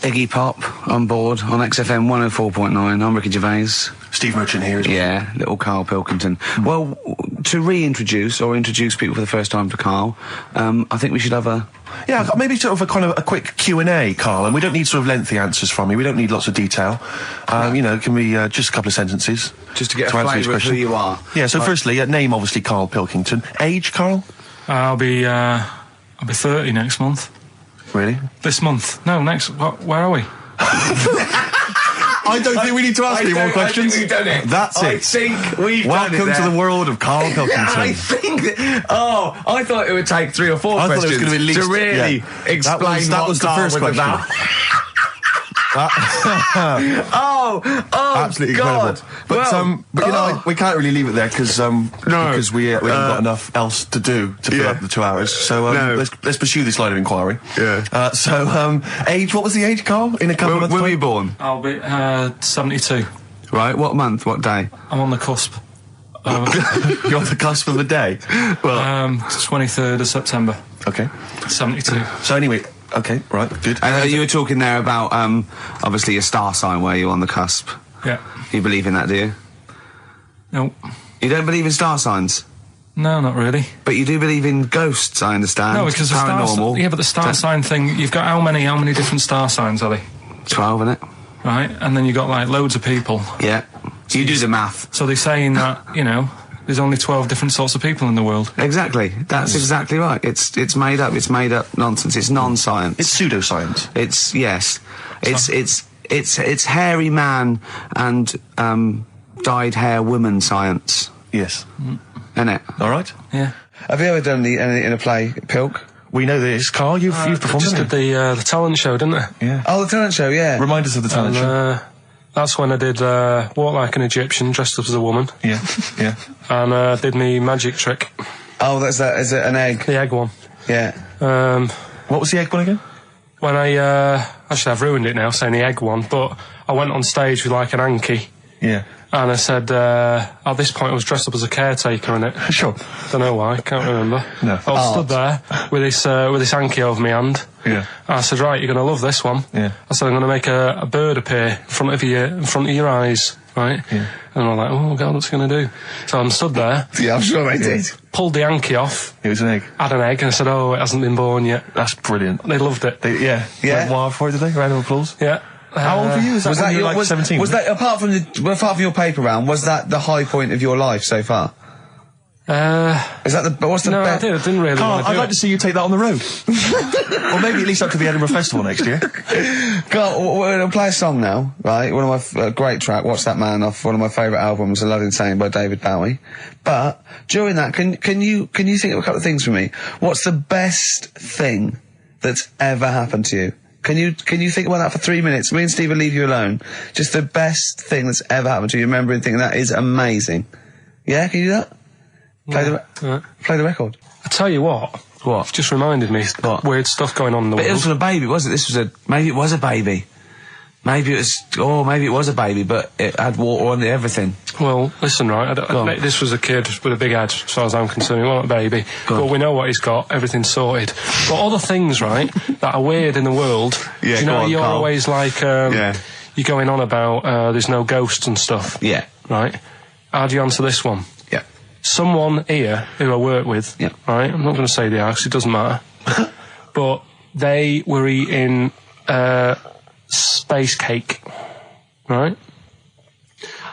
Iggy Pop on board on XFM 104.9. I'm Ricky Gervais. Steve Merchant here as well. Yeah, little Karl Pilkington. Well, to reintroduce or introduce people for the first time to Karl, I think we should have a... Yeah, maybe sort of a quick Q&A, Karl, and we don't need sort of lengthy answers from you. We don't need lots of detail. You know, it can be just a couple of sentences. Just to get a flavour of who you are. Yeah, so firstly, name obviously Karl Pilkington. Age, Karl? I'll be 30 next month. Really? This month? No, next. Where are we? I don't think we need to ask any more questions. I think we've done it. That's it. I think we've done it. Welcome to the world of Karl Pilkington. I think that, I thought it would take 3 or 4 questions I thought it was going to be at least, to really explain that was the first question. Absolutely God. incredible. But you know, we can't really leave it there because we haven't got enough else to do to fill up the 2 hours. So let's pursue this line of inquiry. Yeah. Age? What was the age, Karl? In a couple of months. When were you born? I'll be 72. Right. What month? What day? I'm on the cusp. You're on the cusp of the day. Well, 23rd of September. Okay. 72. So anyway. Okay, right, good. You were talking there about, obviously, your star sign where you're on the cusp. Yeah. You believe in that, do you? No. You don't believe in star signs? No, not really. But you do believe in ghosts, I understand. No, because paranormal. but the star sign thing, you've got how many different star signs are they? 12, innit? Right, and then you've got, like, loads of people. Yeah. So you do the math. So they're saying that, you know, there's only 12 different sorts of people in the world. Exactly. That's exactly right. It's made up. It's made up nonsense. It's non-science. It's pseudoscience. It's hairy man and dyed hair woman science. Yes. Isn't it? All right. Yeah. Have you ever done anything in a play, Pilk? We know this, Karl. You've performed. Just did the talent show, didn't I? Yeah. Oh, the talent show. Yeah. Remind us of the talent show. That's when I did Walk Like an Egyptian, dressed up as a woman. Yeah, yeah. And did me magic trick. Oh, is it an egg? The egg one. Yeah. What was the egg one again? When actually I've ruined it now saying the egg one, but I went on stage with like an hanky. Yeah. And I said, at this point I was dressed up as a caretaker in it. Sure. Don't know why, can't remember. No. I was stood there with this hanky over my hand. Yeah. And I said, right, you're going to love this one. Yeah. I said, I'm going to make a bird appear in front of your eyes, right? Yeah. And I'm like, oh God, what's it going to do? So I'm stood there. Yeah, I'm sure they did. Pulled the hanky off. It was an egg. Had an egg, and I said, oh, it hasn't been born yet. That's brilliant. They loved it. Yeah. Yeah. Wild for it, did they? Round of applause. Yeah. How old were you? Was that you were like 17? Was that apart from your paper round? Was that the high point of your life so far? Is that what's the? No, I didn't really. Karl, want to do I'd like to see you take that on the road, or maybe at least up to the Edinburgh Festival next year. Karl, we're gonna play a song now, right? One of my great track, "Watch That Man," off one of my favourite albums, "A Love Insane" by David Bowie. But during that, can you think of a couple of things for me? What's the best thing that's ever happened to you? Can you think about that for 3 minutes? Me and Steve will leave you alone. Just the best thing that's ever happened to you. Remember and think that is amazing. Yeah, can you do that? Play the record. I tell you what. What? You've just reminded me. What? Weird stuff going on in the But world. it wasn't a baby, was it? Maybe it was a baby. Maybe it was a baby, but it had water on it, everything. Well, listen, right, this was a kid with a big head, as far as I'm concerned. He wasn't a baby. But we know what he's got, everything's sorted. But other things, right, that are weird in the world, Yeah, you know, you're Karl. always like, you're going on about there's no ghosts and stuff. Yeah. Right? How do you answer this one? Yeah. Someone here who I work with, Yeah. right, I'm not going to say the house, it doesn't matter, but they were eating space cake, right?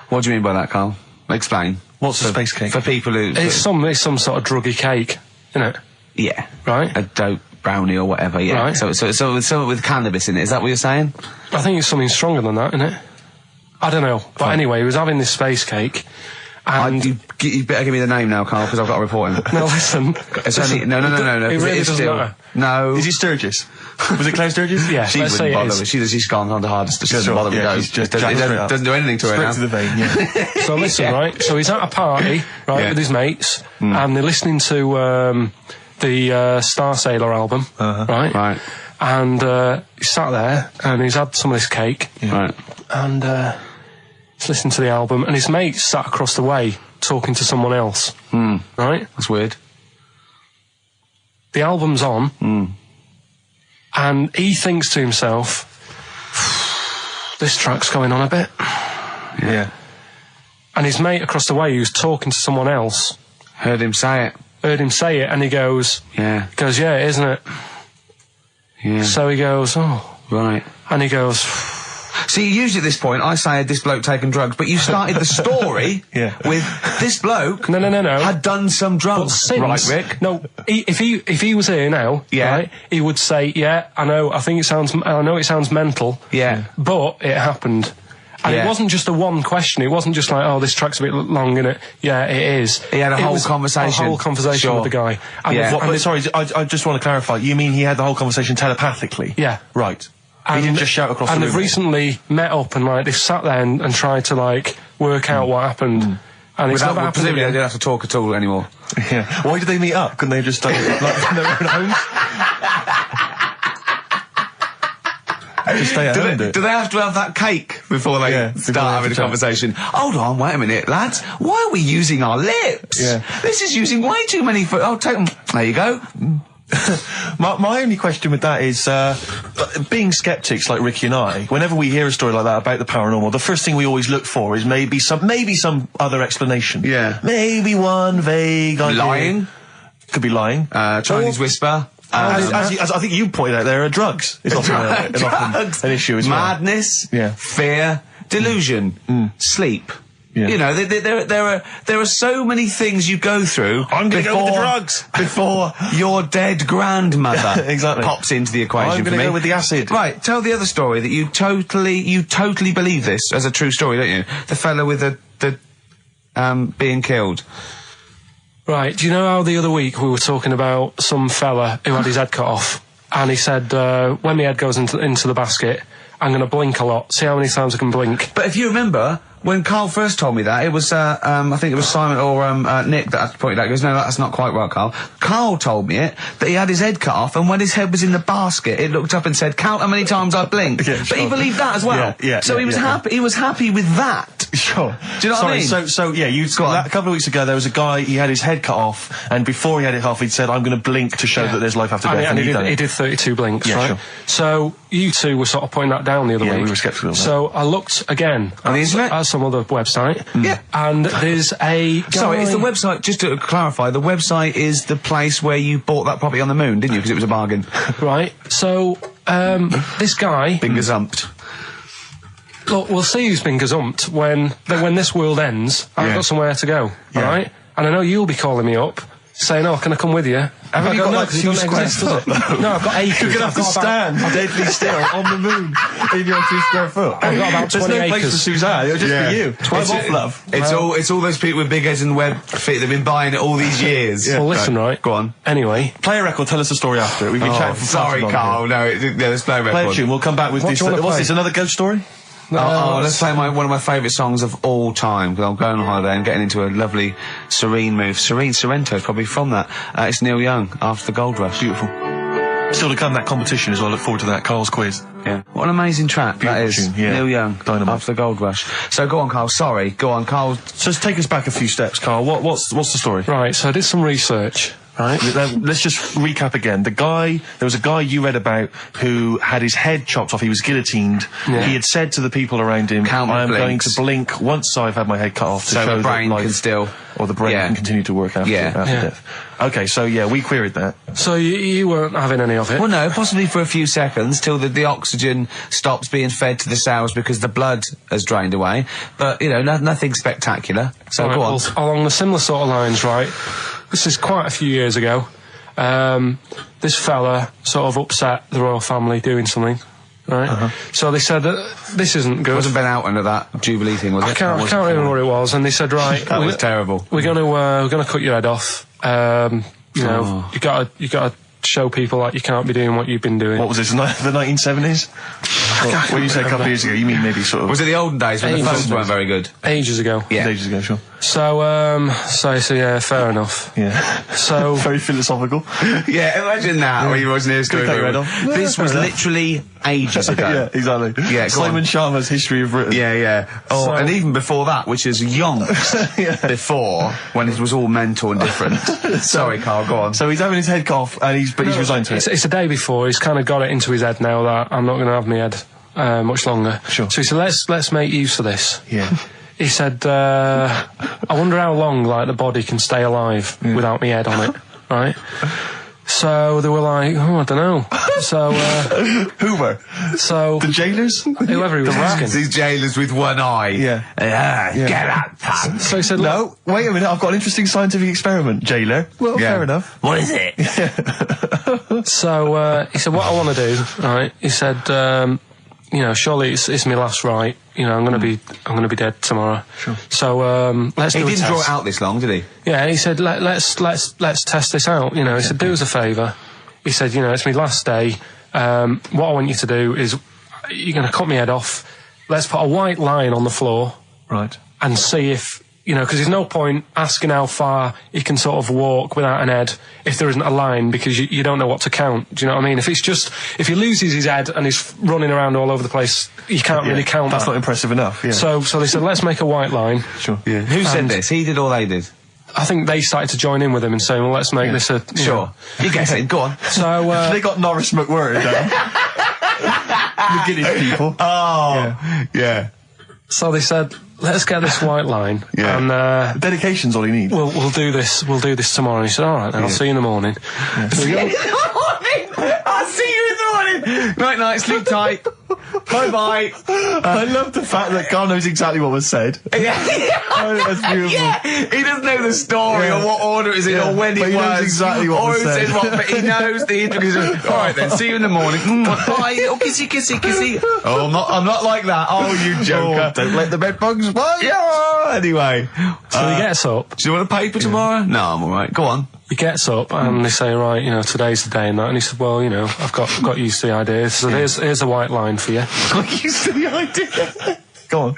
What do you mean by that, Karl? Explain. What's a space cake? For people who... It's some sort of druggy cake, isn't it? Yeah. Right? A dope brownie or whatever, yeah. Right. So something with cannabis in it, is that what you're saying? I think it's something stronger than that, isn't it? I don't know. But anyway, he was having this space cake, and... You better give me the name now, Karl, because I've got to report him. No, listen. It's only... No. It really doesn't still, matter. No. Is he Sturgis? Was it Claire Sturgis? Yeah, She let's say wouldn't it bother. is. She's gone on to hardest. She doesn't Sure, bother with yeah, those. he's just It jacked straight up. doesn't do anything to her now. Straight to the vein, yeah. So listen, right, so he's at a party, right, Yeah. with his mates, and they're listening to the Star Sailor album, right? Right. And he's sat there, and he's had some of this cake, Right. and he's listening to the album, and his mate sat across the way talking to someone else, right? That's weird. The album's on, and he thinks to himself, this track's going on a bit. Yeah. And his mate across the way, who was talking to someone else, Heard him say it, and he goes, yeah, yeah, isn't it? yeah. So he goes, oh. Right. And he goes... See, usually at this point, I say, had this bloke taken drugs, but you started the story with this bloke No. had done some drugs. Since, right, Rick? No, if he was here now, right, he would say, yeah, I know it sounds mental, Yeah. but it happened. And it wasn't just a one question. It wasn't just like, oh, this track's a bit long, innit? Yeah, it is. He had a whole conversation. A whole conversation with the guy. And sorry, I just want to clarify. You mean he had the whole conversation telepathically? Yeah. Right. He didn't just shout across the room. And they've recently met up and, like, they've sat there and tried to, like, work out what happened. And it's never happened presumably again. they don't have to talk at all anymore. Yeah. Why did they meet up? Couldn't they just like in their own homes? Just stay at home. Do they have to have that cake before they start having a conversation? Hold on, wait a minute, lads. Why are we using our lips? Yeah. This is using way too many... Oh, take them. There you go. My only question with that is, being skeptics like Ricky and I, whenever we hear a story like that about the paranormal, the first thing we always look for is maybe some other explanation. Yeah. Maybe one vague idea. Lying. Could be lying. Chinese whisper. As I think you pointed out, there are drugs. It's often an issue as well. Madness. Yeah. Fear. Delusion. Sleep. Yeah. You know, there are so many things you go through. I'm going to go with the drugs before your dead grandmother exactly pops into the equation. I'm going to go with the acid. Right, tell the other story that you totally believe this as a true story, don't you? The fella with the being killed. Right, do you know how the other week we were talking about some fella who had his head cut off, and he said, when my head goes into the basket, I'm going to blink a lot, see how many times I can blink. But if you remember, when Carl first told me that, it was, I think it was Simon or Nick that pointed out. He goes, no, that's not quite right, Carl. Carl told me it, that he had his head cut off, and when his head was in the basket, it looked up and said, count how many times I blinked. Yeah, but sure. he believed that as well. So he was happy. He was happy with that. Sure. Do you know what I mean? So yeah, a couple of weeks ago, there was a guy, he had his head cut off, and before he had it off, he'd said, I'm going to blink to show that there's life after death. And he did 32 blinks, right? Sure. So you two were sort of pointing that down the other week. We were sceptical of that. So I looked again on the internet? At some other website. Yeah. And there's a guy... Sorry, it's the website, just to clarify, the website is the place where you bought that property on the moon, didn't you? Because it was a bargain. Right. So, this guy... Been gazumped. Look, we'll see who's been gazumped when this world ends. I've got somewhere to go, alright? And I know you'll be calling me up, saying, oh, can I come with you? Haven't you got like 2 square foot? No, I've got acres. You're going to have to stand deadly still on the moon in your 2 square foot. I've got about 20 There's no acres. place for Suzanne, it'll just be you. 12 off, love. It's all those people with big heads and web feet that've been buying it all these years. Well, listen, right. Go on. Anyway. Play a record, tell us the story after it. We've been chatting for sorry, Carl. No, there's no record. Play a tune, we'll come back with this. What's this, another ghost story? Let's play one of my favourite songs of all time, because I'm going on holiday and getting into a lovely serene mood. Sorrento is probably from that. It's Neil Young, After the Gold Rush. Beautiful. Still to come, that competition as well. Look forward to that. Carl's quiz. Yeah. What an amazing track that is. Tune, yeah. Neil Young, Dynamite. After the Gold Rush. So go on, Carl. Sorry. Go on, Carl. So take us back a few steps, Carl. What's the story? Right, so I did some research. Right. Let's just recap again. There was a guy you read about who had his head chopped off. He was guillotined. Yeah. He had said to the people around him, I'm going to blink once I've had my head cut off to show the brain that life, can still... or the brain can continue to work after death. Okay, so we queried that. So you weren't having any of it? Well, no, possibly for a few seconds till the oxygen stops being fed to the cells because the blood has drained away. But, nothing spectacular. So go on. Well, along the similar sort of lines, right? This is quite a few years ago. This fella sort of upset the royal family doing something, right? So they said, this isn't good. It wasn't Ben Oughton at that Jubilee thing, was it? I can't remember what it was. And they said, right, that was terrible. We're gonna cut your head off. You gotta show people that you can't be doing what you've been doing. What was this, the 1970s? When you say a couple of years ago, you mean maybe sort of... Was it the olden days when the phones weren't very good? Ages ago. Yeah. Ages ago, sure. So yeah, fair enough. Yeah. So... Very philosophical. Yeah, imagine that when you watching this going This was literally ages ago. Yeah, exactly. Yeah, Simon Sharma's History of Britain. Yeah. Oh, and even before that, which is yonks before, when it was all mental and different. Sorry, Carl, go on. So he's having his head cut off, but he's resigned to it. It's a day before. He's kind of got it into his head now that I'm not going to have my head much longer. Sure. So he said, let's make use of this. Yeah. He said, I wonder how long, like, the body can stay alive without my head on it, right? So they were like, oh, I don't know. So, Who were? so... The jailers? Whoever he was asking. These jailers with one eye. Yeah. Get out, pal. So he said, No, wait a minute, I've got an interesting scientific experiment, jailer. Well, Yeah. fair enough. What is it? So, he said, what I want to do, right, he said, you know, surely it's my last right. You know, I'm gonna be dead tomorrow. Sure. So, let's He do a didn't test. draw it out this long, did he? Yeah, he said, let's test this out. You know, he said, do us a favour. He said, you know, it's my last day. What I want you to do is, you're going to cut my head off. Let's put a white line on the floor. Right. And see if, you know, because there's no point asking how far he can sort of walk without an head if there isn't a line, because you don't know what to count. Do you know what I mean? If he loses his head and he's running around all over the place, you can't really count That's that. not impressive enough, yeah. So they said, let's make a white line. Sure. Yeah. Who said And- this? He did or they did? I think they started to join in with him and saying, well, let's make this a... you know. You guess it. Go on. So, They got Norris McWhirter down. The Guinness people. Oh. Yeah. so they said, let's get this white line. Yeah. And, Dedication's all he needs. we'll do this tomorrow. And he said, all right, then, I'll see you in the morning. So we go- I'll see you in the morning. Night, night. Sleep tight. Bye, bye. I love the fact that Carl knows exactly what was said. Oh, that's beautiful. Yeah, he doesn't know the story or what order it is in or when but it he was. knows exactly what or was who said. said what, but he knows the intricacies. All right then, see you in the morning. Bye. Oh, kissy, kissy, kissy. Oh, I'm not like that. Oh, you joker. Don't let the bed bugs bite. Yeah. Anyway. So he gets up. Do you want a paper tomorrow? No, I'm all right. Go on. He gets up and they say, right, you know, today's the day and that. And he said, well, you know, I've got used to the idea. So here's a white line for you. Got used to the idea. Go on.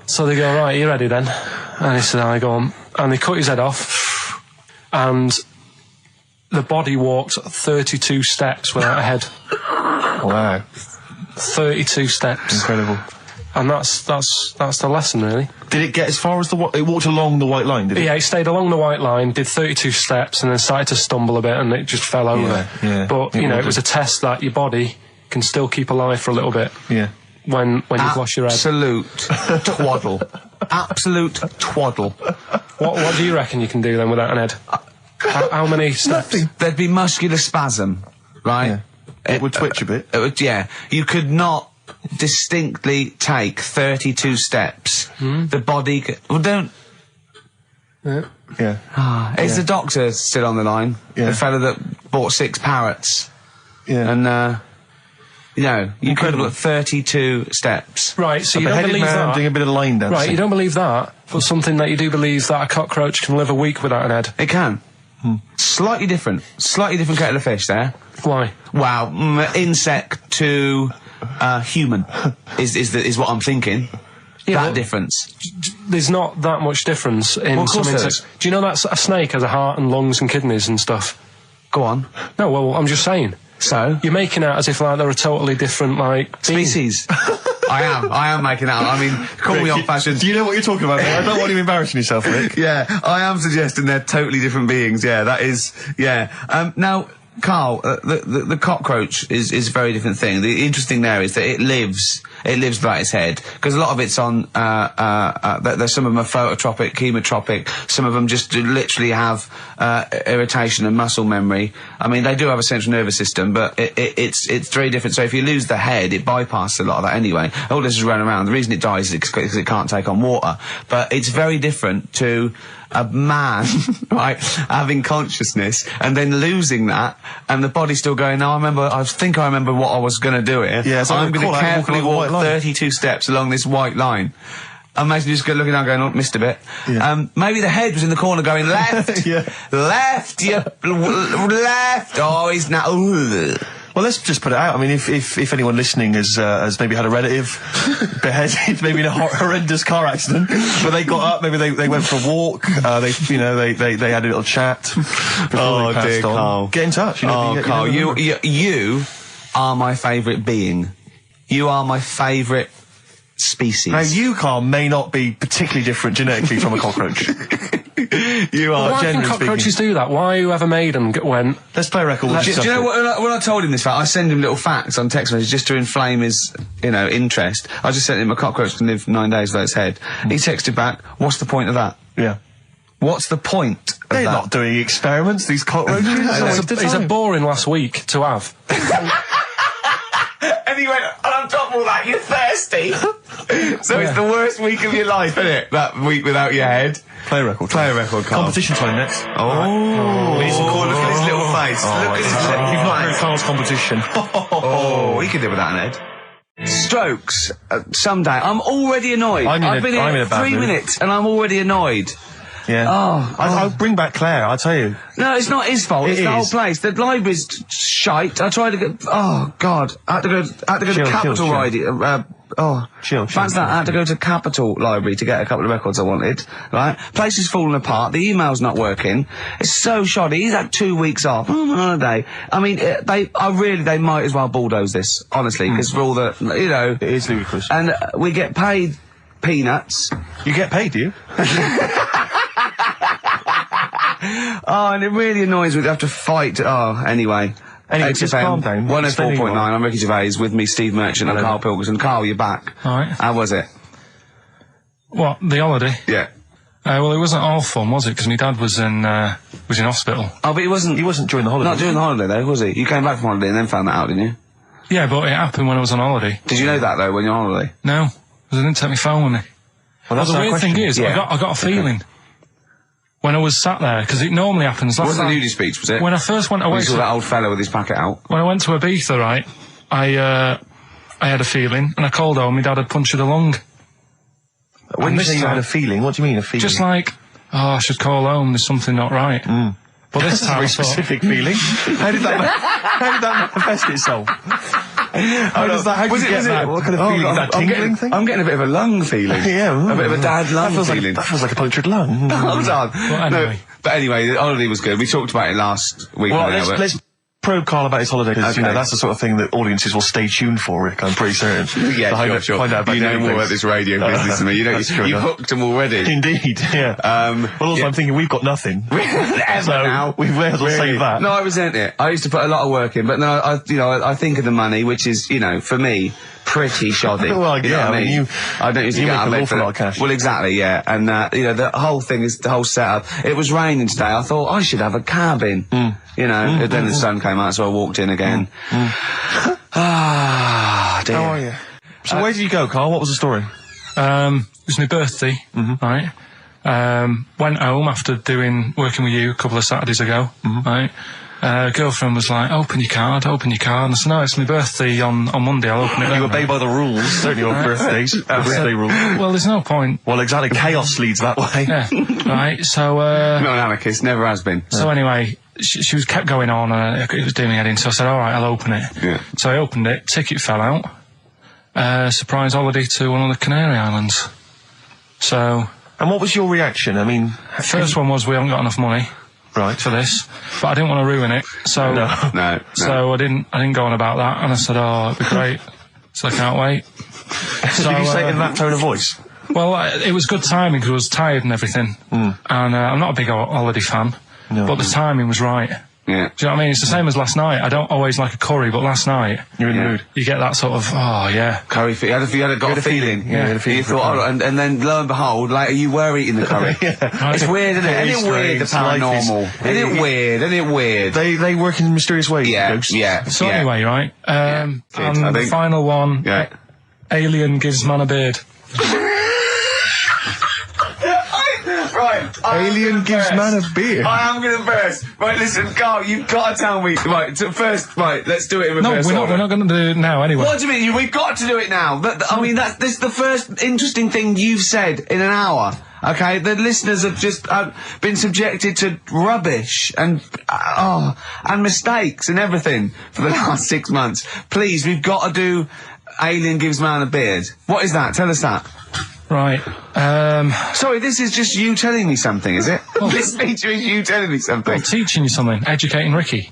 So they go, right, you ready then? And he said, I go on. And they cut his head off. And the body walked 32 steps without a head. Wow. 32 steps. Incredible. And that's the lesson, really. Did it get as far as it walked along the white line, did it? Yeah, he stayed along the white line, did 32 steps, and then started to stumble a bit, and it just fell over. yeah. But, you know, it was a test that your body can still keep alive for a little bit Yeah. when you've lost your head. Absolute twaddle. Absolute twaddle. What do you reckon you can do then without an head? How many steps? There'd be muscular spasm, right? Yeah. It would twitch a bit. It would, yeah. You could not distinctly take 32 steps. The body could... Well, don't... Yeah. Is the doctor still on the line? Yeah. The fella that bought 6 parrots. Yeah. And, you know, you could Incredible. have 32 steps. Right, so A you don't beheaded believe man that. doing a bit of line dancing. Right, you don't believe that, but something that you do believe that a cockroach can live a week without an head. It can. Slightly different kettle of fish there. Why? Wow, insect to human is what I'm thinking. Yeah, that but- difference. There's not that much difference in Well, of some course there insects. Do you know that a snake has a heart and lungs and kidneys and stuff? Go on. No, well, I'm just saying. So? You're making out as if like they're a totally different like being. Species. I am making that up. I mean, call me old-fashioned. Do you know what you're talking about, mate? I don't want you embarrassing yourself, Rick. Yeah, I am suggesting they're totally different beings. Yeah, that is. Yeah. Now, Carl, the cockroach is a very different thing. The interesting there is that it lives without its head, because a lot of it's on. There's some of them are phototropic, chemotropic. Some of them just literally have irritation and muscle memory. I mean, they do have a central nervous system, but it's very different. So if you lose the head, it bypasses a lot of that anyway. All this is running around. The reason it dies is because it can't take on water. But it's very different to a man, right, having consciousness and then losing that, and the body still going, no, I think I remember what I was going to do here. Yeah, so I'm going to walk carefully along the walk white line. 32 steps along this white line. Imagine just looking down going, oh, missed a bit. Yeah. Maybe the head was in the corner going, left, Yeah. left, left, oh, he's now, Well, let's just put it out. I mean, if anyone listening has maybe had a relative beheaded, maybe in a horrendous car accident, but they got up, maybe they went for a walk, they had a little chat before they passed dear on. Carl. Get in touch. You know, Oh, Carl, you are my favourite being. You are my favourite species. Now, you, Carl, may not be particularly different genetically from a cockroach. You are Why can generally cockroaches speaking. do that? Why whoever made them went... Let's play a record. Do you know what, when I told him this fact, I send him little facts on text message just to inflame his, interest. I just sent him a cockroach can live 9 days without its head. He texted back, what's the point of that? Yeah. What's the point of They're that? not doing experiments, these cockroaches. It's a boring last week to have. And he went, and on top of all that, you're thirsty. So it's the worst week of your life, isn't it? That week without your head. Play a record. Play a record, Carl. Competition time next. Oh. Look at his little face. Look at his little You've not heard face. Carl's competition. Oh, he could do with that, Ned. Strokes. Someday. I'm already annoyed. I've been I'm in here a bad 3 mood. minutes and I'm already annoyed. Yeah. I'll bring back Claire, I'll tell you. No, it's not his fault. It's It the whole is. place. The library's shite. I tried to get. Oh God! I had to go to Capital Riding. Chill. Fancy that. I had to go to Capital Library to get a couple of records I wanted. Right? Place is falling apart. The email's not working. It's so shoddy. He's had 2 weeks off. I'm on holiday. I mean, they might as well bulldoze this, honestly, because for all the, It is ludicrous. and we get paid peanuts. You get paid, do you? Oh, and it really annoys me to have to fight. Oh, anyway. Anyway, just calm down. 104.9, I'm Ricky Gervais, with me Steve Merchant and Hello. Karl Pilkington. Karl, you're back. All right. How was it? What, the holiday? Yeah. Well, it wasn't all fun, was it? Because my dad was in hospital. Oh, but he wasn't during the holiday. Not during the holiday, though, was he? You came back from holiday and then found that out, didn't you? Yeah, but it happened when I was on holiday. Did you know that, though, when you're on holiday? No, because I didn't take my phone with me. Well, that's the our weird question. thing is, Yeah. I got a feeling when I was sat there, because it normally happens. It wasn't a nudie speech, was it? When I first went away, You saw that old fella with his packet out. when I went to Ibiza, right, I had a feeling, and I called home. My dad had punctured a lung. When And you this say you had time- a feeling, what do you mean, a feeling? Just like, I should call home. There's something not right. But this That's a time, very I thought, specific feeling. How did that manifest itself? How did you get that? What kind of feeling? Is that tingling thing? I'm getting a bit of a lung feeling. Yeah. A bit of a dad lung feeling. That feels like a punctured lung. Hold on. anyway. But anyway, the holiday was good. We talked about it last week. Well, now, but- let's probe Carl about his holiday, because Okay. that's the sort of thing that audiences will stay tuned for, Rick, I'm pretty certain. Yeah, To sure. Find out about You know different more things. about this radio business than me. You know, That's true you enough. hooked them already. Indeed, yeah. Well, also, yeah. I'm thinking we've got nothing. So, now. we may as well save that. No, I resent it. I used to put a lot of work in, but no, I think of the money, which is, for me, pretty shoddy. Well, You know yeah, what I mean, I don't usually you get make out of an bed awful for lot of that. cash. Well, exactly, yeah. And, the whole thing is, the whole setup. It was raining today. I thought, I should have a cabin. And then the sun came out, so I walked in again. Ah, dear. How are you? So where did you go, Carl? What was the story? it was my birthday, right? Went home after working with you a couple of Saturdays ago, right? Girlfriend was like, open your card, and I said, no, it's my birthday on Monday, I'll open it then. You obey by the rules, certainly on birthdays. Birthday rules. Well, there's no point. Well, exactly. Chaos leads that way. Yeah, right, so, Not an anarchist, never has been. so anyway, she was kept going on, and it was doing me head in, so I said, alright, I'll open it. Yeah. So I opened it, ticket fell out, surprise holiday to one of the Canary Islands. So, And what was your reaction? I mean, first one was we haven't got enough money right. for this, but I didn't want to ruin it, so No. so I didn't go on about that, and I said, it'd be great, so I can't wait. So, Did you say it in that tone of voice? well, it was good timing because I was tired and everything, and I'm not a big holiday fan, but the timing was right. Yeah. Do you know what I mean? It's the same as last night. I don't always like a curry, but last night You're in the mood. you get that sort of, Curry, you had a feeling. Yeah, you had a feeling You for thought, curry. and then lo and behold, later you were eating the curry. It's weird, isn't it? Very Isn't it weird, the strange. Life is- paranormal? Isn't it weird? Isn't it weird? They work in mysterious ways. Yeah, ghosts. yeah. So yeah. anyway, right? Good, And I the think. final one, Yeah. alien gives man a beard. Right. Alien gives man a beard. I am going to burst. Right, listen, Carl, you've got to tell me. Right, first, let's do it in No, reverse we're order. not going to do it now anyway. What do you mean? We've got to do it now. I mean, this is the first interesting thing you've said in an hour. Okay, the listeners have just been subjected to rubbish and mistakes and everything for the last 6 months. Please, we've got to do Alien Gives Man a Beard. What is that? Tell us that. Right. Sorry, this is just you telling me something, is it? This feature is you telling me something. I'm teaching you something, educating Ricky.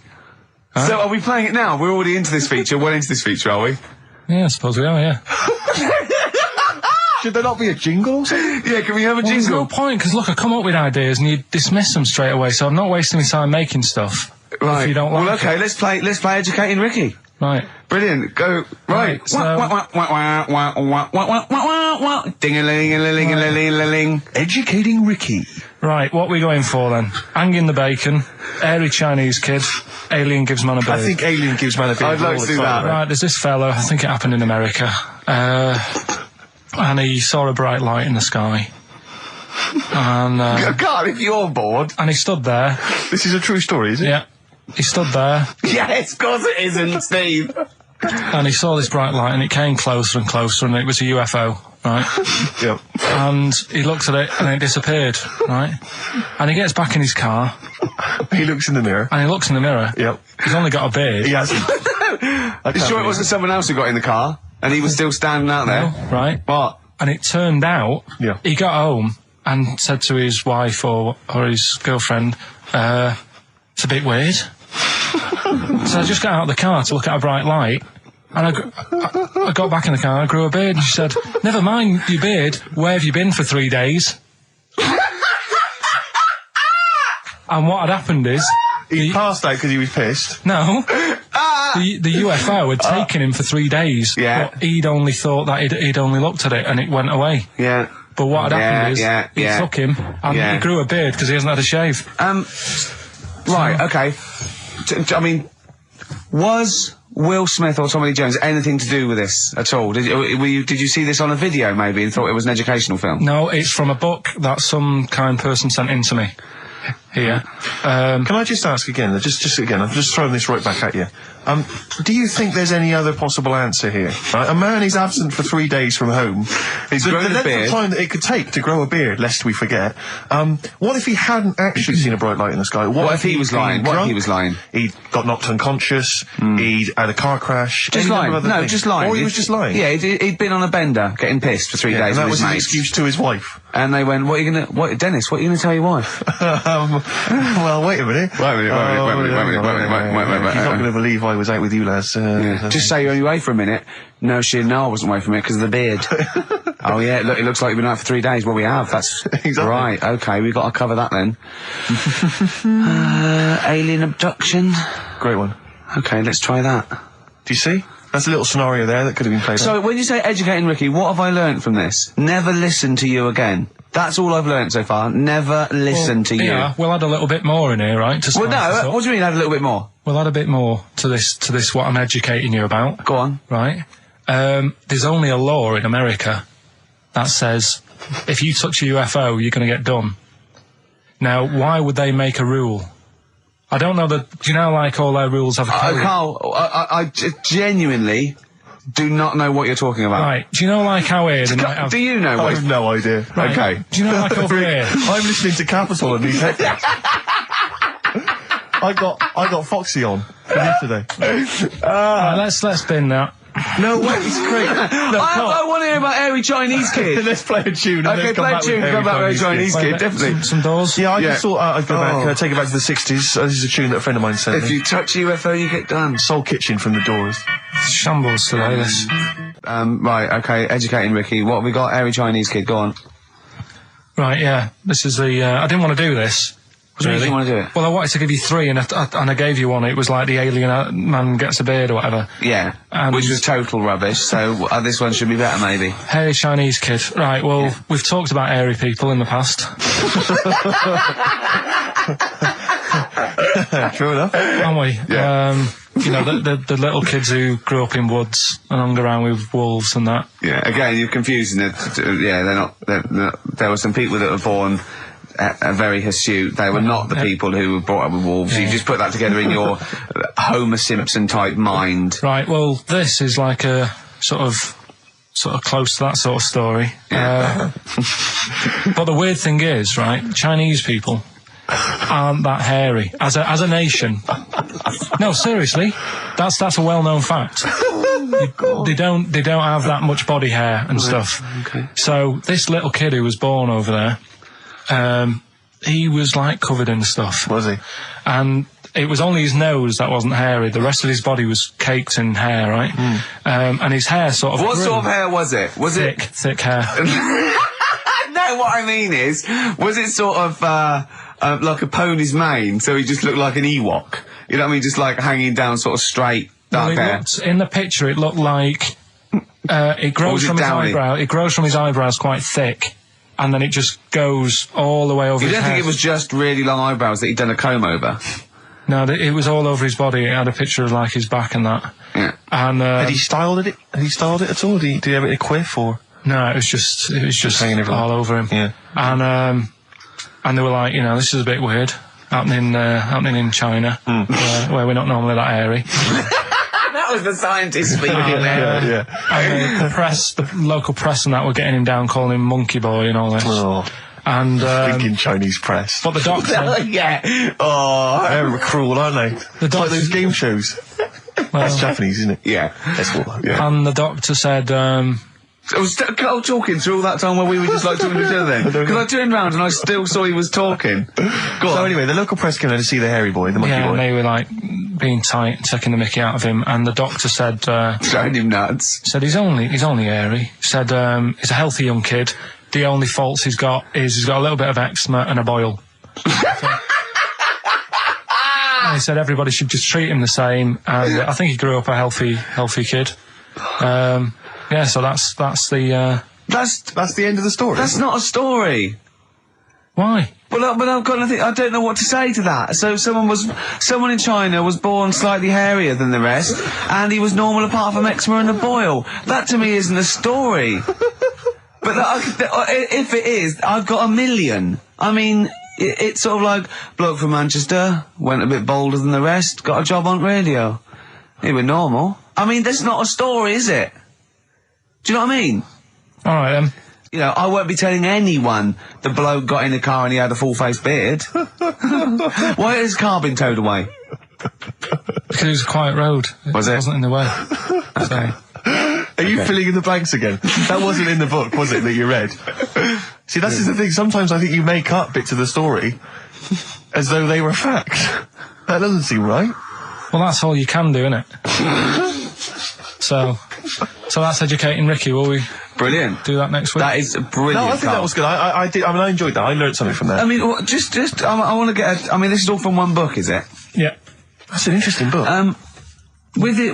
So are we playing it now? We're already into this feature, well into this feature, are we? Yeah, I suppose we are, yeah. Should there not be a jingle or something? Yeah, can we have a Well, there's no jingle? point, because look, I come up with ideas and you dismiss them straight away, so I'm not wasting my time making stuff. Right. If you don't like well, okay, it. let's play Educating Ricky. Right. Brilliant. Go. Right. Right, so- Ding-a-ling-a-ling-a-ling-a-ling. Educating Ricky. Right, what are we going for then? Hanging the bacon, airy Chinese kid, alien gives man a beard. I think Alien gives man a beard. I'd like all to the do time, that. Right, there's this fella, I think it happened in America, and he saw a bright light in the sky. And, God, if you're bored. and he stood there. This is a true story, is it? Yeah. He stood there, Yes, of course it isn't, Steve. and he saw this bright light, and it came closer and closer, and it was a UFO, right? Yep. And he looked at it, and it disappeared, right? And he gets back in his car, He looks in the mirror. and he looks in the mirror. Yep. He's only got a beard. He has. You sure it wasn't someone else who got in the car and he was still standing out there? Right? What? And it turned out, Yeah. he got home and said to his wife or his girlfriend, it's a bit weird. So I just got out of the car to look at a bright light, and I got back in the car, I grew a beard, and she said, never mind your beard, where have you been for 3 days? And what had happened is, He passed out because he was pissed. no, the UFO had taken him for 3 days. Yeah. But he'd only thought that he'd only looked at it and it went away. Yeah. But what had happened is, he took him and he grew a beard because he hasn't had a shave. Right, okay. I mean, was Will Smith or Tommy Lee Jones anything to do with this at all? Did you see this on a video maybe and thought it was an educational film? No, it's from a book that some kind person sent in to me. Here. Can I just ask again, just again, I'm just throwing this right back at you. Do you think there's any other possible answer here? Right? A man is absent for 3 days from home. He's the grown a length beard. of time that it could take to grow a beard, lest we forget. What if he hadn't actually seen a bright light in the sky? What if he was been lying? What if drunk? he was lying? He got knocked unconscious. He'd had a car crash. Just any lying. number of No, other things. just lying. Or he was just lying. Yeah, he'd been on a bender, getting pissed for 3 Yeah, days and that with was his his mates. excuse to his wife. And they went, Dennis, what are you gonna tell your wife? Well, wait a minute. Wait a minute. He's not going to believe I was out with you, lads. Just say you're only away for a minute. No, she didn't know I wasn't away from it because of the beard. Oh yeah, look, it looks like you've been out for 3 days. Well, we have. That's Exactly. right. Okay, we've got to cover that then. Alien abduction. Great one. Okay, let's try that. Do you see? That's a little scenario there that could have been played out. So when you say educating Ricky, what have I learnt from this? Never listen to you again. That's all I've learnt so far. Never listen to you. Yeah, we'll add a little bit more in here, right? To Well, spice this no. up. What do you mean? Add a little bit more. We'll add a bit more to this what I'm educating you about, Go on. right? There's only a law in America that says if you touch a UFO, you're going to get done. Now, why would they make a rule? I don't know that. Do you know, like all their rules have a code? Carl, I genuinely do not know what you're talking about. Right? Do you know, like how here they might have? Do you know I what? have no idea. Right, Okay. Do you know, like over here? I'm listening to Capital and these headphones. I got Foxy on from yesterday. Right, let's bin that. No way, it's great. No, I want to hear about Airy Chinese Kid. let's play a tune. And Okay, then come play a back with tune, Harry come back with Chinese Chinese Kid. Kid, Right, definitely. Some doors. Yeah, I Yeah. just thought I'd go back, Oh. take it back to the 60s. This is a tune that a friend of mine sent If me. you touch a UFO, you get done. Soul Kitchen from the Doors. Shambles today. This. Right, okay, educating Ricky. What have we got? Airy Chinese Kid, go on. Right, yeah. This is the. I didn't want to do this. What do you mean you want to do it? Well, I wanted to give you three, and I gave you one. It was like the alien man gets a beard or whatever. Yeah, And- which was total rubbish, so this one should be better, maybe. Hairy Chinese kid. Right, well, we've talked about hairy people in the past. True enough. Haven't we? Yeah. You know, the little kids who grew up in woods and hung around with wolves and that. Yeah, again, you're confusing it. Yeah, they're not, there were some people that were born very hirsute. They were not the people who were brought up with wolves. Yeah. You just put that together in your Homer Simpson type mind. Right, well, this is like a sort of close to that sort of story. But the weird thing is, right, Chinese people aren't that hairy as a nation. No, seriously, that's a well-known fact. They don't have that much body hair and stuff. Okay. So this little kid who was born over there, he was like covered in stuff. Was he? And it was only his nose that wasn't hairy. The rest of his body was caked in hair, right? And his hair sort of... What sort of hair was it? Was thick hair. No, what I mean is, was it sort of like a pony's mane, so he just looked like an Ewok? You know what I mean? Just like hanging down sort of straight, dark hair. In the picture, it looked like it grows from his eyebrow. It grows from his eyebrows quite thick, and then it just goes all the way over his head. You don't think it was just really long eyebrows that he'd done a comb over? No, it was all over his body. It had a picture of like his back and that. Yeah. And had he styled it? Had he styled it at all? Did he have it in a quiff or? No, it was just hanging all over him. Yeah. And they were like, you know, this is a bit weird happening in China, where we're not normally that airy. That was the scientist speaking there. And the local press and that were getting him down, calling him monkey boy and all this. Oh. And thinking Chinese press. But the doctor, yeah. Oh, they're cruel, aren't they? It's like those game shows. That's Japanese, isn't it? Yeah. That's what. Yeah. And the doctor said, I was talking through all that time while we were just like talking to each other then. Because I turned round and I still saw he was talking. So anyway, the local press came in to see the hairy boy, the monkey boy. Yeah, and they were like being tight, taking the mickey out of him, and the doctor said... throwing him nuts. Said he's only airy. Said he's a healthy young kid. The only faults he's got is he's got a little bit of eczema and a boil. And he said everybody should just treat him the same, and I think he grew up a healthy kid. Yeah, so that's the end of the story. That's not a story. Why? But I've got nothing. I don't know what to say to that. So someone in China was born slightly hairier than the rest, and he was normal apart from eczema and a boil. That to me isn't a story. But if it is, I've got a million. I mean, it's sort of like bloke from Manchester went a bit bolder than the rest, got a job on radio. He was normal. I mean, that's not a story, is it? Do you know what I mean? All right, then. You know, I won't be telling anyone the bloke got in the car and he had a full-face beard. Why has his car been towed away? Because it was a quiet road. It wasn't in the way. So. Are you filling in the blanks again? That wasn't in the book, was it, that you read? See, that's the thing. Sometimes I think you make up bits of the story as though they were fact. That doesn't seem right. Well, that's all you can do, innit? So that's educating Ricky. Will we? Brilliant. Do that next week. That is brilliant. No, I think that was good. I did. I mean, I enjoyed that. I learned something from that. I mean, I want to get. I mean, this is all from one book, is it? Yeah. That's an interesting book. With the,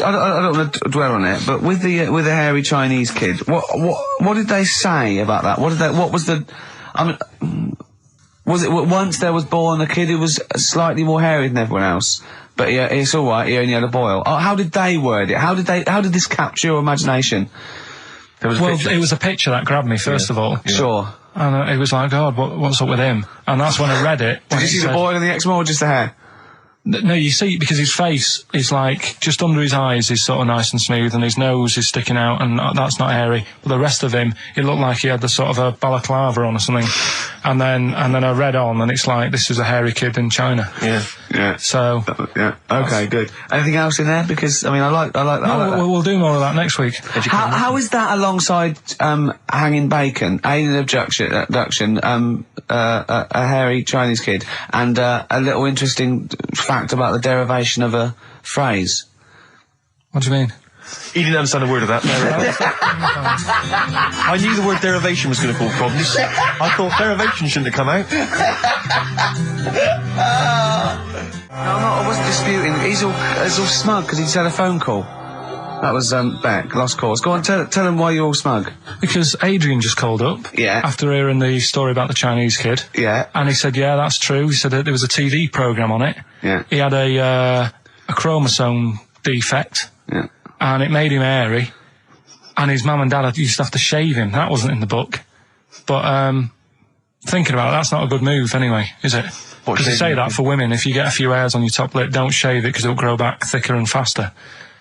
I don't want to dwell on it, but with the hairy Chinese kid, what did they say about that? What was the, I mean, was it once there was born a kid who was slightly more hairy than everyone else? But yeah, it's all right. He only had a boil. Oh, how did they word it? How did this capture your imagination? It was a picture that grabbed me first of all. Yeah. Sure. And it was like, God, what's up with him? And that's when I read it. Did you see the boil and the eczema or just the hair? No, you see, because his face is like, just under his eyes is sort of nice and smooth, and his nose is sticking out, and that's not hairy. But the rest of him, it looked like he had the sort of a balaclava on or something. And then I read on, and it's like, this is a hairy kid in China. Yeah. Yeah. So. Yeah. Okay, good. Anything else in there? Because, I mean, I like that. No, we'll do more of that next week. How is that alongside, hanging bacon, alien abduction, a hairy Chinese kid, and, a little interesting fact about the derivation of a phrase? What do you mean? He didn't understand a word of that. I knew the word derivation was going to cause problems. I thought derivation shouldn't have come out. I wasn't disputing. He's all smug because he just had a phone call. That was Beck, lost cause. Go on, tell him why you're all smug. Because Adrian just called up. Yeah. After hearing the story about the Chinese kid. Yeah. And he said, yeah, that's true. He said that there was a TV programme on it. Yeah. He had a chromosome defect. Yeah. And it made him hairy. And his mum and dad used to have to shave him. That wasn't in the book. But, thinking about it, that's not a good move anyway, is it? Because they say that for women, if you get a few hairs on your top lip, don't shave it because it'll grow back thicker and faster.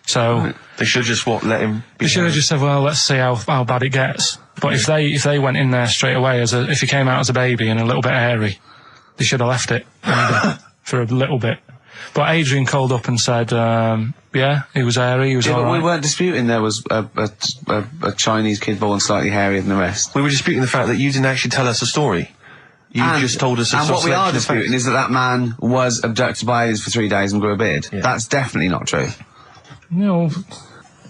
So they should just let him. They should have just said, well, let's see how bad it gets. But if they went in there straight away if he came out as a baby and a little bit hairy, they should have left it for a little bit. But Adrian called up and said, yeah, he was hairy. He was all but right. We weren't disputing there was a Chinese kid born slightly hairier than the rest. We were disputing the fact that you didn't actually tell us a story. You just told us. And what we are selection of disputing facts. is that man was abducted by aliens for 3 days and grew a beard. Yeah. That's definitely not true. No.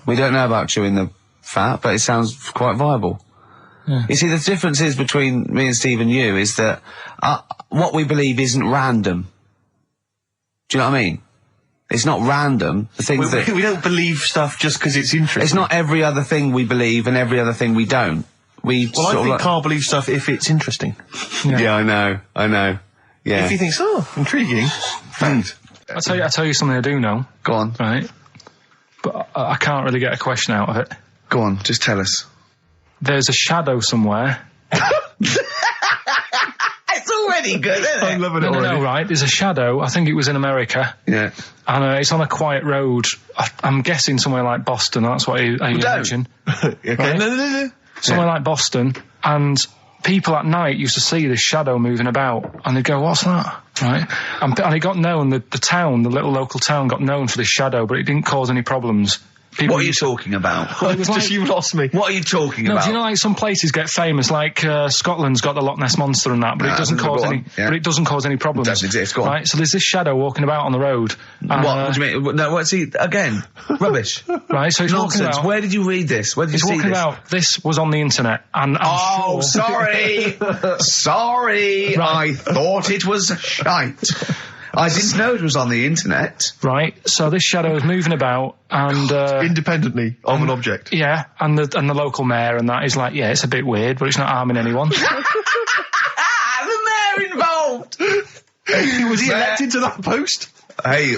We don't know about chewing the fat, but it sounds quite viable. Yeah. You see, the difference is between me and Steve and you is that what we believe isn't random. Do you know what I mean? It's not random. The things that We don't believe stuff just because it's interesting. it's not every other thing we believe and every other thing we don't. Well, I think Carl believes stuff if it's interesting. Yeah, I know. Yeah. If he thinks, intriguing. Fact. I'll tell you something I do know. Go on. Right. But I can't really get a question out of it. Go on, just tell us. There's a shadow somewhere. It's already good, isn't it? I'm loving it already. No, right. There's a shadow. I think it was in America. Yeah. And it's on a quiet road. I'm guessing somewhere like Boston. That's what I imagine. Okay. Right. No. Somewhere like Boston. And people at night used to see this shadow moving about. And they'd go, what's that? Right. And it got known, the town, the little local town got known for this shadow, but it didn't cause any problems. What are you talking about? Well, it was Just you lost me. What are you talking No, about? do you know, like, some places get famous, like Scotland's got the Loch Ness Monster and that, but it doesn't cause any. Yeah. But it doesn't cause any problems. It doesn't exist. Go on. Right, so there's this shadow walking about on the road. And, What do you mean? No, what's he again? Rubbish. Right, so he's walking Nonsense. about. Where did you read this? Where did you He's see walking this? about. This was on the internet, and I'm sure. Sorry. Sorry. Right. I thought it was shite. I didn't know it was on the internet. Right, so this shadow is moving about, and Independently of an object. yeah, and the local mayor and that is like, yeah, it's a bit weird, but it's not harming anyone. The mayor involved. Was he elected to that post? Hey,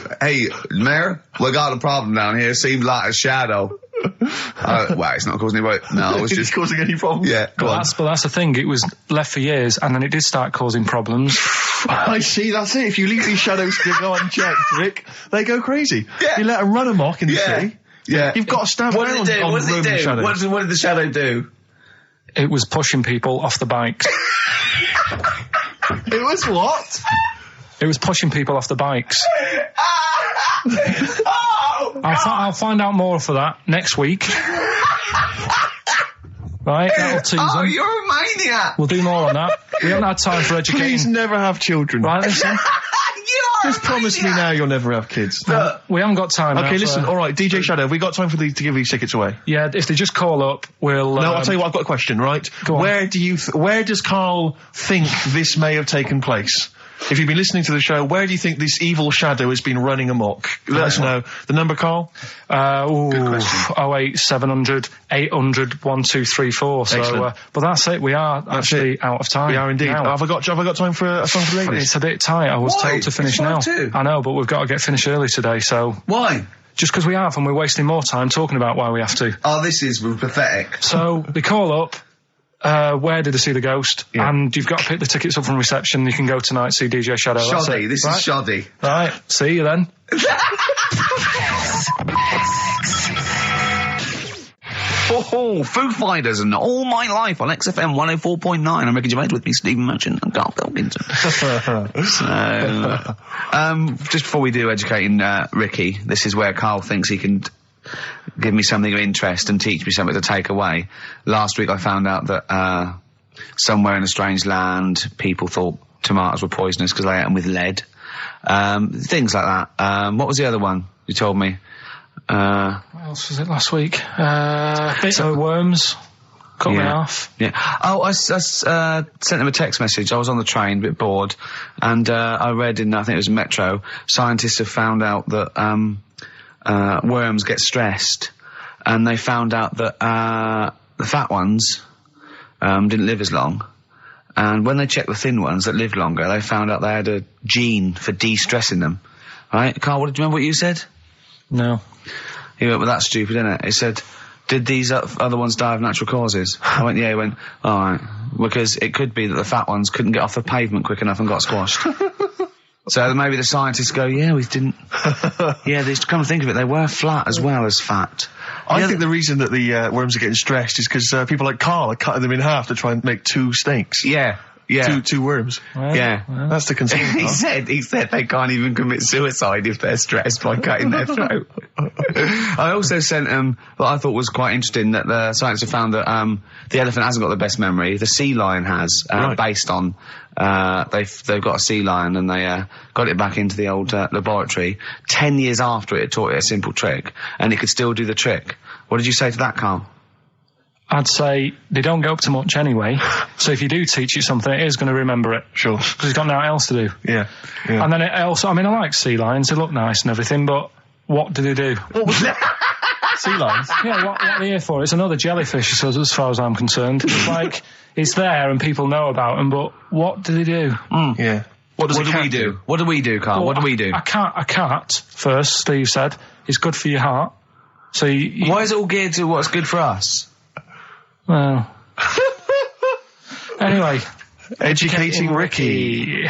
mayor, we got a problem down here. Seems like a shadow. Well, it's not causing any. No, it's Is just it causing any problems? Yeah, go on. But that's the thing. It was left for years, and then it did start causing problems. I see, that's it. If you leave these shadows to go unchecked, Rick, they go crazy. Yeah. You let them run amok in the Yeah. city. Yeah. You've got to stand What down did it do? on What did it Roman do? shadows. What did the shadow do? It was pushing people off the bikes. It was what? It was pushing people off the bikes. Oh, I'll find out more for that next week. Right, that'll tease oh, them. you're a maniac. We'll do more on that. We haven't had time for Please educating. never have children. Right, listen. You are Just promise me now you'll never have kids. We haven't got time. Okay, now listen. for- All right, DJ Shadow, have we got time for to give these tickets away? Yeah, if they just call up, we'll. No, I'll tell you what. I've got a question. Right? Go on. Where does Carl think this may have taken place? If you've been listening to the show, where do you think this evil shadow has been running amok? Let us know. The number, Carl? Good question. 08700 800 1234. So, Excellent. but that's it. We are actually out of time. We are indeed. now. Have I got time for a song for ladies? It's a bit tight. I was Why? told to finish It's now. 5:02. I know, but we've got to get finished early today. So Why? just because we have, and we're wasting more time talking about why we have to. Oh, this is pathetic. So they call up. Where did they see the ghost? Yeah. And you've got to pick the tickets up from reception. You can go tonight, see DJ Shadow. That's Shoddy. it. This Right? is shoddy. Right. See you then. Oh, Foo Fighters and All My Life on XFM 104.9. I'm Ricky Gervais, with me, Stephen Merchant and Karl Pilkington. So, just before we do educating Ricky, this is where Karl thinks he can give me something of interest and teach me something to take away. Last week I found out that somewhere in a strange land, people thought tomatoes were poisonous because they ate them with lead. Things like that. What was the other one you told me? What else was it last week? Bit of worms. Cut me off. Yeah. Oh, I sent him a text message. I was on the train, a bit bored, and I read in, I think it was Metro, scientists have found out that worms get stressed, and they found out that the fat ones didn't live as long. And when they checked the thin ones that lived longer, they found out they had a gene for de-stressing them. Right? Carl, do you remember what you said? No. He went, well, that's stupid, isn't it? He said, did these other ones die of natural causes? I went, yeah. He went, all right. Because it could be that the fat ones couldn't get off the pavement quick enough and got squashed. So maybe the scientists go, yeah, we didn't. Yeah, they come to think of it, they were flat as well as fat. I think the reason that the worms are getting stressed is because people like Carl are cutting them in half to try and make two steaks. Yeah. Yeah. Two worms. Yeah. That's the concern. he said they can't even commit suicide if they're stressed by cutting their throat. I also sent what I thought was quite interesting, that the scientists have found that the elephant hasn't got the best memory. The sea lion has, based on they've got a sea lion, and they got it back into the old laboratory 10 years after it taught it a simple trick, and it could still do the trick. What did you say to that, Carl? I'd say they don't get up to much anyway, so if you do teach it something, it is going to remember it. Sure. Because it's got nothing else to do. Yeah. And then it also, I mean, I like sea lions, they look nice and everything, but what do they do? What was that? Sea lions? Yeah, what are they here for? It's another jellyfish, as far as I'm concerned. It's like, it's there and people know about them, but what do they do? Yeah. What do we do? What do we do, Carl? Well, what do we do? A cat, first, Steve said, is good for your heart. So why is it all geared to what's good for us? Well. Anyway. Educating Ricky.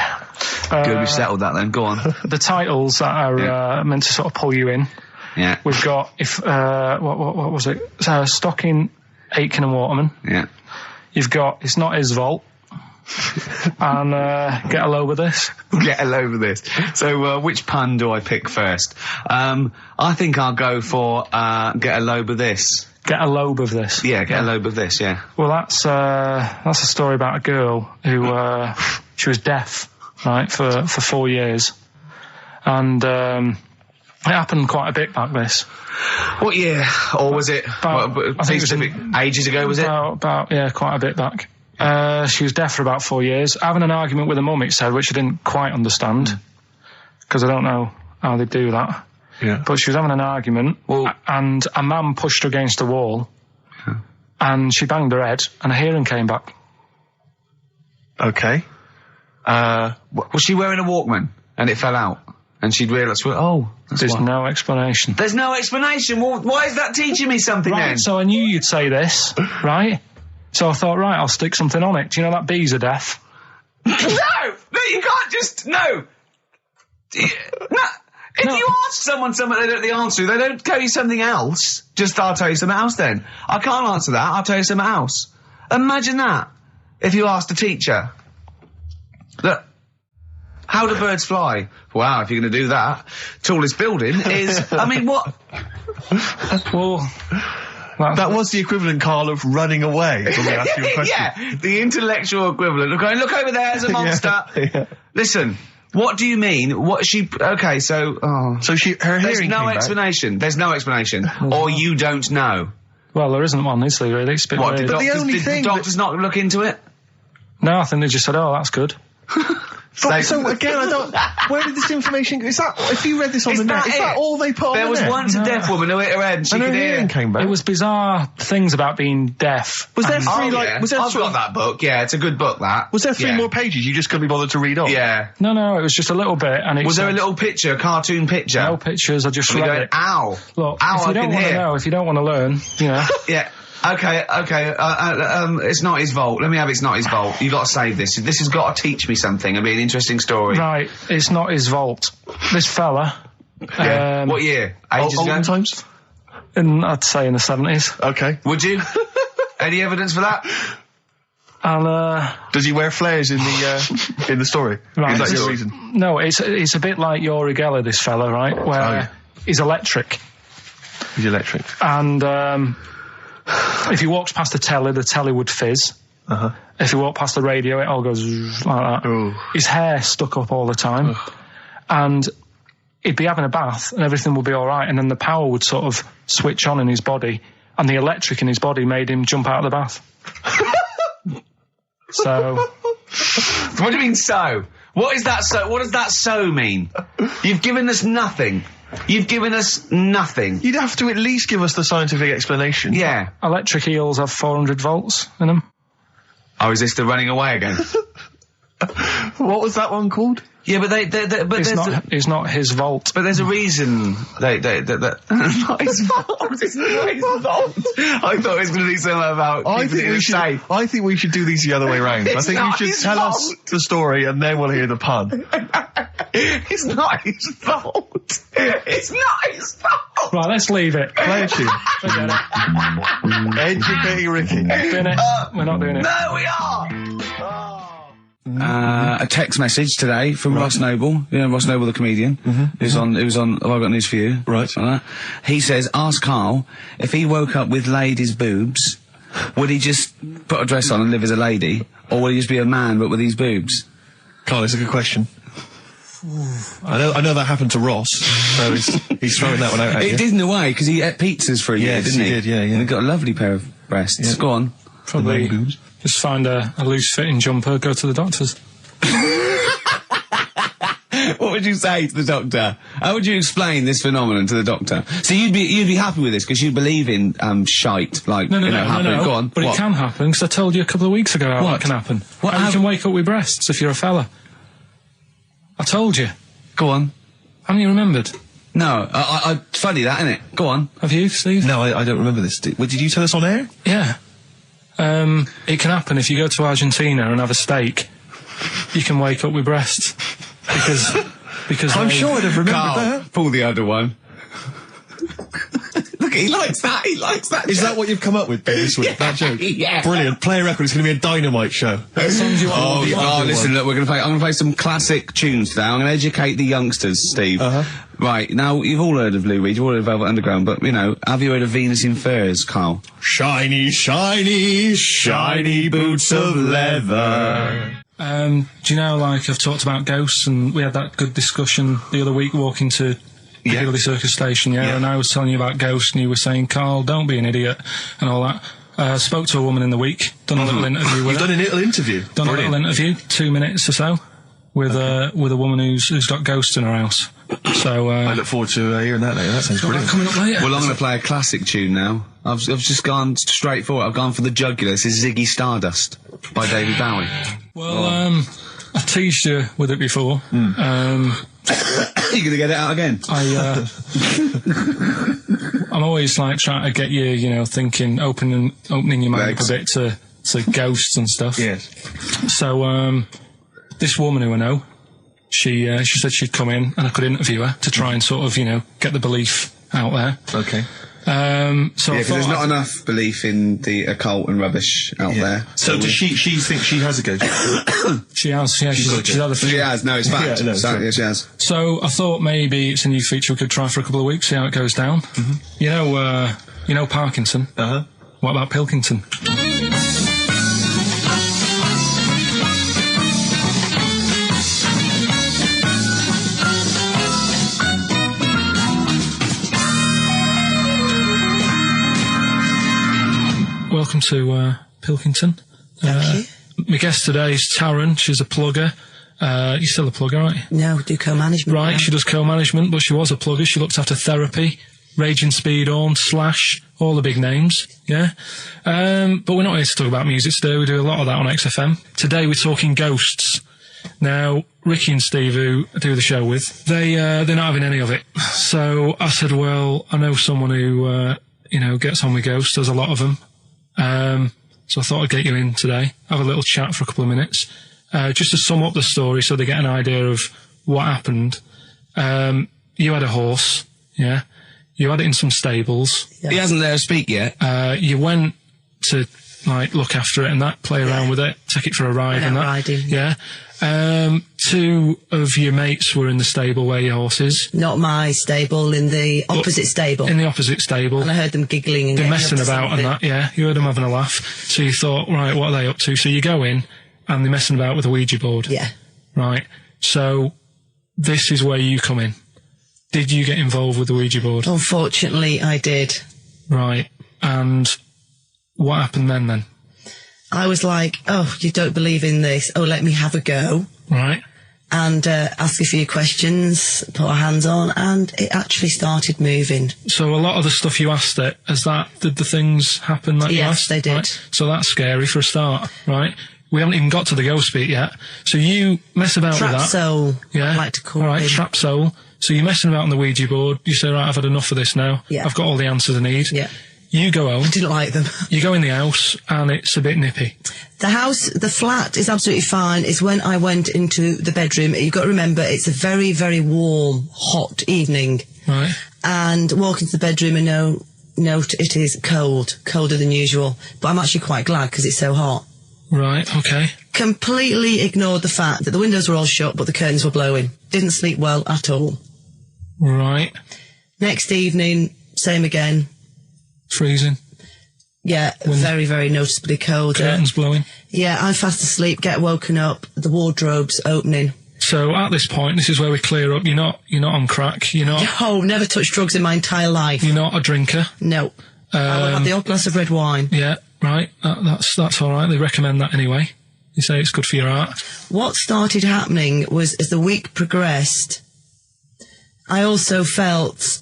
Good, we've settled that then. Go on. The titles that are meant to sort of pull you in. Yeah. We've got, what was it? Stocking, Aitken and Waterman. Yeah. You've got It's Not His Vault. And Get a Load with This. Get a load with this. So, which pun do I pick first? I think I'll go for Get a Load with This. Get a lobe of this. Yeah, get a lobe of this, yeah. Well, that's a story about a girl who, she was deaf, right, for 4 years. And, it happened quite a bit back this. What year? Or was it, I think it was ages ago, was it? Yeah, quite a bit back. She was deaf for about 4 years. Having an argument with her mum, it said, which I didn't quite understand. Because I don't know how they do that. Yeah. But she was having an argument, and a man pushed her against a wall, and she banged her head, and her hearing came back. Okay. Was she wearing a Walkman, and it fell out, and she'd realised, There's no explanation. There's no explanation? Well, why is that teaching me something then? So I knew you'd say this, right? So I thought, right, I'll stick something on it. Do you know that bees are deaf? No, you can't just, no. If you ask someone something they don't know the answer to, they don't tell you something else. Just, I'll tell you something else then. I can't answer that, I'll tell you something else. Imagine that, if you asked a teacher. Look, how do birds fly? Wow, if you're going to do that, tallest building is, I mean, what? Well, that was the equivalent, Carl, of running away when we asked you a question. Yeah, the intellectual equivalent. Look over there, there's a monster. Yeah. Listen. What do you mean? Okay, so... So her hearing There's no came explanation. Back. There's no explanation. Or you don't know. Well, there isn't one, is there, really? It's a bit weird. But did the doctors not look into it? No, I think they just said, oh, that's good. So again, I don't... Where did this information... Is that... If you read this on the net, is that all they put on the net? There was once a deaf woman who hit her head and she could hear. Came back. It was bizarre things about being deaf. Was there three, I've got that book, yeah, it's a good book, that. Was there three more pages you just couldn't be bothered to read on? Yeah. No, it was just a little bit, and was there a little picture, a cartoon picture? No pictures, I just read it. Ow. Look, ow, if you don't want to know, if you don't want to learn, you know. Yeah. Okay, It's Not His Vault. Let me have It's Not His Vault. You got to save this. This has got to teach me something. It'll be an interesting story. Right, It's Not His Vault. This fella... Yeah. What year? Ages ago? Olden times? I'd say in the 70s. Okay. Would you? Any evidence for that? And, does he wear flares in the story? Right. Is that your reason? No, it's a bit like Yuri Geller, this fella, right? Where he's electric. He's electric. And, if he walks past the telly would fizz. Uh-huh. If he walked past the radio, it all goes like that. Ooh. His hair stuck up all the time. Ugh. And he'd be having a bath and everything would be alright, and then the power would sort of switch on in his body, and the electric in his body made him jump out of the bath. So... What do you mean, so? What is that so? What does that so mean? You've given us nothing. You've given us nothing. You'd have to at least give us the scientific explanation. Yeah. Electric eels have 400 volts in them. Oh, is this the running away again? What was that one called? Yeah, but it's not his vault. But there's a reason not his fault. It's not his fault. I thought it was going to be something about. I think we should do these the other way round. I think you should tell us the story and then we'll hear the pun. It's not his fault. It's not his fault. Right, let's leave it. Play a tune. Educating Ricky. We're not doing it. No, we are. Oh. a text message today from Ross Noble. You know Ross Noble, the comedian, who's on. Have I got news for you? Right. He says, ask Carl if he woke up with ladies' boobs, would he just put a dress on and live as a lady, or would he just be a man but with these boobs? Carl, it's a good question. I know that happened to Ross, so he's throwing that one out at you. It did in a way, because he ate pizzas for a year, didn't he? Yes, he did, yeah. And he got a lovely pair of breasts. Yeah. Go on. Probably just find a loose-fitting jumper, go to the doctor's. What would you say to the doctor? How would you explain this phenomenon to the doctor? So you'd be happy with this because you believe in shite, like No. happening. Go on. But What? It can happen, because I told you a couple of weeks ago how that can happen. What? How you can wake up with breasts if you're a fella. I told you. Go on. Haven't you remembered? No, I funny that, isn't it? Go on. Have you, Steve? No, I don't remember this. Did you tell us on air? Yeah. It can happen if you go to Argentina and have a steak. You can wake up with breasts. Because I'm sure I'd have remembered Carl, that. pull the other one. Look, he likes that. Is that what you've come up with this week? That joke? Yeah. Brilliant. Play a record. It's going to be a dynamite show. Listen, look, I'm going to play some classic tunes today. I'm going to educate the youngsters, Steve. Right, now, you've all heard of Lou Reed, you've all heard of Velvet Underground, but, have you heard of Venus in Furs, Carl? Shiny, shiny, shiny boots of leather. Do you know, like, I've talked about ghosts, and we had that good discussion the other week walking to Piccadilly Circus Station, and I was telling you about ghosts, and you were saying, Carl, don't be an idiot, and all that. Spoke to a woman in the week, done a little interview with her. You've done a little interview? Done a little interview, 2 minutes or so, with a woman who's got ghosts in her house. So, I look forward to hearing that later. That sounds brilliant. Coming up later. Well, I'm going to play a classic tune now. I've just gone straight for it. I've gone for the jugular. This is Ziggy Stardust by David Bowie. Well, I teased you with it before. You're going to get it out again? I'm always like trying to get you, thinking, opening your mind up a bit to ghosts and stuff. Yes. So, this woman who I know, she said she'd come in and I could interview her to try and sort of, get the belief out there. Okay. So because there's not enough belief in the occult and rubbish out there. So does she think she has a ghost? She has, yeah. She's had a few. She has, no, it's fact. Yeah, she has. So I thought maybe it's a new feature we could try for a couple of weeks, see how it goes down. You know Parkinson? What about Pilkington? Welcome to Pilkington. Thank you. My guest today is Taryn. She's a plugger. You're still a plugger, aren't you? No, do co-management. Right, now. she does co-management, but she was a plugger. She looked after Therapy, Raging Speedhorn, Slash, all the big names, yeah? But we're not here to talk about music today. We do a lot of that on XFM. Today we're talking ghosts. Now, Ricky and Steve, who I do the show with, they're not having any of it. So I said, well, I know someone who, gets on with ghosts. There's a lot of them. So I thought I'd get you in today, have a little chat for a couple of minutes, just to sum up the story so they get an idea of what happened. You had a horse, yeah? You had it in some stables. Yeah. He hasn't let her speak yet. You went to, look after it and that, play around with it, take it for a ride and that. Riding. Yeah. 2 of your mates were in the stable where your horse is. Not my stable, in the opposite stable. In the opposite stable. And I heard them giggling and They're getting messing up to about and something. that, yeah. You heard them having a laugh. So you thought, right, what are they up to? So you go in, and they're messing about with a Ouija board. Yeah. Right. So this is where you come in. Did you get involved with the Ouija board? Unfortunately, I did. Right. And what happened then? I was like, oh, you don't believe in this. Oh, let me have a go. Right. And ask a few questions, put our hands on, and it actually started moving. So a lot of the stuff you asked it, did the things happen that you asked? Yes, they did. Right? So that's scary for a start, right? We haven't even got to the ghost bit yet. So you mess about with Trap that. soul, Yeah. I like to call All right, it. trap soul. So you're messing about on the Ouija board. You say, right, I've had enough of this now. Yeah. I've got all the answers I need. Yeah. You go home. I didn't like them. You go in the house, and it's a bit nippy. The flat is absolutely fine. It's when I went into the bedroom. You've got to remember, it's a very, very warm, hot evening. Right. And walk into the bedroom and note it is cold, colder than usual. But I'm actually quite glad because it's so hot. Right, okay. Completely ignored the fact that the windows were all shut, but the curtains were blowing. Didn't sleep well at all. Right. Next evening, same again. Freezing. Yeah, very, very noticeably cold. Curtains blowing. Yeah, I'm fast asleep, get woken up, the wardrobe's opening. So at this point, this is where we clear up. You're not on crack. You're not. Oh, never touched drugs in my entire life. You're not a drinker. No. I will have the odd glass of red wine. Yeah, right. That's all right. They recommend that anyway. They say it's good for your heart. What started happening was, as the week progressed, I also felt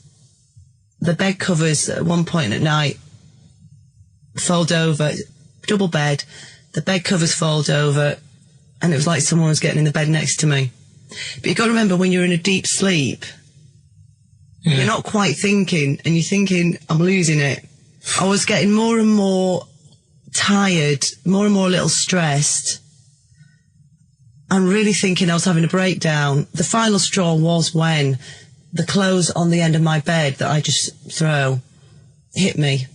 the bed covers at one point at night fold over, double bed, the bed covers fold over, and it was like someone was getting in the bed next to me. But you've got to remember, when you're in a deep sleep, you're not quite thinking, and you're thinking, I'm losing it. I was getting more and more tired, more and more a little stressed. I'm really thinking I was having a breakdown. The final straw was when the clothes on the end of my bed that I just throw hit me.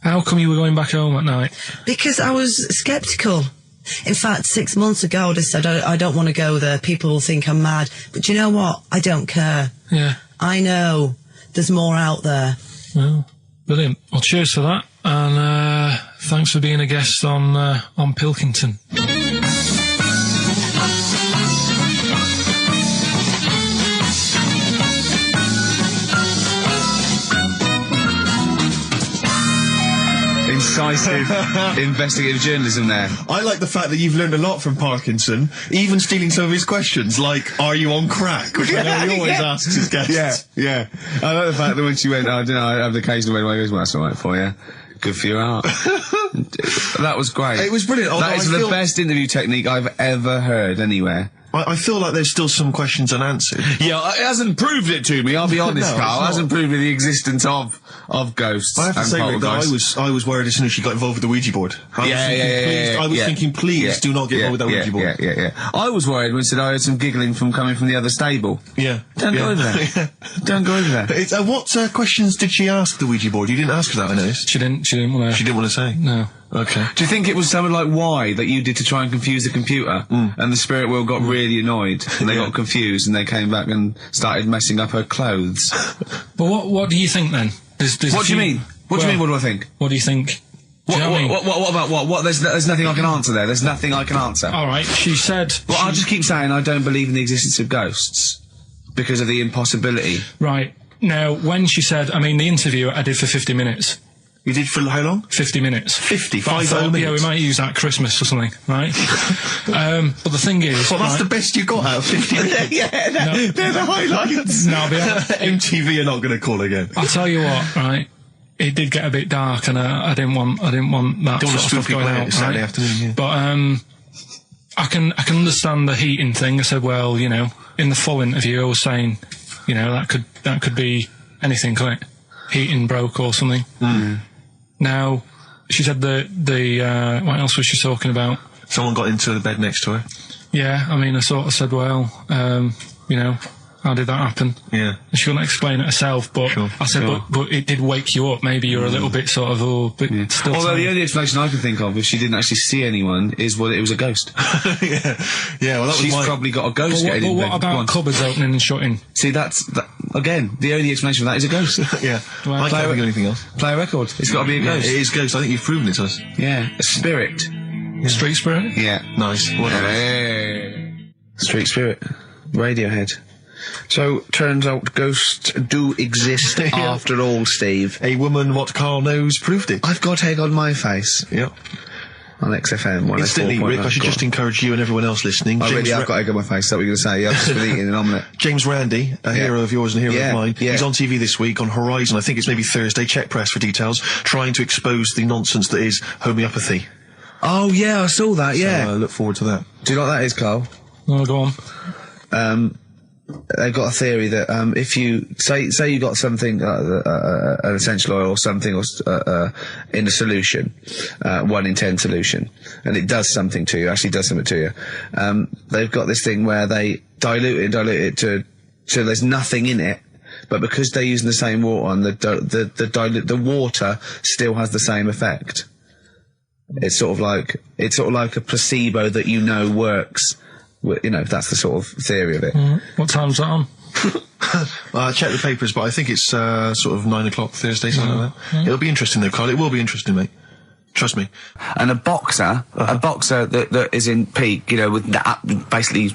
How come you were going back home at night? Because I was sceptical. In fact, 6 months ago, I just said, I don't want to go there. People will think I'm mad. But you know what? I don't care. Yeah. I know there's more out there. Well, brilliant. Well, cheers for that. And thanks for being a guest on Pilkington. Incisive investigative journalism there. I like the fact that you've learned a lot from Parkinson, even stealing some of his questions, like, are you on crack? Which I know he always asks his guests. Yeah. I like the fact that when she went, I don't know, I have the occasional way, he goes, well, that's all right for you. Good for your heart. That was great. It was brilliant. That is the best interview technique I've ever heard anywhere. I feel like there's still some questions unanswered. Yeah, it hasn't proved it to me, I'll be honest, No, Carl. It hasn't proved me the existence of ghosts. I have to and say, Rick, that poltergeists. I was worried as soon as she got involved with the Ouija board. I was thinking, please do not get involved with that Ouija board. Yeah. I was worried when said I heard some giggling coming from the other stable. Yeah. Don't go over there. Don't go over there. What questions did she ask the Ouija board? You didn't ask her that, I noticed. She didn't want to. She didn't want to say? No. Okay. Do you think it was something like why that you did to try and confuse the computer, and the spirit world got really annoyed, and they got confused, and they came back and started messing up her clothes? But what do you think then? What do you mean? What do you mean? What do I think? What do you think? What about what? There's nothing I can answer there. There's nothing I can answer. All right. She said. Well, I'll just keep saying I don't believe in the existence of ghosts because of the impossibility. Right. Now, when she said, I mean, the interview I did for 50 minutes. You did for how long? 50 minutes. 50 minutes? Yeah, we might use that at Christmas or something, right? But the thing is... Well, that's the best you got out of 50 minutes. They're the highlights. No, MTV are not going to call again. I'll tell you what, right? It did get a bit dark, and I didn't want that sort of stuff going out. Saturday afternoon, yeah. But I can understand the heating thing. I said, well, you know, in the full interview, I was saying, you know, that could be anything, couldn't it? Heating broke or something. Now, she said what else was she talking about? Someone got into the bed next to her. Yeah, I mean, I sort of said, well, you know, how did that happen? Yeah. And she couldn't explain it herself, but I said, but it did wake you up. Maybe you're a little bit sort of, still. Although the only explanation I can think of, if she didn't actually see anyone, is it was a ghost. Yeah, well, she's probably got a ghost getting in bed. But what about cupboards opening and shutting? See, again, the only explanation for that is a ghost. Yeah. I can't think of anything else. Play a record. It's got to be a ghost. It is ghost. I think you've proven it to us. Yeah. A spirit. Yeah. Street spirit? Yeah. Nice. Street spirit. Radiohead. So, turns out ghosts do exist after all, Steve. A woman what Carl knows proved it. I've got egg on my face. Yep. On XFM. Instantly, Rick, I should just encourage you and everyone else listening. I've got egg on my face. Is that what you're going to say? Yeah, I've just been eating an omelette. James Randi, a hero of yours and a hero of mine. Yeah. He's on TV this week on Horizon. I think it's maybe Thursday. Check press for details. Trying to expose the nonsense that is homeopathy. Oh, yeah, I saw that, yeah. So I look forward to that. Do you know what that is, Carl? Oh, go on. They've got a theory that if you say you got something an essential oil or something in a solution, 1 in 10 solution, and it does something to you, actually does something to you, they've got this thing where they dilute it to there's nothing in it, but because they're using the same water, and the water still has the same effect. It's sort of like a placebo that works. That's the sort of theory of it. What time's that on? I checked the papers, but I think it's sort of 9 o'clock Thursday, something like that. It'll be interesting though, Carl. It will be interesting, mate. Trust me. And a boxer that is in peak, with that, basically,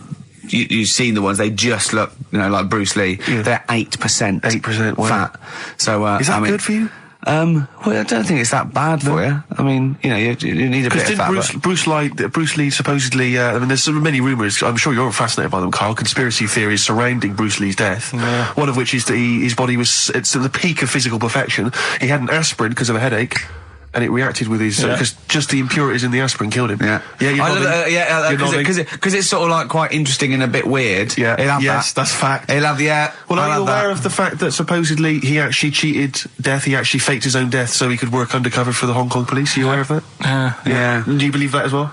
you've seen the ones, they just look, like Bruce Lee. Yeah. They're 8%. 8% fat. So, is that good for you? Well, I don't think it's that bad for you. I mean, you need a bit of fat. Bruce Lee supposedly, there's so many rumours, I'm sure you're fascinated by them, Carl, conspiracy theories surrounding Bruce Lee's death. Yeah. One of which is that his body was, it's at the peak of physical perfection. He had an aspirin because of a headache. And it reacted with his, because just the impurities in the asprin killed him. Yeah. Yeah, because it's sort of like quite interesting and a bit weird. Yeah. Yes, that's fact. He'll have, Well, are you aware of the fact that supposedly he actually cheated death, he actually faked his own death so he could work undercover for the Hong Kong police? Are you aware of that? Yeah. Do you believe that as well?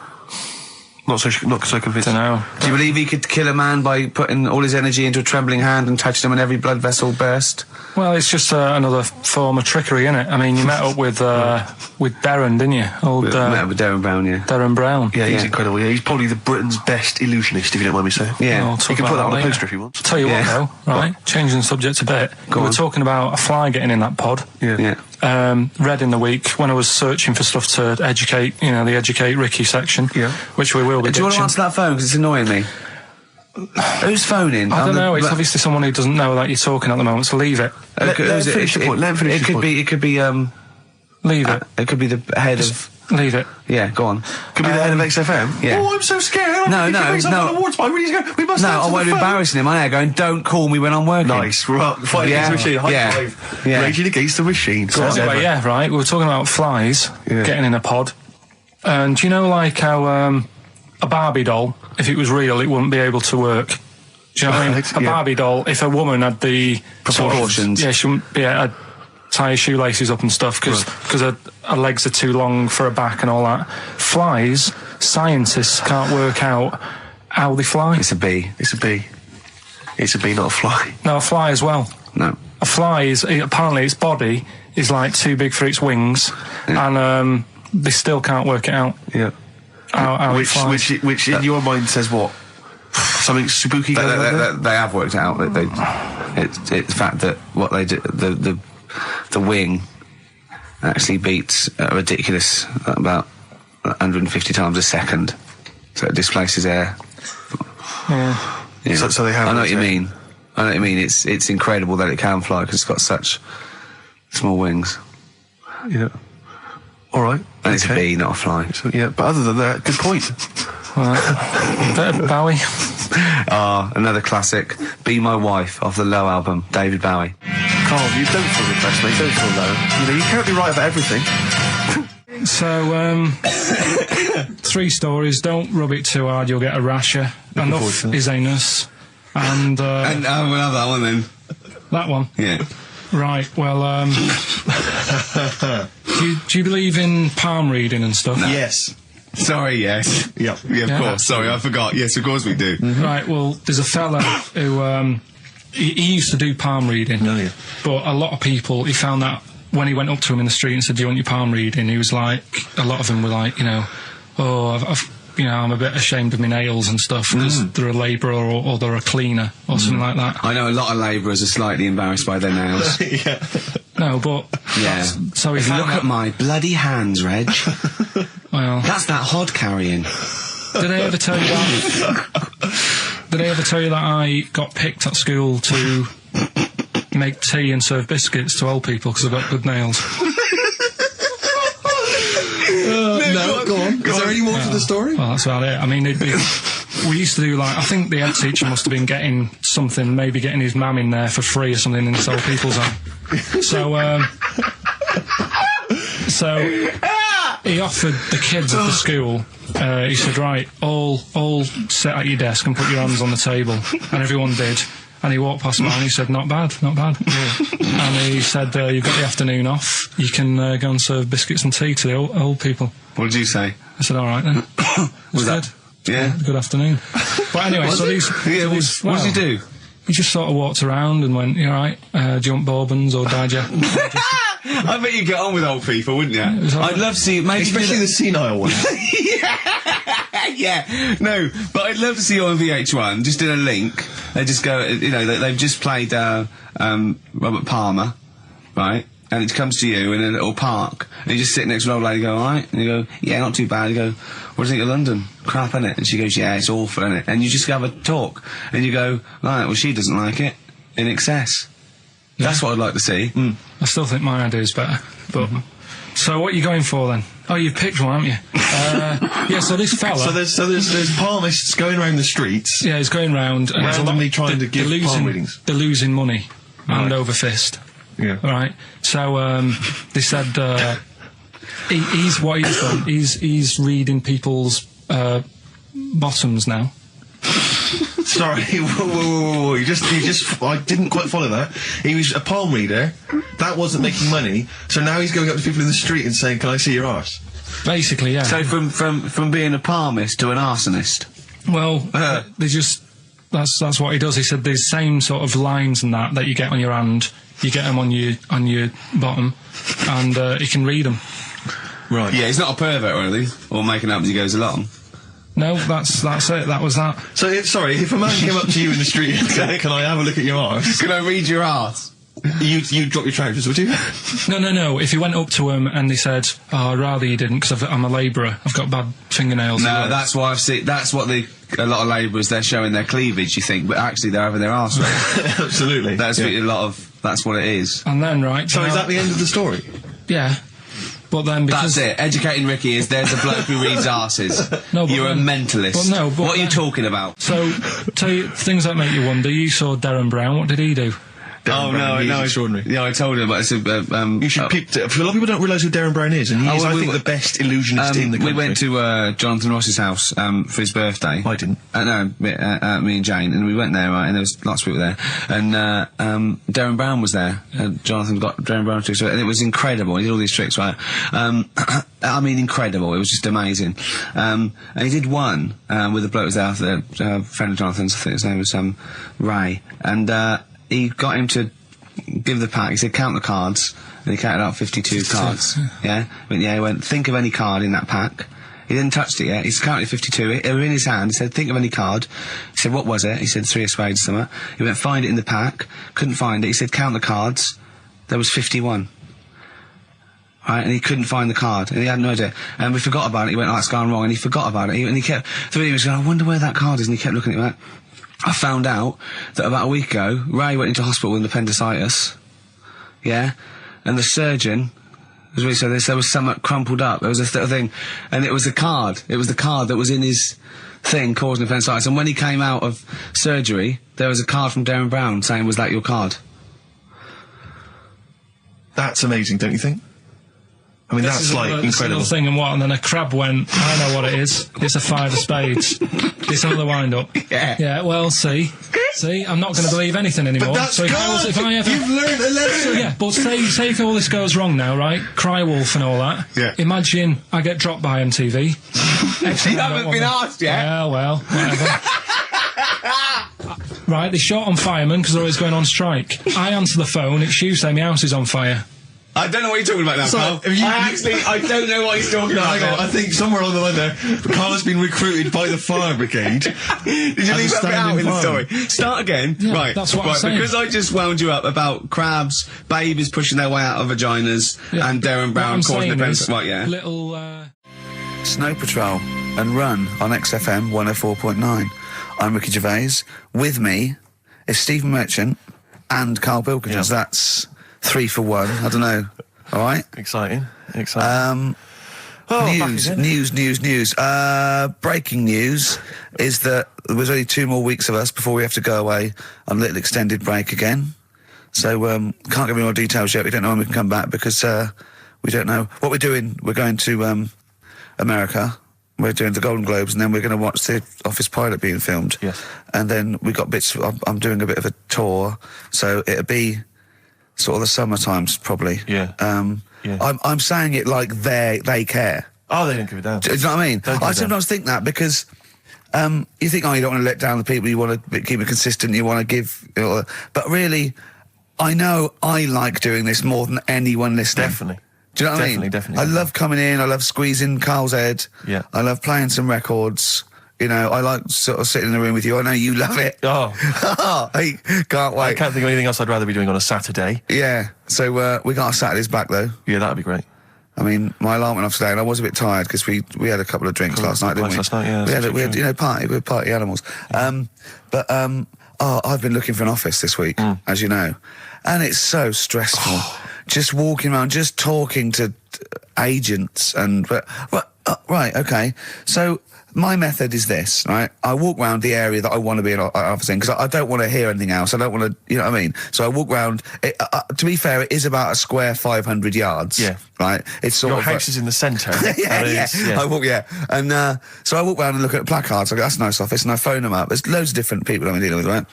Not so convinced. I don't know. Do you believe he could kill a man by putting all his energy into a trembling hand and touching him and every blood vessel burst? Well, it's just another form of trickery, isn't it? I mean, you met up with Darren, didn't you? Met up with Darren Brown, yeah. Darren Brown. Yeah, he's incredible. Yeah, he's probably the Britain's best illusionist, if you don't mind me saying. Yeah. Well, you can put that on a poster if you want. Tell you what, though, right? Changing the subject a bit. We were talking about a fly getting in that pod. Yeah. Read in the week when I was searching for stuff to educate, the Educate Ricky section, which we will be Do you want to answer that phone, because it's annoying me? Who's phoning? I don't know, it's obviously someone who doesn't know that you're talking at the moment, so leave it. Let him finish your point. It could be, leave it. It could be the head of... Leave it. Yeah, go on. Could be the head of XFM? Yeah. Oh, I'm so scared. No. We must I won't be embarrassing him. I'm there going, don't call me when I'm working. Nice. Right. Fight against the machine. High five. Yeah. Raging against the machine. Anyway, right. We were talking about flies getting in a pod. And do you know, like, how a Barbie doll, if it was real, it wouldn't be able to work? Do you know what I mean? A Barbie doll, if a woman had the proportions. She wouldn't be able to tie her shoelaces up and stuff because her legs are too long for her back and all that. Flies, scientists can't work out how they fly. It's a bee. It's a bee, not a fly. No, a fly as well. No. A fly is, apparently its body is like too big for its wings, and they still can't work it out. Yeah. How it flies. Which in your mind says what? Something spooky going on there? They have worked it out. It's the fact that what they do, the wing actually beats a ridiculous about 150 times a second, so it displaces air. Yeah. So they have. I know what you mean. It's incredible that it can fly because it's got such small wings. Yeah. All right. And it's a bee, not a fly. So, yeah, but other than that, good point. Bowie. Another classic. Be My Wife off the Low album, David Bowie. Carl, you don't feel depressed, mate. Don't feel low. You can't be right about everything. So, 3 stories. Don't rub it too hard, you'll get a rasher. Enough is anus. And we'll have that one then. That one? Yeah. Right, well, do you believe in palm reading and stuff? No. Yes. Sorry, yes. Yeah, of course. Sorry, I forgot. Yes, of course we do. Right, well, there's a fella who, he used to do palm reading. Oh, yeah. But a lot of people, he found that when he went up to him in the street and said, do you want your palm reading? He was like, a lot of them were like, I'm a bit ashamed of my nails and stuff because they're a labourer or they're a cleaner or something like that. I know a lot of labourers are slightly embarrassed by their nails. Yeah. No, but... Yeah. So if look at my bloody hands, Reg. Well... That's that hod carrying. Did I ever tell you that I got picked at school to make tea and serve biscuits to old people because I've got good nails? No, go on. Is there any more to the story? Well, that's about it. I mean, we used to do I think the head teacher must have been getting something, maybe getting his mum in there for free or something in this old people's home. So he offered the kids at the school, he said, right, all sit at your desk and put your hands on the table. And everyone did. And he walked past me and he said, not bad. And he said, you've got the afternoon off. You can go and serve biscuits and tea to the old people. What did you say? I said, all right then. Was that? Yeah. Good afternoon. But anyway, what did you do? He just sort of walked around and went, you all right? Do you want bourbons or digest? I bet you get on with old people, wouldn't you? I'd love to see maybe Especially the senile ones. yeah, no, but I'd love to see you on VH1, just in a link. They just go, you know, they've just played Robert Palmer, right? And it comes to you in a little park, and you just sit next to an old lady, go, alright? And you go, yeah, not too bad. You go, what do you think of London? Crap, innit? And she goes, yeah, it's awful, innit? And you just have a talk, and you go, right, well, she doesn't like it, in excess. Yeah. That's what I'd like to see. I still think my idea is better, but... So what are you going for then? Oh, you've picked one, haven't you? Yeah, so this fella... So there's palmists going around the streets... Yeah, he's going round... and randomly trying to give palm readings. They're losing money, hand over fist. Yeah. Right. So they said he's what he's done. He's reading people's bottoms now. Sorry, whoa. You just I didn't quite follow that. He was a palm reader. That wasn't making money. So now he's going up to people in the street and saying, "Can I see your arse?" Basically, yeah. So from being a palmist to an arsonist. Well, they just that's what he does. He said the same sort of lines and that you get on your hand. You get them on your bottom, and he can read them. Right. Yeah, he's not a pervert or anything, or making up as he goes along. No, that's it. That was that. So, if a man came up to you in the street and said, "Can I have a look at your arse? Can I read your arse?" You'd drop your trousers, would you? No. If he went up to him and he said, "Oh, I'd rather you didn't, because I'm a labourer. I've got bad fingernails." No, that's why I've seen. That's what a lot of labourers, they're showing their cleavage. You think, but actually they're having their arse read. Absolutely. That's that's what it is. And then So is that the end of the story? Yeah. But then because... That's it. Educating Ricky is there's a bloke who reads arses. No, You're a mentalist. But what are you talking about? So, tell you things that make you wonder. You saw Darren Brown. What did he do? No, extraordinary. Yeah, I told him, but it's you should peep it. A lot of people don't realise who Darren Brown is, and he is, I think, the best illusionist in the country. We went to Jonathan Ross's house for his birthday. I didn't. No, me and Jane, and we went there, right, and there was lots of people there, and Darren Brown was there. Jonathan got Darren Brown tricks, and it was incredible. He did all these tricks, right? I mean, incredible. It was just amazing. And he did one with a bloke who was there, a friend of Jonathan's. I think his name was Ray, and he got him to give the pack. He said, count the cards. And he counted out 52 cards. Yeah? He went, think of any card in that pack. He didn't touch it yet. He's counted 52. They were in his hand. He said, think of any card. He said, what was it? He said, 3 of spades, something. He went, find it in the pack. Couldn't find it. He said, count the cards. There was 51. Right, and he couldn't find the card, and he had no idea. And we forgot about it. He went, oh, it's gone wrong, and he forgot about it. And he kept, he was going, I wonder where that card is, and he kept looking at it. Like, I found out that about a week ago, Ray went into hospital with appendicitis. Yeah? And the surgeon, as we said, there was something crumpled up. There was a thing, and it was a card. It was the card that was in his thing causing appendicitis. And when he came out of surgery, there was a card from Darren Brown saying, was that your card? That's amazing, don't you think? I mean, that's incredible. Thing and then a crab went, I know what it is. It's a 5 of spades. It's another wind-up. Yeah, well, see, I'm not going to believe anything anymore. But that's so if I ever... You've learned a lesson! Yeah, but say if all this goes wrong now, right? Cry Wolf and all that. Yeah. Imagine I get dropped by MTV. You haven't been asked yet. Yeah, well, whatever. Right, they short on firemen because they're always going on strike. I answer the phone, it's you saying my house is on fire. I don't know what you're talking about now, Carl. I don't know what he's talking about. I think somewhere along the line there, Carl has been recruited by the fire brigade. Did you leave that bit out in the story? Start again. Yeah, right. That's what I'm saying. Because I just wound you up about crabs, babies pushing their way out of vaginas, and Darren Brown causing the pencil. Right, yeah. Snow Patrol and Run on XFM 104.9. I'm Ricky Gervais. With me is Stephen Merchant and Karl Pilkington. Yeah. That's 3 for 1. I don't know. All right. Exciting. News. Breaking news is that there's only 2 more weeks of us before we have to go away on a little extended break again. So can't give any more details yet. We don't know when we can come back because we don't know what we're doing. We're going to America. We're doing the Golden Globes, and then we're going to watch the Office pilot being filmed. Yes. And then we got bits. I'm doing a bit of a tour, so it'll be sort of the summer times probably. Yeah. I'm saying it like they care. Oh, they don't give a damn. Do you know what I mean? I sometimes think that because you think, oh, you don't want to let down the people, you want to keep it consistent, you want to give, but really, I know I like doing this more than anyone listening. Definitely. Do you know what I mean? Definitely. I love coming in, I love squeezing Carl's head. Yeah. I love playing some records. You know, I like sort of sitting in the room with you. I know you love it. Oh. I can't wait. I can't think of anything else I'd rather be doing on a Saturday. Yeah. So, we got our Saturdays back, though. Yeah, that'd be great. I mean, my alarm went off today, and I was a bit tired because we had a couple of drinks last night, didn't we? Last night, yeah. We had you know, we're party animals. I've been looking for an office this week, as you know, and it's so stressful. Just walking around, just talking to agents right, okay. So my method is this, right? I walk around the area that I want to be an office in because I don't want to hear anything else. I don't want to, you know what I mean? So I walk around. To be fair, it is about a square 500 yards. Yeah. Right? It's sort Your of house is in the centre. yeah. Yeah. I walk, and so I walk around and look at placards. I go, that's a nice office, and I phone them up. There's loads of different people I'm dealing with, right?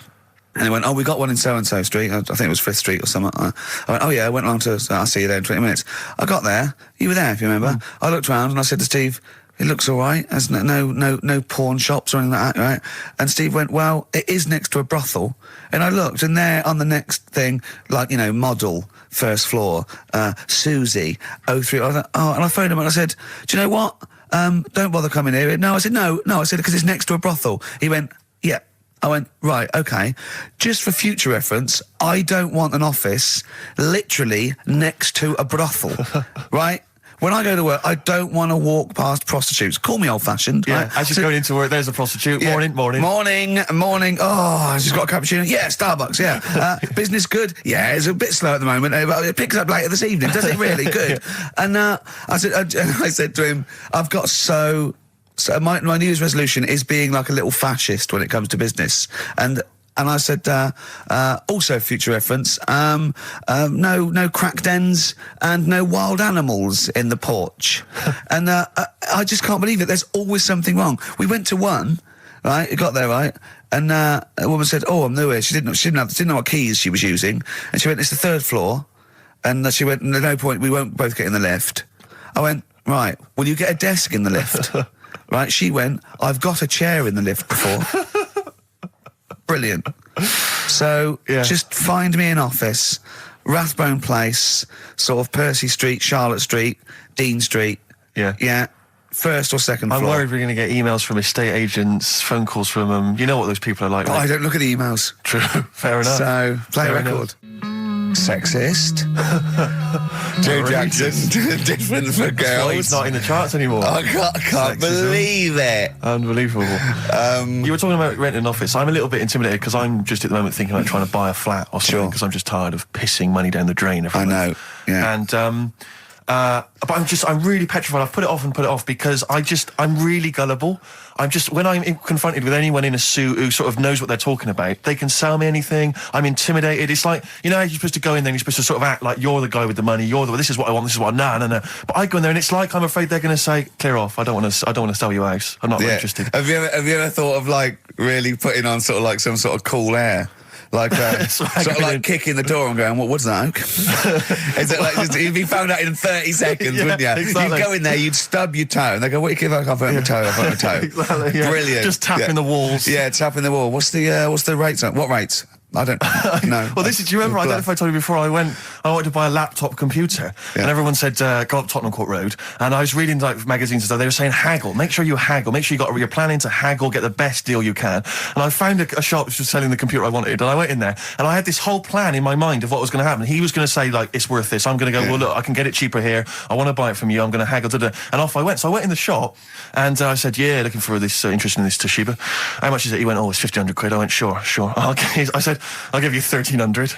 And they went, oh, we got one in so-and-so street. I think it was 5th Street or something. I went, oh, yeah, I went along to, I'll see you there in 20 minutes. I got there. You were there, if you remember. I looked around and I said to Steve, it looks all right. There's no pawn shops or anything like that, right? And Steve went, well, it is next to a brothel. And I looked, and there on the next thing, like, you know, model, first floor, Susie, 03. I thought, and I phoned him and I said, do you know what? Don't bother coming here. No, I said, no, I said, because it's next to a brothel. He went, yeah. I went, right, okay. Just for future reference, I don't want an office literally next to a brothel, right? When I go to work, I don't want to walk past prostitutes. Call me old-fashioned. Yeah, right? as you're going into work, there's a prostitute. Yeah. Morning. Oh, she's got a cappuccino. Yeah, Starbucks, yeah. Business good? Yeah, it's a bit slow at the moment, but it picks up later this evening. Does it really? Good. And I said to him, I've got So my New Year's resolution is being like a little fascist when it comes to business. And I said, also future reference, no crack dens and no wild animals in the porch. And I just can't believe it. There's always something wrong. We went to one, right? It got there, right? And a woman said, oh, I'm new here. She didn't know what keys she was using. And she went, it's the 3rd floor. And she went, there's no point, we won't both get in the lift. I went, right, will you get a desk in the lift? Right, she went, I've got a chair in the lift before. Brilliant. So, just find me an office, Rathbone Place, sort of Percy Street, Charlotte Street, Dean Street. Yeah. Yeah. 1st or 2nd floor. I'm worried we're going to get emails from estate agents, phone calls from them. You know what those people are like. I don't look at the emails. True. Fair enough. So, play a record. Sexist. Joe Jackson, different for girls. That's why he's not in the charts anymore. I can't believe it. Unbelievable. You were talking about renting an office. I'm a little bit intimidated because I'm just at the moment thinking about trying to buy a flat or something because I'm just tired of pissing money down the drain every month. I know, yeah. And but I'm really petrified. I've put it off because I'm really gullible. When I'm confronted with anyone in a suit who sort of knows what they're talking about, they can sell me anything. I'm intimidated. It's like, you know, you're supposed to go in there and you're supposed to sort of act like you're the guy with the money. This is what I want. This is what, no. But I go in there and it's like I'm afraid they're going to say, clear off. I don't want to sell you a house. I'm not interested. Have you ever thought of like really putting on sort of like some sort of cool air? Like, sort of like kicking the door and going, what's that? Is it like, you'd be found out in 30 seconds, wouldn't you? Exactly. You'd go in there, you'd stub your toe, and they go, what do you give? I've got my toe, I've got my toe. Exactly, yeah. Brilliant. Just tapping the walls. Yeah, tapping the wall. What's the rates? What rates? I don't know. Well, do you remember, I don't know if I told you before, I wanted to buy a laptop computer, and everyone said, go up Tottenham Court Road, and I was reading like magazines and stuff, they were saying haggle, make sure you haggle, make sure you're planning to haggle, get the best deal you can. And I found a shop which was selling the computer I wanted, and I went in there, and I had this whole plan in my mind of what was going to happen. He was going to say, like, it's worth this. I'm going to go, well, look, I can get it cheaper here, I want to buy it from you, I'm going to haggle, and off I went. So I went in the shop, and I said, yeah, looking for this, interested in this Toshiba. How much is it? He went, oh, it's 1,500 quid. I went, sure. Okay. I said, I'll give you 1,300.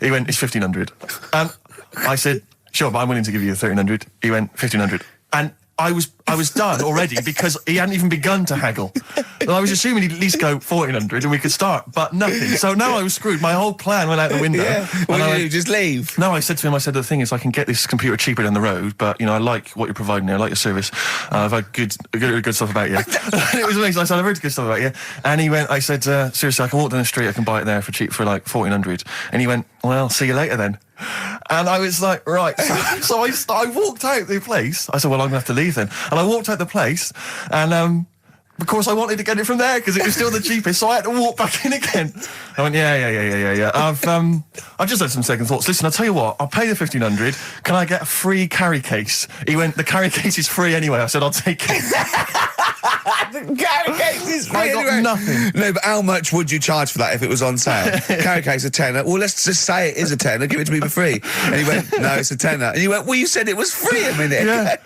He went, it's 1,500. And I said, sure, but I'm willing to give you 1,300. He went, 1,500. And I was done already because he hadn't even begun to haggle. And I was assuming he'd at least go 1,400 and we could start, but nothing. So now I was screwed. My whole plan went out the window. Yeah. What did you do? Just leave? No, I said to him, the thing is I can get this computer cheaper down the road, but, you know, I like what you're providing here. I like your service. I've had good stuff about you. It was amazing. I said, I've heard good stuff about you. And he went, I said, seriously, I can walk down the street, I can buy it there for cheap for like 1,400. And he went, well, see you later then. And I was like, right. So I walked out the place. I said, well, I'm going to have to leave then. And I walked out the place, and of course, I wanted to get it from there because it was still the cheapest, so I had to walk back in again. I went, yeah. I've just had some second thoughts. Listen, I'll tell you what, I'll pay the 1,500. Can I get a free carry case? He went, the carry case is free anyway. I said, I'll take it. The carry case is free I got anyway. nothing. No, but how much would you charge for that if it was on sale? Carry case a tenner. Well, let's just say it is a tenner. Give it to me for free. And he went, no, it's a tenner. And you went, well, you said it was free a minute. Yeah.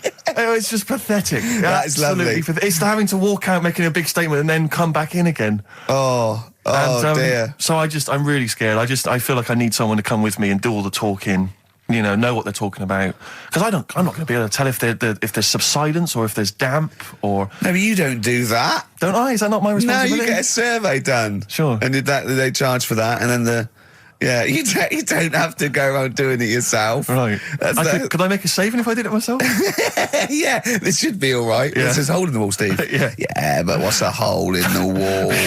It's just pathetic. That is lovely. It's having to walk out making a big statement and then come back in again. Oh, dear. So I'm really scared. I feel like I need someone to come with me and do all the talking. Know what they're talking about. Because I'm not going to be able to tell if there's subsidence or if there's damp or... No, but you don't do that. Don't I? Is that not my No, responsibility? you get a survey done. Sure. And they charge for that, and then you don't have to go around doing it yourself. Right. Could I make a saving if I did it myself? Yeah, this should be all right. Yeah. There's this hole in the wall, Steve. Yeah. But what's a hole in the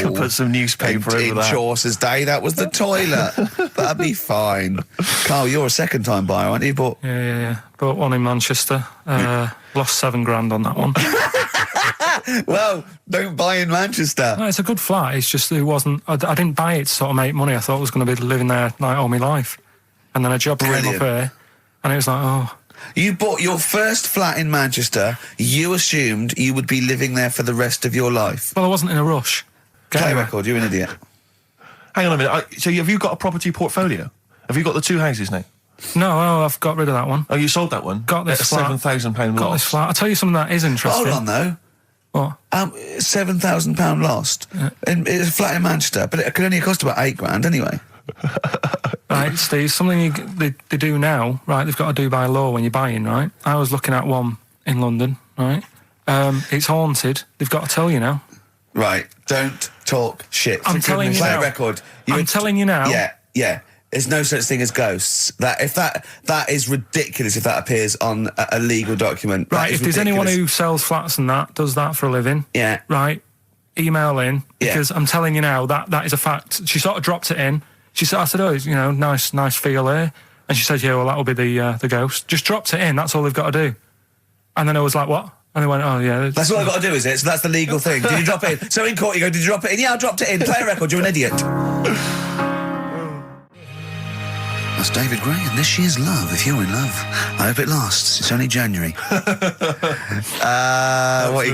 wall? Put some newspaper over in that. Chaucer's day, that was the toilet. That'd be fine. Carl, you're a second-time buyer, aren't you? Yeah. Bought one in Manchester. Lost $7,000 on that one. Well, don't buy in Manchester. No, it's a good flat. It's just it wasn't. I didn't buy it to sort of make money. I thought I was going to be living there like all my life, and then a job came up here, and it was like, oh. You bought your first flat in Manchester. You assumed you would be living there for the rest of your life. Well, I wasn't in a rush. Play record. You're an idiot. Hang on a minute. So have you got a property portfolio? Have you got the two houses now? No, I've got rid of that one. Oh, you sold that one? Got this at flat. £7,000 loss. Got this flat. I'll tell you something that is interesting. Hold on, though. What? £7,000 lost. Yeah. It's a flat in Manchester, but it could only cost about £8,000 anyway. Right, Steve, something they do now, right, they've got to do by law when you're buying, right? I was looking at one in London, right? It's haunted. They've got to tell you now. Right, don't talk shit. I'm telling you Play now. a record. I'm telling you now. Yeah. There's no such thing as ghosts. That is ridiculous if that appears on a legal document. Right, if there's anyone who sells flats and does that for a living, yeah, right, email in, because I'm telling you now, that is a fact. She sort of dropped it in. She said, I said, oh, nice feel here. And she said, yeah, well, that'll be the ghost. Just dropped it in, that's all they've got to do. And then I was like, what? And they went, oh, yeah. That's all I've got to do, is it? So that's the legal thing. Did you drop it in? So in court you go, did you drop it in? Yeah, I dropped it in. Play a record, you're an idiot. That's David Gray, and this year's Love, if you're in love. I hope it lasts. It's only January. What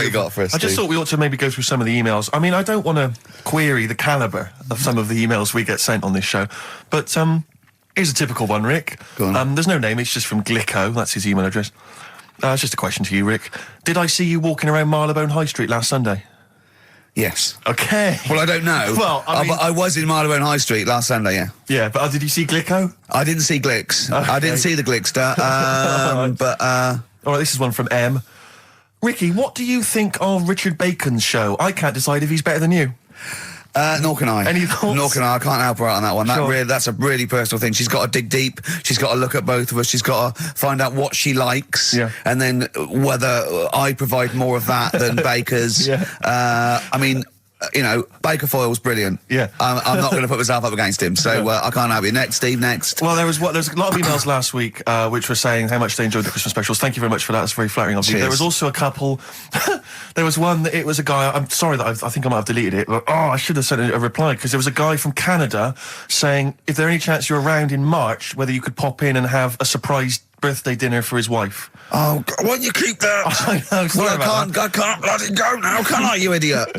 you got for us, I just Steve? thought we ought to maybe go through some of the emails. I mean, I don't want to query the calibre of some of the emails we get sent on this show, but here's a typical one, Rick. Go on. There's no name, it's just from Glicko, that's his email address. It's just a question to you, Rick. Did I see you walking around Marylebone High Street last Sunday? Yes. Okay. Well, I don't know. Well, I was in Marylebone High Street last Sunday, yeah. Yeah, but did you see Glicko? I didn't see Glicks. Okay. I didn't see the Glickster. But all right, this is one from M. Ricky, what do you think of Richard Bacon's show? I can't decide if he's better than you. Nor can I. Any thoughts? Nor can I. I can't help her out on that one. Sure. That's a really personal thing. She's got to dig deep. She's got to look at both of us. She's got to find out what she likes. Yeah. And then whether I provide more of that than Baker's. Yeah. I mean, Baker Foyle's brilliant. Yeah. I'm not going to put myself up against him, so I can't help you. Next, Steve, next. Well, there's a lot of emails last week which were saying how much they enjoyed the Christmas specials. Thank you very much for that. That's very flattering of you. Cheers. There was also a couple. There was one that it was a guy. I'm sorry that I think I might have deleted it. But I should have sent a reply, because there was a guy from Canada saying if there any chance you're around in March, whether you could pop in and have a surprise birthday dinner for his wife. Oh, why don't you keep that? I know. Sorry Well, I can't bloody go now, can I, you idiot?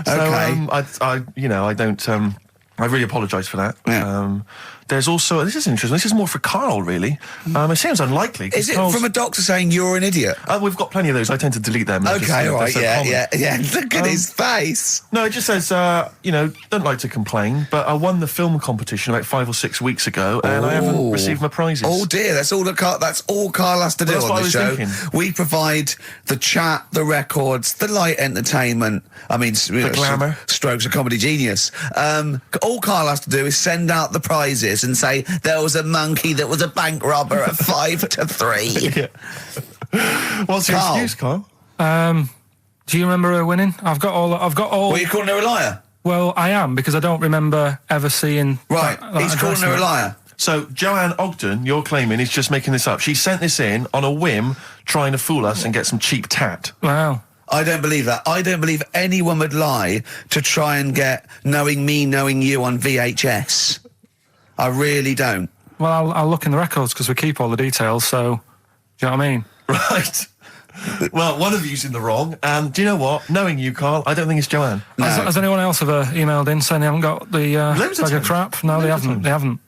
Okay. So, I really apologise for that. Yeah. There's also, this is interesting, this is more for Carl, really. It seems unlikely. Is it from a doctor saying you're an idiot? We've got plenty of those. I tend to delete them. Okay, all right, so yeah. Look at his face. No, it just says, don't like to complain, but I won the film competition about 5 or 6 weeks ago, and I haven't received my prizes. Oh dear, that's all Carl has to do Well, on the that's show. what I was thinking. We provide the chat, the records, the light entertainment. I mean, the glamour. Strokes of comedy genius. All Carl has to do is send out the prizes and say there was a monkey that was a bank robber at 5 to 3. Yeah. What's your Carl. excuse, Carl? Do you remember her winning? I've got all. Well, you're calling her a liar? Well, I am, because I don't remember ever seeing. Right, he's calling her a liar. So, Joanne Ogden, you're claiming, is just making this up. She sent this in on a whim, trying to fool us and get some cheap tat. Wow. I don't believe that. I don't believe anyone would lie to try and get Knowing Me, Knowing You on VHS. I really don't. Well, I'll look in the records because we keep all the details, so... Do you know what I mean? Right. Well, one of you's in the wrong, and do you know what? Knowing you, Carl, I don't think it's Joanne. No. Has anyone else ever emailed in saying they haven't got the bag of crap? No, they haven't.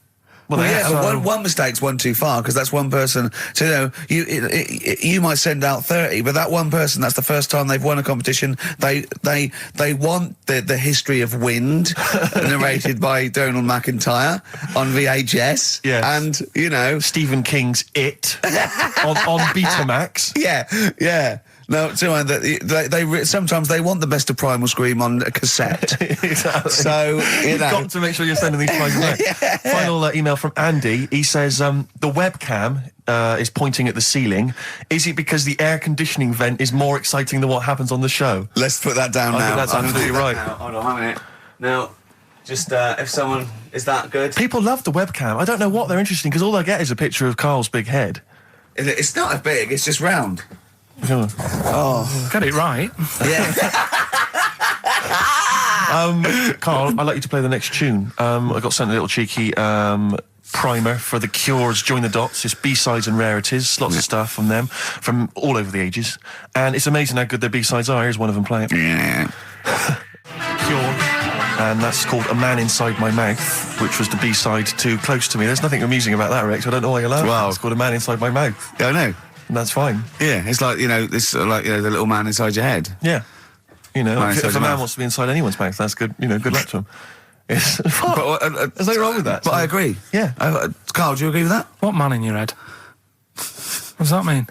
Well, yeah, so- one mistake's one too far, because that's one person. So, you might send out 30, but that one person, that's the first time they've won a competition. They want the history of Wind narrated by Donald McIntyre on VHS. Yes. And, Stephen King's It on Betamax. Yeah. No, they sometimes they want the best of Primal Scream on a cassette. Exactly. So, You've got to make sure you're sending these prizes out. Final email from Andy. He says, the webcam is pointing at the ceiling. Is it because the air conditioning vent is more exciting than what happens on the show? Let's put that down now. I think that's absolutely right. Hold on a minute. Now, just if someone... Is that good? People love the webcam. I don't know what they're interested in, because all they get is a picture of Carl's big head. It's not as big, it's just round. Oh. Got it right. Yeah. Carl, I'd like you to play the next tune. I got sent a little cheeky primer for The Cure's Join the Dots. It's B-sides and rarities, lots of stuff from them, from all over the ages. And it's amazing how good their B-sides are. Here's one of them playing. Yeah. Cure. And that's called A Man Inside My Mouth, which was the B-side to Close to Me. There's nothing amusing about that, Rex. I don't know why you're laughing. Wow. It's called A Man Inside My Mouth. I know. And that's fine. Yeah, it's like, the little man inside your head. Yeah. Man If inside a your man mouth. wants to be inside anyone's mouth, that's good, good luck to him. It's, But, there's nothing wrong with that. But I agree. Yeah. Carl, do you agree with that? What man in your head? What does that mean?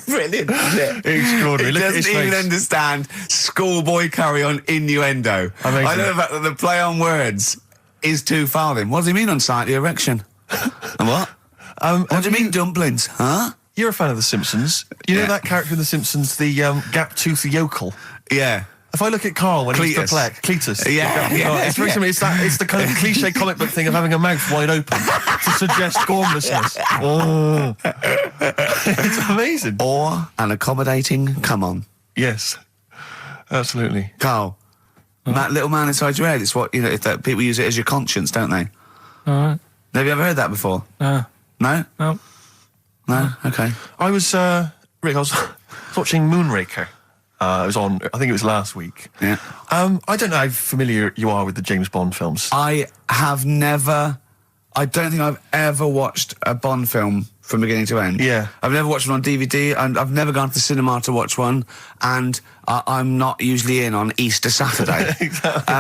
Brilliant, isn't it? Extraordinary. It Look at doesn't his even face. understand schoolboy carry-on innuendo. Amazing. I know the fact that the play on words is too far then. What does he mean on slightly erection? And what? What do you mean dumplings? Huh? You're a fan of The Simpsons. You know that character in The Simpsons, the gap-toothed yokel? Yeah. If I look at Carl when he's Cletus. perplexed, Cletus. Yeah, It's very similar. It's the kind of cliche comic book thing of having a mouth wide open to suggest gormlessness. Oh. It's amazing. Or an accommodating come on. Yes. Absolutely. Carl, that little man inside your head, it's what, that people use it as your conscience, don't they? All right. Have you ever heard that before? No. No? No. No? Okay. I was, Rick, I was watching Moonraker. It was on, I think it was last week. Yeah. I don't know how familiar you are with the James Bond films. I don't think I've ever watched a Bond film from beginning to end. Yeah. I've never watched one on DVD, and I've never gone to the cinema to watch one, and I'm not usually in on Easter Saturday. Exactly.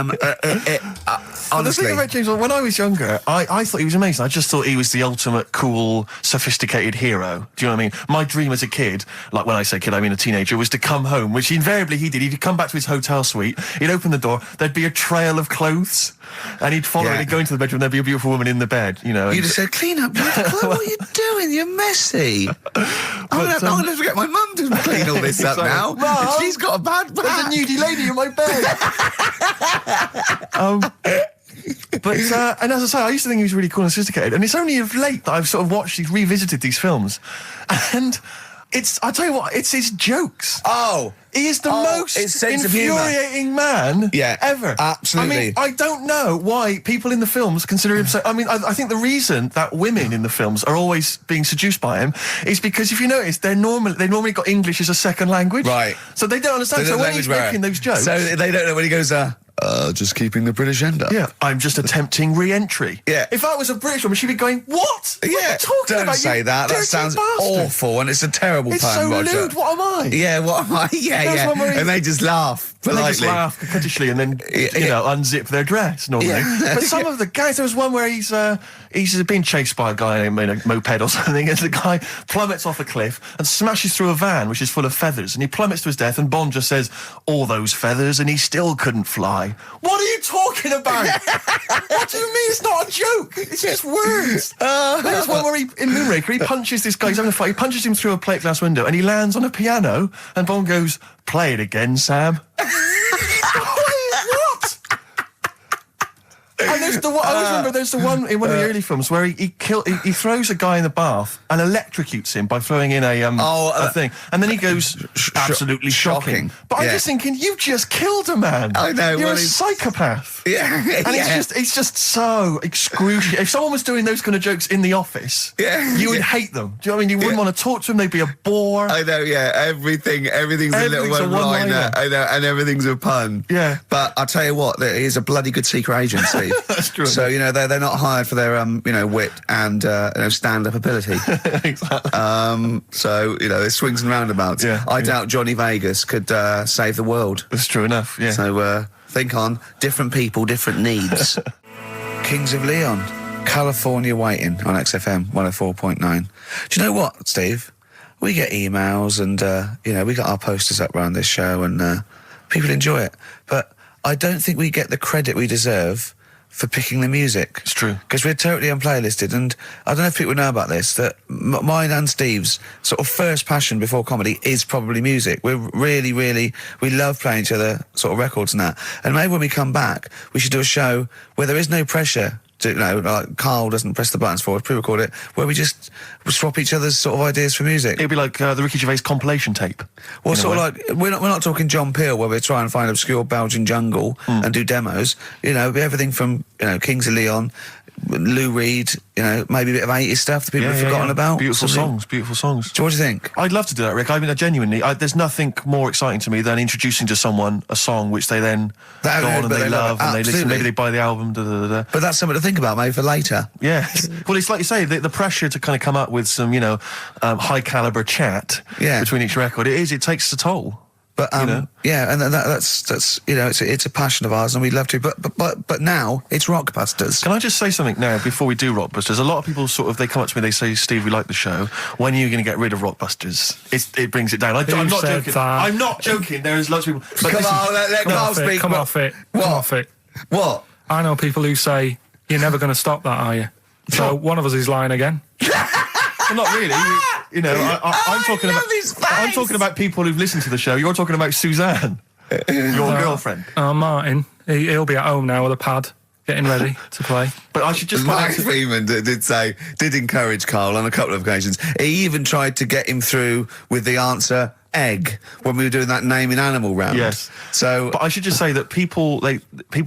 Honestly. The thing about James Bond, when I was younger, I thought he was amazing. I just thought he was the ultimate cool, sophisticated hero. Do you know what I mean? My dream as a kid, like when I say kid, I mean a teenager, was to come home, which invariably he did. He'd come back to his hotel suite, he'd open the door, there'd be a trail of clothes, and he'd follow it, he'd go into the bedroom, there'd be a beautiful woman in the bed, You'd have said, clean up, what are you doing? You're messy. I'm going to have to get my mum to clean all this up now. Mum, she's got a bad back. There's a nudie lady in my bed. But and as I say, I used to think he was really cool and sophisticated, and it's only of late that I've sort of revisited these films, and I tell you what, it's his jokes. Oh, he is the most his sense of humour. infuriating man ever. Absolutely. I mean, I don't know why people in the films consider him so... I mean, I think the reason that women in the films are always being seduced by him is because, if you notice, they normally got English as a second language. Right. So they don't understand. So when he's making those jokes... So they don't know when he goes, just keeping the British end up. Yeah, I'm just attempting re-entry. Yeah. If that was a British woman, she'd be going, what? What are you talking don't about? say you that. That dirty sounds bastard. awful, and it's a terrible It's pun, so Roger. lewd. What am I? Yeah, what am I? Yeah. And they just laugh And politely. they just laugh coquettishly and then, unzip their dress normally. Yeah. But some of the guys, there was one where he's being chased by a guy in a moped or something, and the guy plummets off a cliff and smashes through a van which is full of feathers, and he plummets to his death, and Bond just says, all those feathers, and he still couldn't fly. What are you talking about? What do you mean it's not a joke? It's just words. There's one where in Moonraker, he punches this guy, he's having a fight, he punches him through a plate glass window, and he lands on a piano, and Bond goes, play it again, Sam. What? And there's the one. I always remember there's the one in one of the early films where he throws a guy in the bath and electrocutes him by throwing in a thing, and then he goes absolutely shocking. But I'm just thinking, you just killed a man. I know. You're a psychopath. Yeah, and it's just so excruciating. If someone was doing those kind of jokes in the office, you would hate them. Do you know what I mean? You wouldn't want to talk to them. They'd be a bore. I know. Yeah, everything's a little one-liner. I know, and everything's a pun. Yeah. But I'll tell you what, there is a bloody good secret agency. That's true. So they're not hired for their wit and stand-up ability. Exactly. So there's swings and roundabouts. Yeah, I doubt Johnny Vegas could save the world. That's true enough. Yeah. So think on different people, different needs. Kings of Leon, California Waiting on XFM 104.9. Do you know what, Steve? We get emails and we got our posters up around this show and people enjoy it, but I don't think we get the credit we deserve for picking the music. It's true. Because we're totally unplaylisted, and I don't know if people know about this, that mine and Steve's sort of first passion before comedy is probably music. We're really, we love playing each other sort of records and that. And maybe when we come back, we should do a show where there is no pressure to, like Carl doesn't press the buttons for us, pre-record it, where we just swap each other's sort of ideas for music. It'd be like the Ricky Gervais compilation tape. Well, sort of like, we're not talking John Peel, where we try and find obscure Belgian jungle and do demos. It'd be everything from, Kings of Leon, Lou Reed, maybe a bit of 80s stuff that people have forgotten about. Beautiful songs. So what do you think? I'd love to do that, Rick. I mean, genuinely, there's nothing more exciting to me than introducing to someone a song which they then go on and they love and they listen, maybe they buy the album, But that's something to think about, maybe, for later. Yeah. Well, it's like you say, the pressure to kind of come up with some, high caliber chat between each record, it takes a toll. But and that's it's a passion of ours, and we'd love to. But now it's Rockbusters. Can I just say something now before we do Rockbusters? A lot of people they come up to me, they say, "Steve, we like the show. When are you going to get rid of Rockbusters?" It brings it down. I'm not joking. I'm not joking. There is lots of people. Come on, let Carl speak. Come off it. What? Come off it. What? I know people who say you're never going to stop that, are you? So one of us is lying again. Well, not really. I'm talking about people who've listened to the show. You're talking about Suzanne, your girlfriend. Martin, he'll be at home now with a pad, getting ready to play. But I should just... Mike Freeman did encourage Carl on a couple of occasions. He even tried to get him through with the answer egg when we were doing that naming animal round. Yes. So, but I should just say that people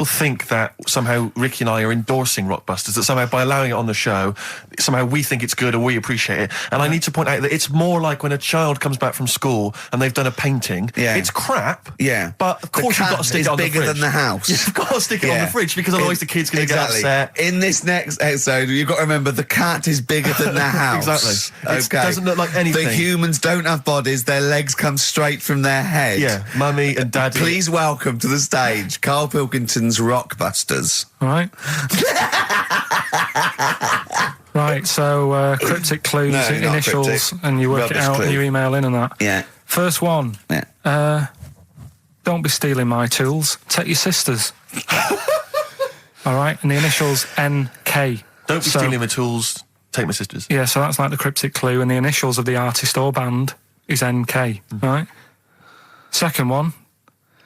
think that somehow Ricky and I are endorsing Rockbusters, that somehow by allowing it on the show, somehow we think it's good or we appreciate it. And I need to point out that it's more like when a child comes back from school and they've done a painting. Yeah. It's crap. Yeah. But of course you've got to stick it on the fridge. It's bigger than the house. You've got to stick it on the fridge because otherwise the kid's going to get upset. In this next episode, you've got to remember the cat is bigger than the house. Exactly. It doesn't look like anything. The humans don't have bodies. Their legs come straight from their head. Yeah, mummy and daddy. Please welcome to the stage Karl Pilkington's Rockbusters. All right. Right, so cryptic clues, initials, cryptic. And you work it out and you email in and that. Yeah. First one. Yeah. Don't be stealing my tools. Take your sister's. All right, and the initials NK. Don't be stealing my tools. Take my sister's. Yeah, so that's like the cryptic clue, and the initials of the artist or band is NK, right? Second one,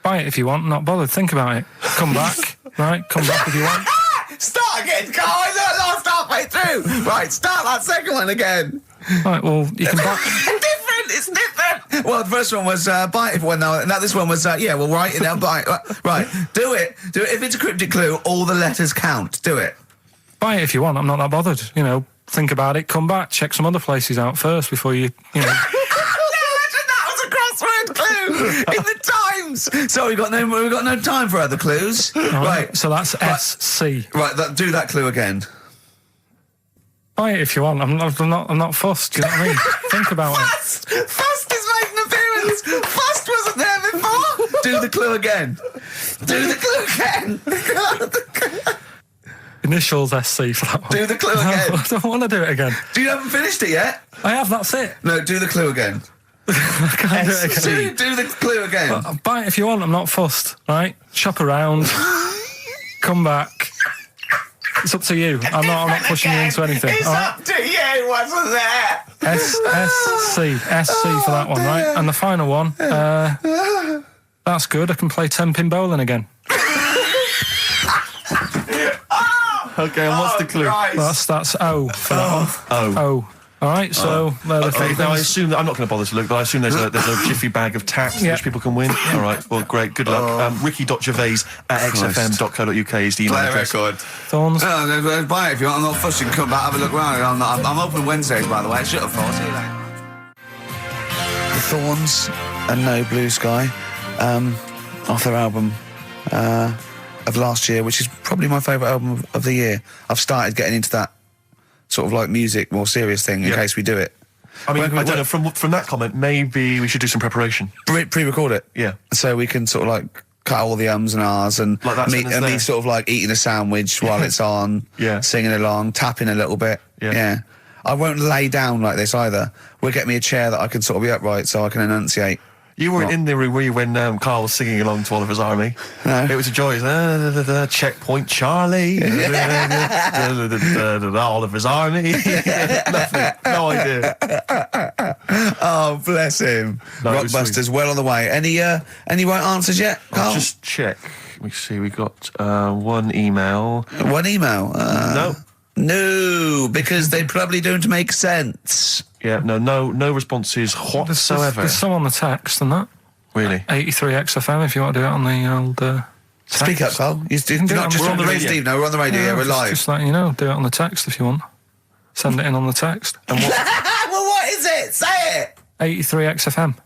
buy it if you want, not bothered, think about it. Come back, right? Come back if you want. Start again, Carl, I lost halfway through. Right, start that second one again. Right, well, you can buy... It's different. Well, the first one was buy it if you want. Now this one was, well, write it down, buy it. Right, do it. If it's a cryptic clue, all the letters count. Do it. Buy it if you want, I'm not that bothered. Think about it, come back, check some other places out first before you Crossword clue in the Times. So we've got no time for other clues. Right. So that's SC. Right. Do that clue again. Buy it if you want. I'm not fussed. Do you know what I mean? Think about it. Fussed is making an appearance. Fussed wasn't there before. Do the clue again. Do the clue again. Initials SC for that one. Do the clue again. No, I don't want to do it again. You haven't finished it yet? I have. That's it. No. Do the clue again. I can't do it again. Do the clue again. Buy it if you want. I'm not fussed. Right? Shop around. Come back. It's up to you. I'm not pushing you into anything. It's up to you. Wasn't there? SC for that one, right? And the final one. That's good. I can play 10-pin bowling again. Okay, and what's the clue? That's O for that one. O. All right, so okay. Now I assume that I'm not going to bother to look, but I assume there's a jiffy bag of tacks which people can win. All right, well, great, good luck. Ricky.gervais@xfm.co.uk is the email address. Record. Thorns. No, buy it if you want. I'm not fussing. Come back, have a look round. I'm open Wednesdays, by the way. Shut up, for. See you later. The Thorns and No Blue Sky, off their album of last year, which is probably my favourite album of the year. I've started getting into that sort of like music, more serious thing in case we do it. I mean, I don't know, from that comment, maybe we should do some preparation. Pre-record it. Yeah. So we can sort of like cut all the ums and ahs and like me sort of like eating a sandwich while it's on, singing along, tapping a little bit. Yeah. I won't lay down like this either. We'll get me a chair that I can sort of be upright so I can enunciate. You weren't in the room, were you, when Carl was singing along to Oliver's Army? No. It was a joy. Checkpoint Charlie. Oliver's Army. Nothing. No idea. Oh, bless him. No, Rockbusters, well on the way. Any right answers yet, Carl? I'll just check. Let me see. We got one email. One email? No. No, because they probably don't make sense. Yeah, no responses whatsoever. There's some on the text and that. Really? 83 XFM if you want to do it on the old text. Speak up, Carl. Not just on the radio. Steve, no, we're on the radio. Yeah, we're live. Just letting you know, do it on the text if you want. Send it in on the text. And what? Well, what is it? Say it. 83 XFM.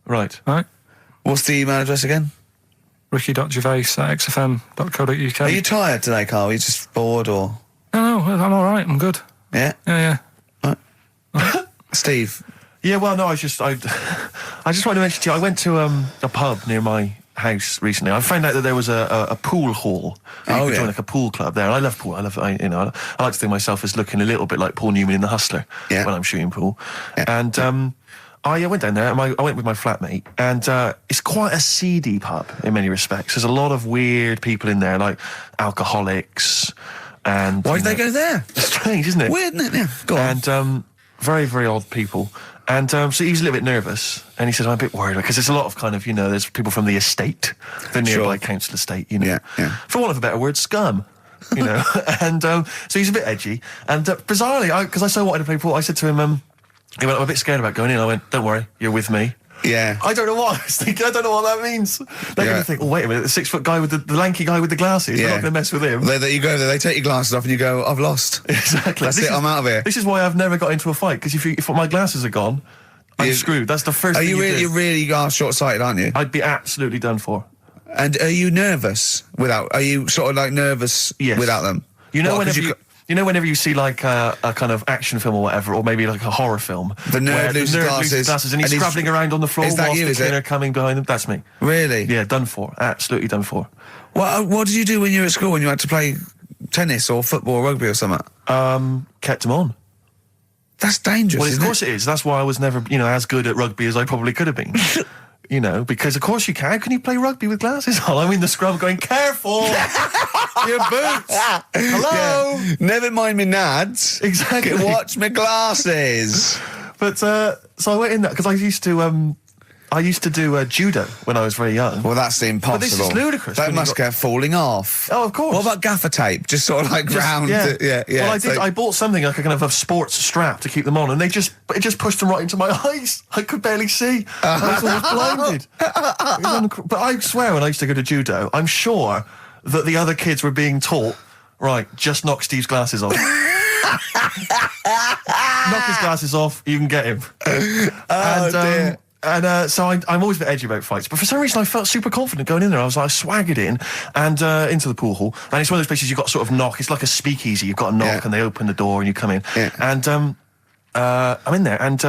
Right. What's the email address again? Ricky.gervais@xfm.co.uk. Are you tired today, Carl? Are you just bored or? No, I'm all right. I'm good. Yeah? Yeah. Steve? Yeah, well, no, I just wanted to mention to you, I went to a pub near my house recently. I found out that there was a pool hall. You could join like a pool club there. And I love pool. I like to think of myself as looking a little bit like Paul Newman in The Hustler when I'm shooting pool. Yeah. And I went down there, and I went with my flatmate, and it's quite a seedy pub in many respects. There's a lot of weird people in there, like alcoholics. And why did they go there? Strange, isn't it? Weird, isn't it? Yeah, go on. And very, very odd people. And so he was a little bit nervous, and he said, I'm a bit worried, because there's a lot of kind of, there's people from the estate, the nearby council estate, Yeah. For want of a better word, scum. And so he's a bit edgy. And bizarrely, because I so wanted to play pool, I said to him, he went, I'm a bit scared about going in. I went, don't worry, you're with me. Yeah. I don't know what I was thinking. I don't know what that means. They're going to think, wait a minute, the 6-foot guy with the lanky guy with the glasses. They're not going to mess with him. You go there, they take your glasses off and you go, I've lost. Exactly. That's it, I'm out of here. This is why I've never got into a fight, because if my glasses are gone, I'm screwed. That's the first thing you really are short-sighted, aren't you? I'd be absolutely done for. And are you nervous are you sort of like nervous without them? Whenever you see like a kind of action film or whatever, or maybe like a horror film, the nerd loses glasses and he's scrabbling around on the floor whilst the killer coming behind him. That's me. Really? Yeah, done for. Absolutely done for. What did you do when you were at school, when you had to play tennis or football or rugby or something? Kept them on. That's dangerous. Well, of course it is. That's why I was never, as good at rugby as I probably could have been. Because of course you can. How can you play rugby with glasses on? I'm in the scrum going, careful! Your boots! Hello! Yeah. Never mind me nads. Exactly. Watch my glasses. But, so I went in that, because I used to do judo when I was very young. Well, that's impossible. But this is ludicrous. That must get falling off. Oh, of course. What about gaffer tape? Just sort of like round. Yeah. Well, I did. I bought something like a kind of a sports strap to keep them on, and it just pushed them right into my eyes. I could barely see. I was almost blinded. But I swear, when I used to go to judo, I'm sure that the other kids were being taught, right, just knock Steve's glasses off. Knock his glasses off, you can get him. Dear. And so I'm always a bit edgy about fights, but for some reason I felt super confident going in there. I swaggered in and into the pool hall, and it's one of those places you've got to sort of knock. It's like a speakeasy. You've got to knock, and they open the door, and you come in. Yeah. And I'm in there, and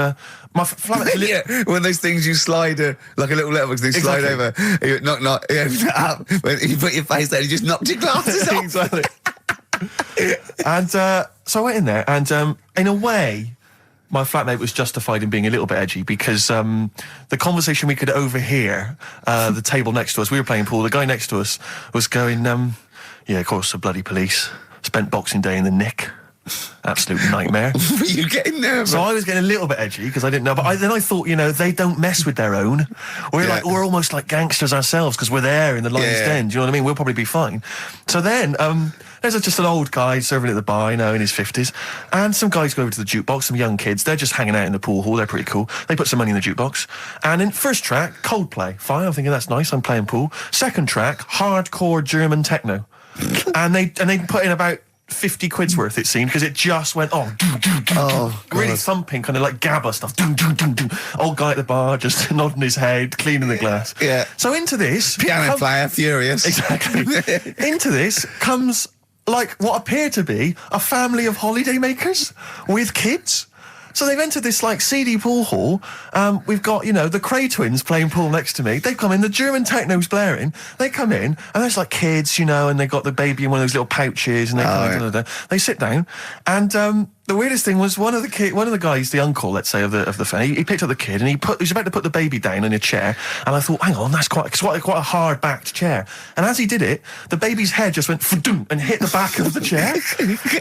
my flatmate. One of those things you slide like a little letterbox. They slide over. You knock. Up. When you put your face there, you just knocked your glasses off. Exactly. And so I went in there, and in a way, my flatmate was justified in being a little bit edgy, because the conversation we could overhear, the table next to us, we were playing pool, the guy next to us was going, of course, the bloody police spent Boxing Day in the Nick. Absolute nightmare. Were you getting nervous? So I was getting a little bit edgy because I didn't know, but then I thought, they don't mess with their own. We're almost like gangsters ourselves because we're there in the lion's den. Do you know what I mean? We'll probably be fine. So then, there's just an old guy serving at the bar, in his 50s, and some guys go over to the jukebox, some young kids. They're just hanging out in the pool hall. They're pretty cool. They put some money in the jukebox, and in first track, Coldplay. Fine, I'm thinking that's nice. I'm playing pool. Second track, hardcore German techno, and they put in about 50 quid's worth, it seemed, because it just went really thumping, kind of like GABA stuff. Old guy at the bar just nodding his head, cleaning the glass. Yeah. So into this Piano player, furious. Exactly. Into this comes like what appear to be a family of holidaymakers with kids. So they've entered this like seedy pool hall. We've got, the Cray twins playing pool next to me. They've come in, the German techno's blaring. They come in, and there's like kids, and they've got the baby in one of those little pouches, and they sit down, and the weirdest thing was one of the guys, the uncle, let's say, of the family, he picked up the kid and he was about to put the baby down in a chair, and I thought, hang on, that's quite a hard backed chair. And as he did it, the baby's head just went and hit the back of the chair,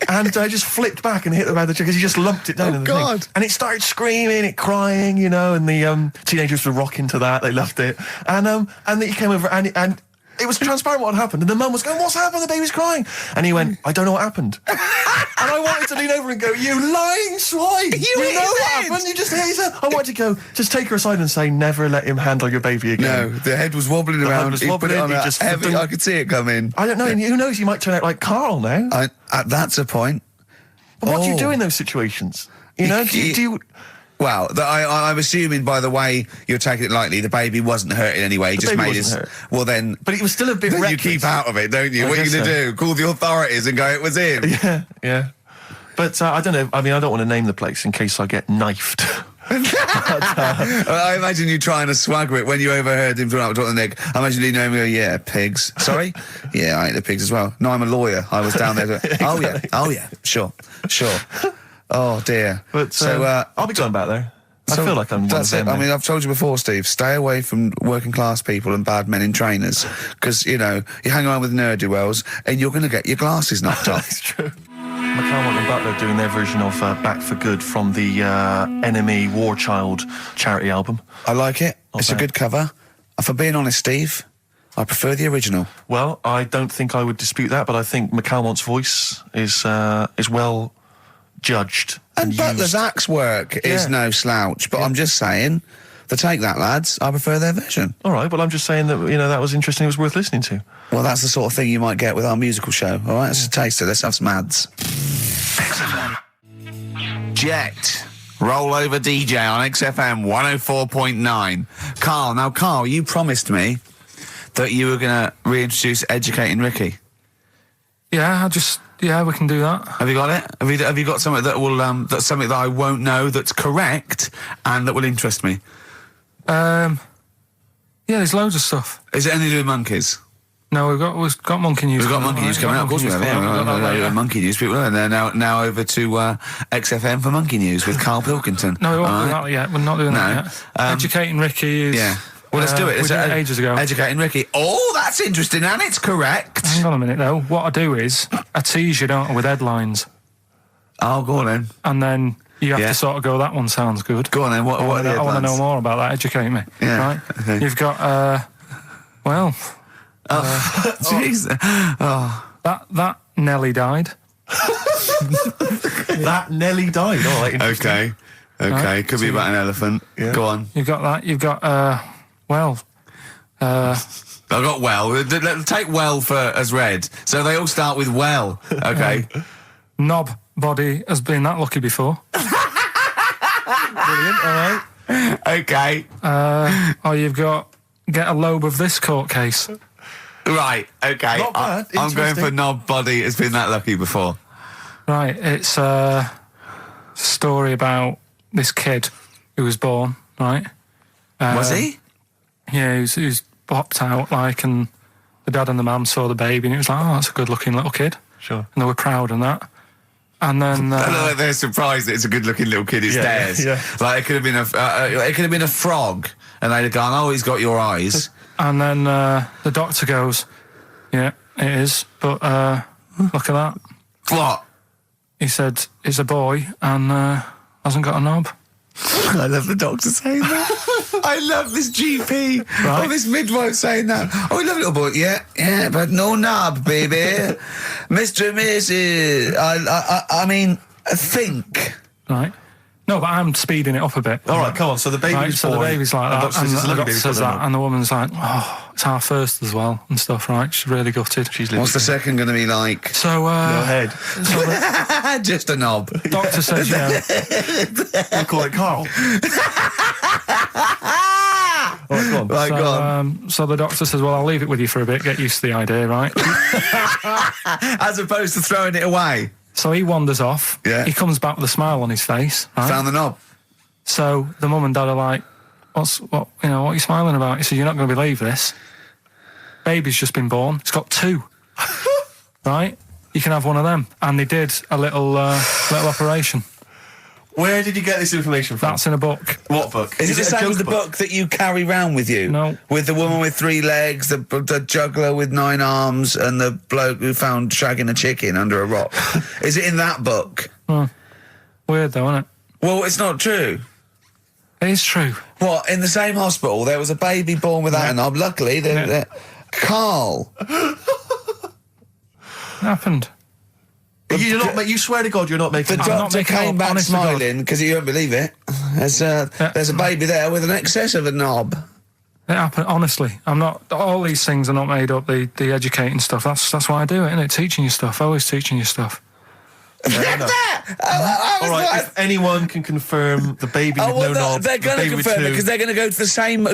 and just flipped back and hit the back of the chair because he just lumped it down in the thing. And it started screaming, it crying, and the teenagers were rocking to that. They loved it, and then he came over and. It was transparent what had happened, and the mum was going, "What's happened? The baby's crying." And he went, "I don't know what happened." And I wanted to lean over and go, "You lying swine! You know what happened? You just hit his head." I wanted to go, just take her aside and say, "Never let him handle your baby again." No, the head was wobbling around. He put it on just heavy. I could see it come in. I don't know. And who knows? You might turn out like Karl now. That's a point. But what do you do in those situations? Do you Well, I'm assuming by the way you're taking it lightly, the baby wasn't hurt in any way. He just made his. Hurt. Well, then. But it was still a bit. Then reckless. you keep out of it, don't you? What are you going to do? Call the authorities and go, "It was him." Yeah. But I don't know. I mean, I don't want to name the place in case I get knifed. I imagine you trying to swagger it when you overheard him talking about the neck. I imagine you know him go, "Yeah, pigs." Sorry? Yeah, I ate the pigs as well. No, I'm a lawyer. I was down there. Exactly. Oh yeah. Sure. Oh dear. But I'll be going back there. I feel like I'm one of them. I mean, I've told you before, Steve, stay away from working class people and bad men in trainers, because, you hang around with ne'er-do-wells and you're going to get your glasses knocked off. That's true. McCartney and Butler doing their version of Back for Good from the Enemy War Child charity album. I like it. It's bad. A good cover. For being honest, Steve, I prefer the original. Well, I don't think I would dispute that, but I think McCalmont's voice is well judged. And Butler's axe work is no slouch, but I'm just saying, to take that, lads, I prefer their version. All right, well, I'm just saying that, that was interesting, it was worth listening to. Well, that's the sort of thing you might get with our musical show, all right? It's a taster. Let's have some ads. XFM. Jet. Rollover DJ on XFM 104.9. Karl, you promised me that you were going to reintroduce Educating Ricky. Yeah, we can do that. Have you got it? Have you got something that will that's something that I won't know that's correct and that will interest me? Yeah, there's loads of stuff. Is it anything to do with monkeys? No, we've got monkey news. We've got monkey news coming out. Of course we have. Yeah, monkey news. People are there now. Over to XFM for monkey news with Karl Pilkington. No, we won't do that yet. We're not doing that yet. Educating Ricky is. Yeah. Well, let's do it. We did it ages ago. Educating Ricky. Oh, that's interesting, and it's correct. Hang on a minute, though. What I do is I tease you, don't I, with headlines. Oh, go on then. And then you have to sort of go, that one sounds good. Go on then. What are the headlines? I want to know more about that. Educate me. Yeah. Right? Okay. You've got, Jeez. That Nelly died. That Nelly died. All right. Okay. Right. Could be about an elephant. Yeah. Go on. You've got that. You've got, I got well. Take well as red. So they all start with well. Okay. Knob body has been that lucky before. Brilliant. All right. Okay. You've got get a lobe of this court case. Right. Okay. Not bad. I'm going for knob body has been that lucky before. Right. It's a story about this kid who was born. Right. Was he? Yeah, he was popped out, and the dad and the mum saw the baby, and it was like, oh, that's a good-looking little kid. Sure. And they were proud and that. And then they're surprised that it's a good-looking little kid. It's theirs. Yeah. Like it could have been a frog, and they'd have gone, "Oh, he's got your eyes." And then the doctor goes, "Yeah, it is, but look at that." What? he said, "It's a boy and hasn't got a knob." I love the doctor saying that. I love this GP. Right. Oh, this midwife saying that. Oh, we love little boy. Yeah, but no knob, baby. Mr. and Mrs. I mean, think. Right. No, but I'm speeding it up a bit. All right, come on. So the baby Right, was so born. the baby's like that, doctor and says it's a the lovely doctor baby, says put it that, on. and the woman's like, "Oh, it's our first as well," and stuff, right? She's really gutted. She's living. What's the second going to be like? So, Go ahead. Just a knob. doctor says, yeah. We'll call it Carl. All right, go on. Right, go on. So the doctor says, "Well, I'll leave it with you for a bit. Get used to the idea, right?" As opposed to throwing it away. So he wanders off. Yeah. He comes back with a smile on his face. Right? Found the knob. So the mum and dad are like, what are you smiling about? He said, "You're not going to believe this. Baby's just been born. It's got 2. Right? You can have one of them." And they did a little operation. Where did you get this information from? That's in a book. What book? Is it the a same joke as the book that you carry round with you? No. With the woman with 3 legs, the juggler with 9 arms, and the bloke who found shagging a chicken under a rock. Is it in that book? Weird though, isn't it? Well, it's not true. It is true. What, in the same hospital, there was a baby born without a knob. Luckily, Carl. It happened. You swear to God you're not making The this up. doctor making came up, back honest to God. smiling because you won't believe it. There's a baby there with an excess of a knob. It happened, honestly. I'm not, all these things are not made up, the educating stuff. That's why I do it, isn't it? Teaching you stuff, always teaching you stuff. All right, if anyone can confirm the baby with no knob, they're going to baby with confirm it 2. because they're going to go to the same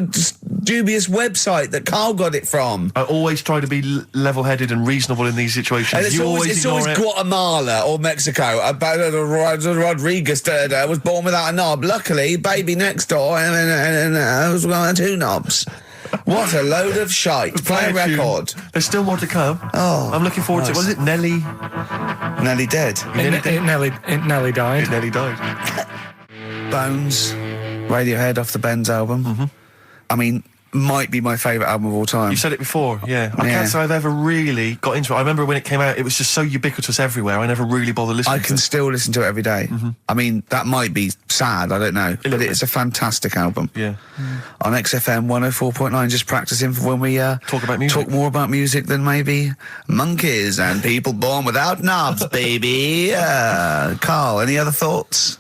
dubious website that Carl got it from. I always try to be level-headed and reasonable in these situations. And it's You always ignore it. Guatemala or Mexico. Rodriguez was born without a knob. Luckily, baby next door and was got 2 knobs. What a load of shite. Play a record. There's still more to come. Oh, I'm looking forward to it. Was it Nelly? Nearly dead. It nearly died. It nearly died. Bones, Radiohead off the Benz album. I mean, might be my favourite album of all time. You said it before, yeah. I Yeah. can't say I've ever really got into it. I remember when it came out, it was just so ubiquitous everywhere. I never really bothered listening I to can it. still listen to it every day. I mean, that might be sad, I don't know. But little it's a fantastic album. Yeah. On XFM 104.9, just practicing for when we Talk about music. talk more about music than maybe monkeys and people born without knobs, baby. Carl, any other thoughts?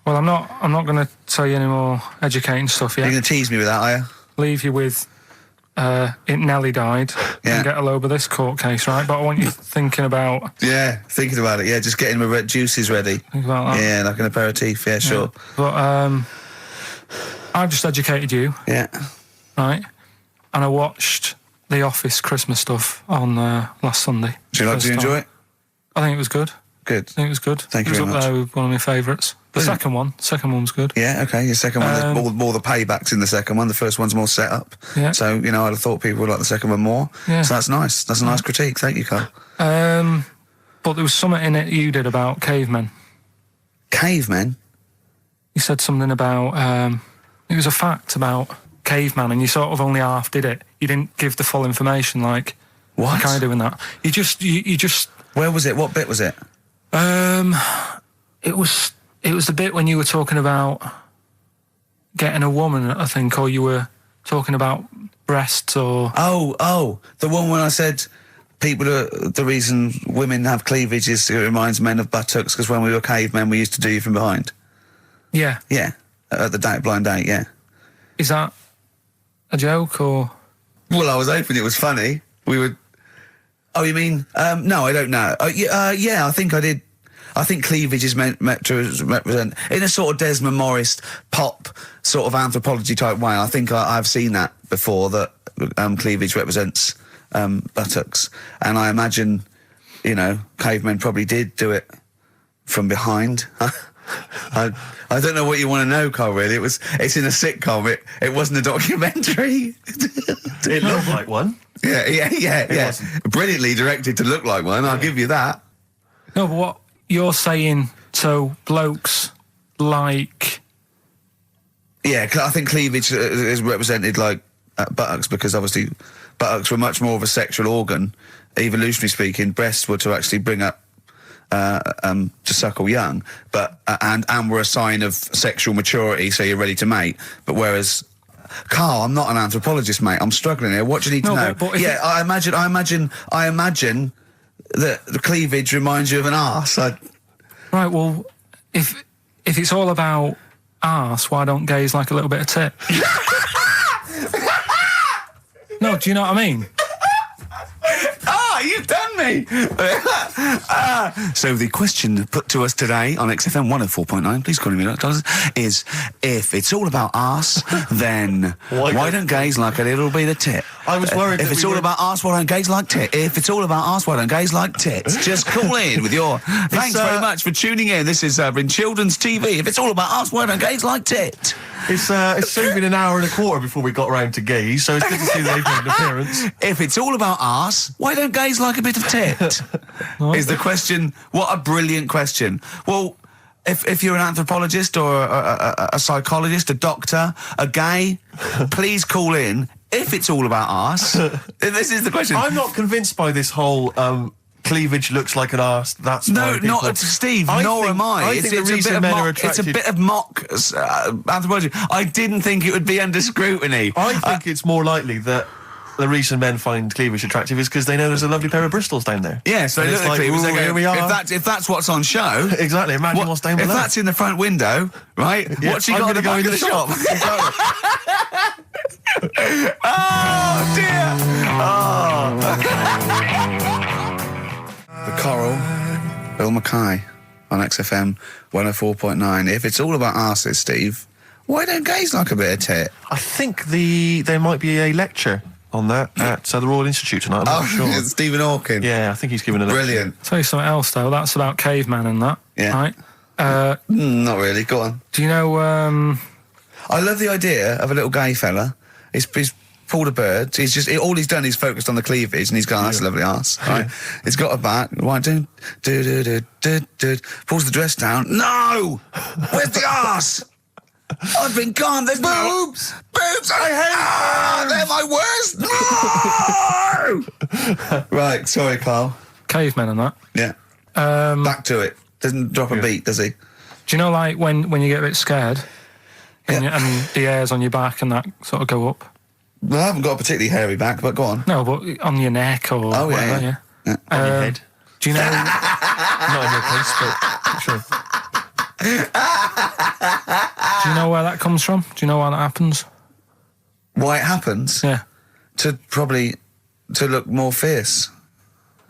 Well, I'm not going to tell you any more educating stuff You're yet. going to tease me with that, are you? Leave you with it nearly died Yeah. and get a load of this court case, right? But I want you thinking about Yeah, thinking about it. Yeah, just getting my red juices ready. think about that. Yeah, like an aperitif. Yeah, sure. But I've just educated you, Yeah. right? And I watched The Office Christmas stuff on last Sunday. Do you enjoy it? I think it was good. Good. I think it was good. Thank you it was very up much. there with one of my favourites. The second one was good. Yeah, okay. Your second one, there's more the paybacks in the second one. The first one's more set up. Yeah. So, I'd have thought people would like the second one more. Yeah. So that's nice. That's a nice critique. Thank you, Carl. But there was something in it you did about cavemen. Cavemen? You said something about it was a fact about caveman, and you sort of only half did it. You didn't give the full information, like What? I do in that. You just Where was it? What bit was it? it was the bit when you were talking about getting a woman, I think, or you were talking about breasts or Oh, the one when I said the reason women have cleavage is it reminds men of buttocks because when we were cavemen we used to do you from behind. yeah. Yeah. At the blind date, yeah. Is that a joke or? Well, I was hoping it was funny. We would. Oh, you mean? No, I don't know. Yeah, I think I did. I think cleavage is meant to represent, in a sort of Desmond Morris pop sort of anthropology type way. I think I've seen that before, that cleavage represents buttocks, and I imagine, cavemen probably did do it from behind. I don't know what you want to know, Carl. Really, it's in a sitcom. It wasn't a documentary. It looked like one. Yeah. wasn't. Brilliantly directed to look like one. I'll give you that. No, but what you're saying, so blokes like. Yeah, I think cleavage is represented like buttocks because obviously buttocks were much more of a sexual organ, evolutionarily speaking. Breasts were to actually bring up to suckle young, but and were a sign of sexual maturity, so you're ready to mate. But whereas, Carl, I'm not an anthropologist, mate. I'm struggling here. What do you need to know? But Yeah, I imagine that the cleavage reminds you of an arse. Right, well, if it's all about arse, why don't gays like a little bit of tit? No, do you know what I mean? You've done me! So the question put to us today on XFM 104.9, please call me $1, is if it's all about arse, then why don't gays like a little bit of tit? I was worried if that it's all about arse, why don't gays like tit? If it's all about arse, why don't gays like tits? Just call in with your... Thanks very much for tuning in. This is in Children's TV. If it's all about arse, why don't gays like tit? It's soon been an hour and a quarter before we got round to gays, so it's good to see they've made an appearance. If it's all about arse, why don't gays like a bit of tit? Is the question. What a brilliant question. Well, if you're an anthropologist or a psychologist, a doctor, a gay, please call in. If it's all about arse, this is the question. I'm not convinced by this whole cleavage looks like an arse. That's no, why people... not Steve. Nor am I. I think the reason men are attracted... It's a bit of mock anthropology. I didn't think it would be under scrutiny. I think it's more likely that the reason men find cleavage attractive is because they know there's a lovely pair of Bristols down there. Yeah, so and look at cleavage. here we are. If that's what's on show, exactly. Imagine what's down below. If that's in the front window, right? Yeah, what's she got to go in the shop? Exactly. Oh dear! Oh. The Coral, Bill Mackay on XFM 104.9. If it's all about arses, Steve, why don't gays like a bit of tit? I think there might be a lecture on that at the Royal Institute tonight. I'm not sure. Stephen Hawking. Yeah, I think he's given a lecture. Brilliant. Tell you something else though. That's about caveman and that. Yeah. Right. Not really. Go on. Do you know? I love the idea of a little gay fella. He's pulled a bird. He's just all he's done is focused on the cleavage, and he's gone. That's a lovely arse. Right. He's got a bat. Right. Do. Pulls the dress down. No. Where's the arse? I've been gone. There's boobs. Boobs. I hate. They're my worst. No. Right. Sorry, Carl. Cavemen and that. Yeah. Back to it. Doesn't drop a beat, does he? Do you know, like when you get a bit scared, and the hairs on your back and that sort of go up? Well, I haven't got a particularly hairy back, but go on. No, but on your neck or whatever, yeah. On your head. Do you know? Not in your case, but sure. Do you know where that comes from? Do you know why that happens? Why it happens? Yeah. To look more fierce.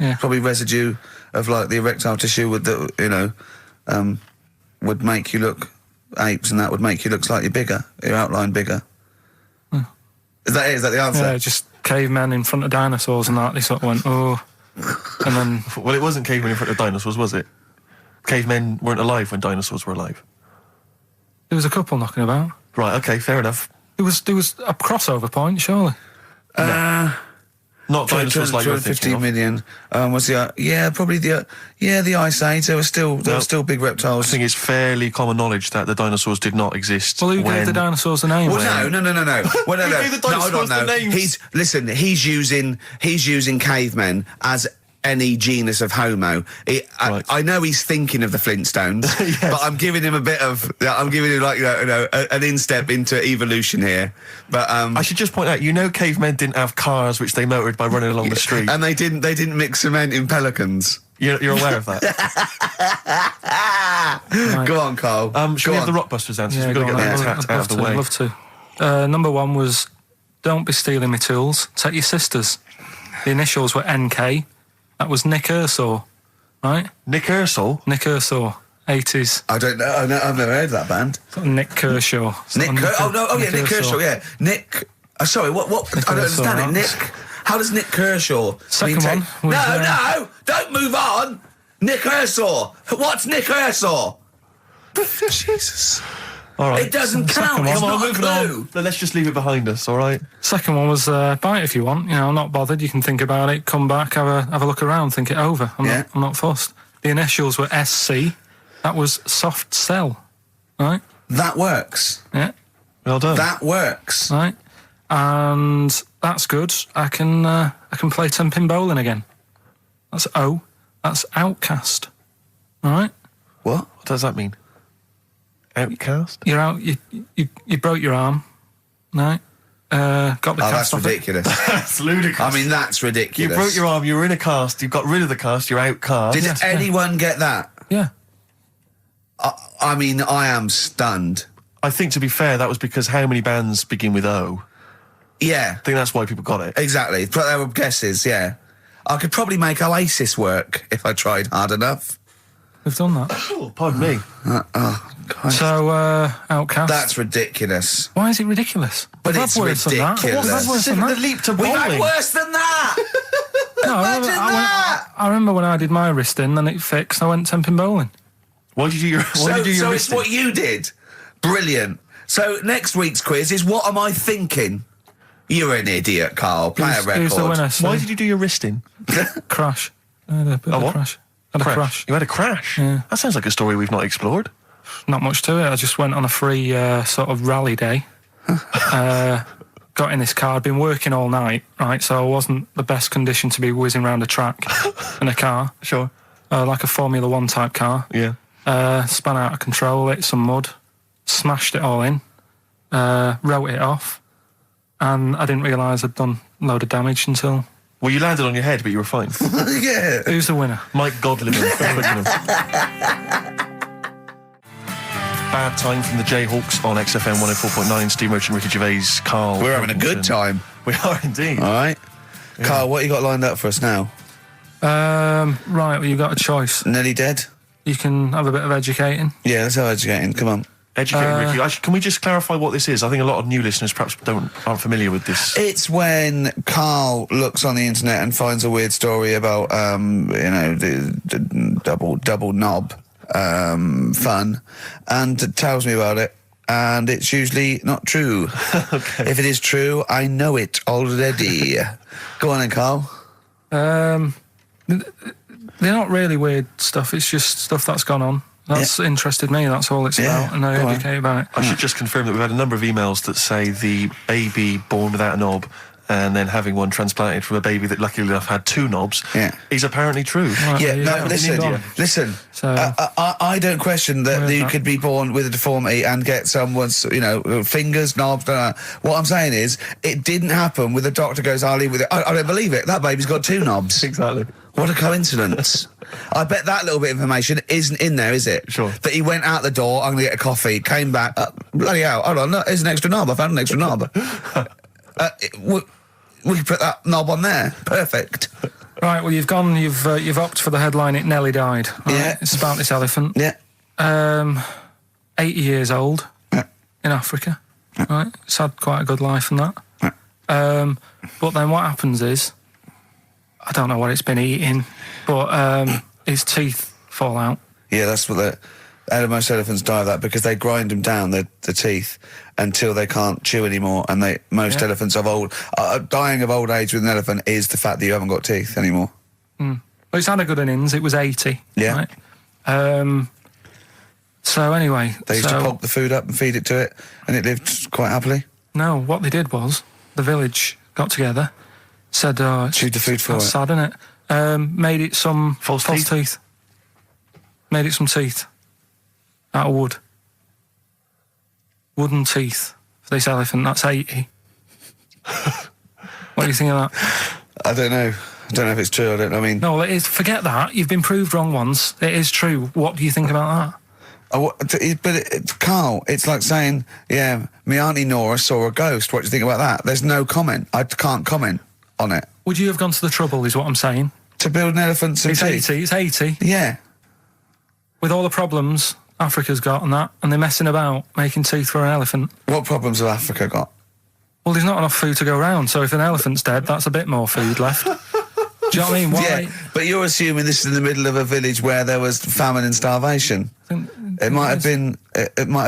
Yeah. Probably residue of like the erectile tissue would make you look apes, and that would make you look slightly bigger, your outline bigger. Is that it? Is that the answer? Yeah, just cavemen in front of dinosaurs and that. They sort of went, oh. And then... Well, it wasn't cavemen in front of dinosaurs, was it? Cavemen weren't alive when dinosaurs were alive. There was a couple knocking about. Right, okay, fair enough. There was a crossover point, surely. Not dinosaurs like you're thinking 15 million. Was the probably the Ice Age. There were still big reptiles. I think it's fairly common knowledge that the dinosaurs did not exist. Well, who gave the dinosaurs the name? Well, no. Well, no. Who gave the dinosaurs the names? He's using cavemen as any genus of Homo. Right. I know he's thinking of the Flintstones, yes. but I'm giving him an instep into evolution here. But I should just point out, cavemen didn't have cars which they motored by running along the street, and they didn't mix cement in pelicans. You're aware of that? Right. Go on, Carl. Should we have the Rockbusters answers? Yeah, We've got to get that out of the way. I'd love to. Number one was, don't be stealing my tools. Take your sisters. The initials were NK. That was Nick Ursaw, right? Nick Ursaw? Nick Ursaw, 80s. I don't know. I've never heard of that band. Nick Kershaw. Nick Kershaw, yeah. Nick... sorry, what? Nick I don't Ursaw, understand it. right? Nick... How does Nick Kershaw... Second one was... No! Don't move on! Nick Ursaw! What's Nick Ursaw? Jesus... All right. It doesn't count. It's not a clue. Let's just leave it behind us, all right? Second one was buy it if you want. I'm not bothered. You can think about it, come back, have a look around, think it over. I'm not fussed. The initials were SC. That was soft sell, right? That works. Yeah. Well done. That works. Right. And that's good. I can play 10-pin bowling again. That's O. That's outcast. right? What? What does that mean? Outcast? You're out. You broke your arm, right? Got the cast that's off ridiculous. That's ludicrous. I mean, that's You ridiculous. broke your arm, you were in a cast, you got rid of the cast, you're outcast. Did anyone get that? Yeah. I mean, I am stunned. I think, to be fair, that was because how many bands begin with O? Yeah, I think that's why people got it. exactly. But they were guesses, yeah. I could probably make Oasis work if I tried hard enough. We've done that. Oh, pardon me. So, Outcast. That's ridiculous. Why is it ridiculous? But We've it's had worse than that. ridiculous. We've had worse than The that. leap to We've had bowling. worse than that! No, Imagine that! I remember when I did my wrist in, then it fixed. I went temping bowling. Why did you do your So it's wristing? what you did. Brilliant. So next week's quiz is what am I thinking? You're an idiot, Carl. Play a record. Who's the winner? Why did you do your wristing? Crash. I had a bit of what? a crash. Had a crash. You had a crash? Yeah. That sounds like a story we've not explored. Not much to it. I just went on a free sort of rally day. Got in this car. I'd been working all night, right? So I wasn't the best condition to be whizzing around a track in a car. Sure. Like a Formula 1 type car. Yeah. Spun out of control, hit some mud, smashed it all in, wrote it off, and I didn't realise I'd done a load of damage until... Well, you landed on your head, but you were fine. Yeah. Who's the winner? Mike Godliman. Bad Time from the Jayhawks on XFM 104.9. Steve Merchant, Ricky Gervais, Karl. We're having a good Pilkington. time. We are indeed. All right. Carl, what you got lined up for us now? Right, well, you've got a choice. Nearly dead? You can have a bit of educating. Yeah, let's have educating. Come on. Educating Ricky. Actually, can we just clarify what this is? I think a lot of new listeners perhaps aren't familiar with this. It's when Carl looks on the internet and finds a weird story about, the double knob fun, and tells me about it. And it's usually not true. Okay. If it is true, I know it already. Go on then, Carl. They're not really weird stuff, it's just stuff that's gone on. That's interested me, that's all it's about, and I go on. educate about it. I should just confirm that we've had a number of emails that say the baby born without a knob and then having one transplanted from a baby that luckily enough had two knobs is apparently true. Right, Yeah, there you no, go. listen. So- I don't question that you could be born with a deformity and get someone's, fingers, knobs. What I'm saying is, it didn't happen with the doctor goes, I'll leave with it. I don't believe it. That baby's got two knobs. Exactly. What a coincidence. I bet that little bit of information isn't in there, is it? Sure. That he went out the door, I'm going to get a coffee, came back, bloody hell, hold on, look, here's an extra knob, I found an extra knob. We put that knob on there. Perfect. Right, well, you've opted for the headline, It Nearly Died. Right? Yeah. It's about this elephant. Yeah. 80 years old in Africa. Right, it's had quite a good life and that. But then what happens is, I don't know what it's been eating, but its teeth fall out. Yeah, that's what most elephants die of that because they grind them down, the teeth, until they can't chew anymore. And most elephants of dying of old age with an elephant is the fact that you haven't got teeth anymore. Well, it's had a good innings. It was 80. Yeah. Right? So anyway, They used to pop the food up and feed it to it, and it lived quite happily. No, what they did was the village got together, said, "Oh, Chewed the food for that's it. sad, isn't it?" Made it some False teeth? Made it some teeth out of wood. Wooden teeth for this elephant. That's 80. What do you think of that? I don't know. I don't know if it's true. I mean, No, it is. Forget that. You've been proved wrong once. It is true. What do you think about that? Carl, it's like saying, yeah, my Auntie Nora saw a ghost. What do you think about that? There's no comment. I can't comment on it. Would you have gone to the trouble, is what I'm saying? To build an elephant some It's teeth? 80. It's 80. Yeah. With all the problems Africa's got and that, and they're messing about making teeth for an elephant. What problems have Africa got? Well, there's not enough food to go around, so if an elephant's dead, that's a bit more food left. Do you know what I mean? Why? Yeah, but you're assuming this is in the middle of a village where there was famine and starvation. It might have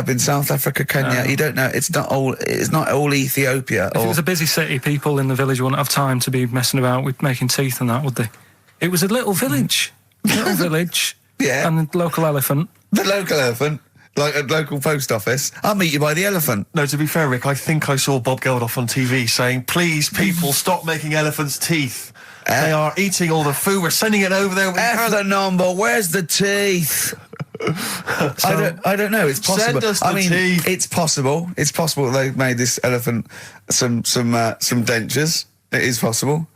been South Africa, Kenya. You don't know. It's not all Ethiopia. If it was a busy city, people in the village wouldn't have time to be messing about with making teeth and that, would they? It was a little village. Yeah. And the local elephant. The local elephant, like a local post office. I'll meet you by the elephant. No, to be fair, Rick, I think I saw Bob Geldof on TV saying, please, people, stop making elephants' teeth. They are eating all the food. We're sending it over there. F the number. Where's the teeth? I don't know. It's possible. Send us the teeth. It's possible. It's possible they made this elephant some dentures. It is possible.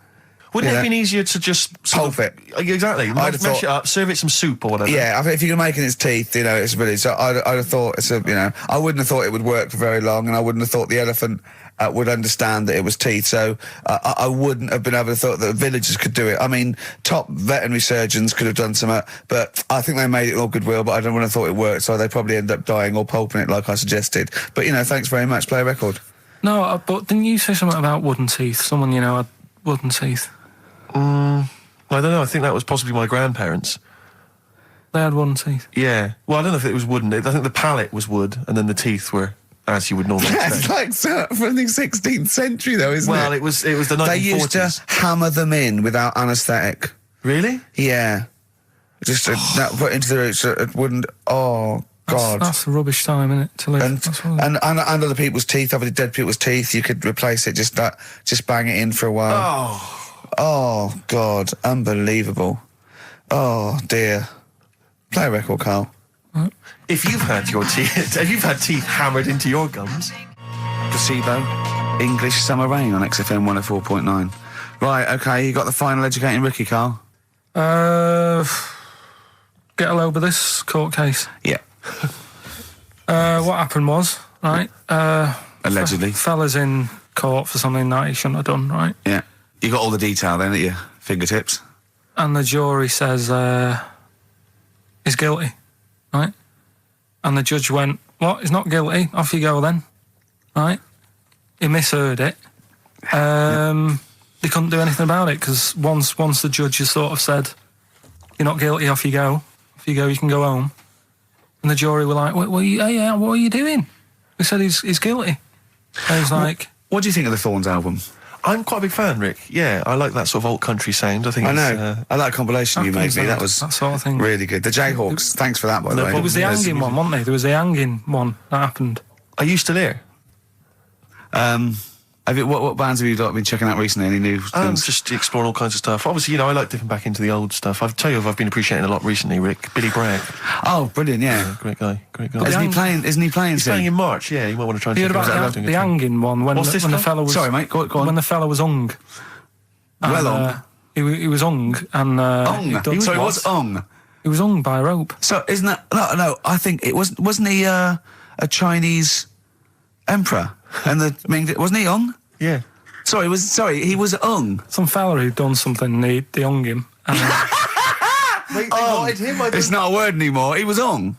Wouldn't it Yeah. have been easier to just Pulp it? Exactly. I'd Mash have thought- it up, serve it some soup or whatever. Yeah, I think if you're making its teeth, it's really. So I'd have thought I wouldn't have thought it would work for very long, and I wouldn't have thought the elephant would understand that it was teeth. So I wouldn't have been able to thought that villagers could do it. I mean, top veterinary surgeons could have done some, but I think they made it all goodwill. But I don't want to thought it worked, so they probably end up dying or pulping it like I suggested. But thanks very much. Play a record. No, but didn't you say something about wooden teeth? Someone had wooden teeth. I don't know. I think that was possibly my grandparents. They had wooden teeth. Yeah. Well, I don't know if it was wooden. I think the palate was wood, and then the teeth were as you would normally That's expect. like from the 16th century, though, isn't Well, it? it was the 1940s. They used to hammer them in without anaesthetic. Really? Yeah. Just that put into the roots. It wouldn't. Oh God. That's a rubbish time, isn't it? To live. And, That's what- and other people's teeth, obviously dead people's teeth, you could replace it, just bang it in for a while. Oh God, unbelievable. Oh dear. Play a record, Carl. If you've had teeth hammered into your gums. Placebo, English Summer Rain on XFM 104.9. Right, okay, you got the final educating Ricky, Carl? Get a load of this court case. Yeah. What happened was, right? Allegedly. Fella's in court for something that he shouldn't have done, right? Yeah. You got all the detail then at your fingertips? And the jury says he's guilty, right? And the judge went, "What? He's not guilty. Off you go then." Right? He misheard it. They couldn't do anything about it because once the judge has sort of said, "You're not guilty. Off you go. Off you go. You can go home." And the jury were like, "What are you doing?" They said he's guilty. And he's like, What do you think of the Thorns album? I'm quite a big fan, Rick. Yeah, I like that sort of alt country sound. I think I it's, know. I like compilation you made me. That was that sort of thing. really good. The Jayhawks. Thanks for that, by the way. It was the There's- hanging one, wasn't there? There was the hanging one that happened. Are you still here? What bands have you been checking out recently? Any new things? Just exploring all kinds of stuff. Obviously, I like dipping back into the old stuff. I'll tell you, I've been appreciating a lot recently, Rick. Billy Bragg, Oh, brilliant! Yeah. great guy. Isn't he playing? Isn't he playing He's soon? playing in March. Yeah, you might want to try and You heard check him about out. the hanging one when What's this the called? fella was Sorry, mate. Go on. when the fella was hung. Well hung. He was hung and Ung. Sorry, what's ung? He was hung by a rope. So isn't that no? I think it wasn't he a Chinese emperor? And wasn't he Ung? Yeah. He was Ung. Some fella who'd done something, they hung him. And, They wanted him. It's not a word anymore. He was Ung.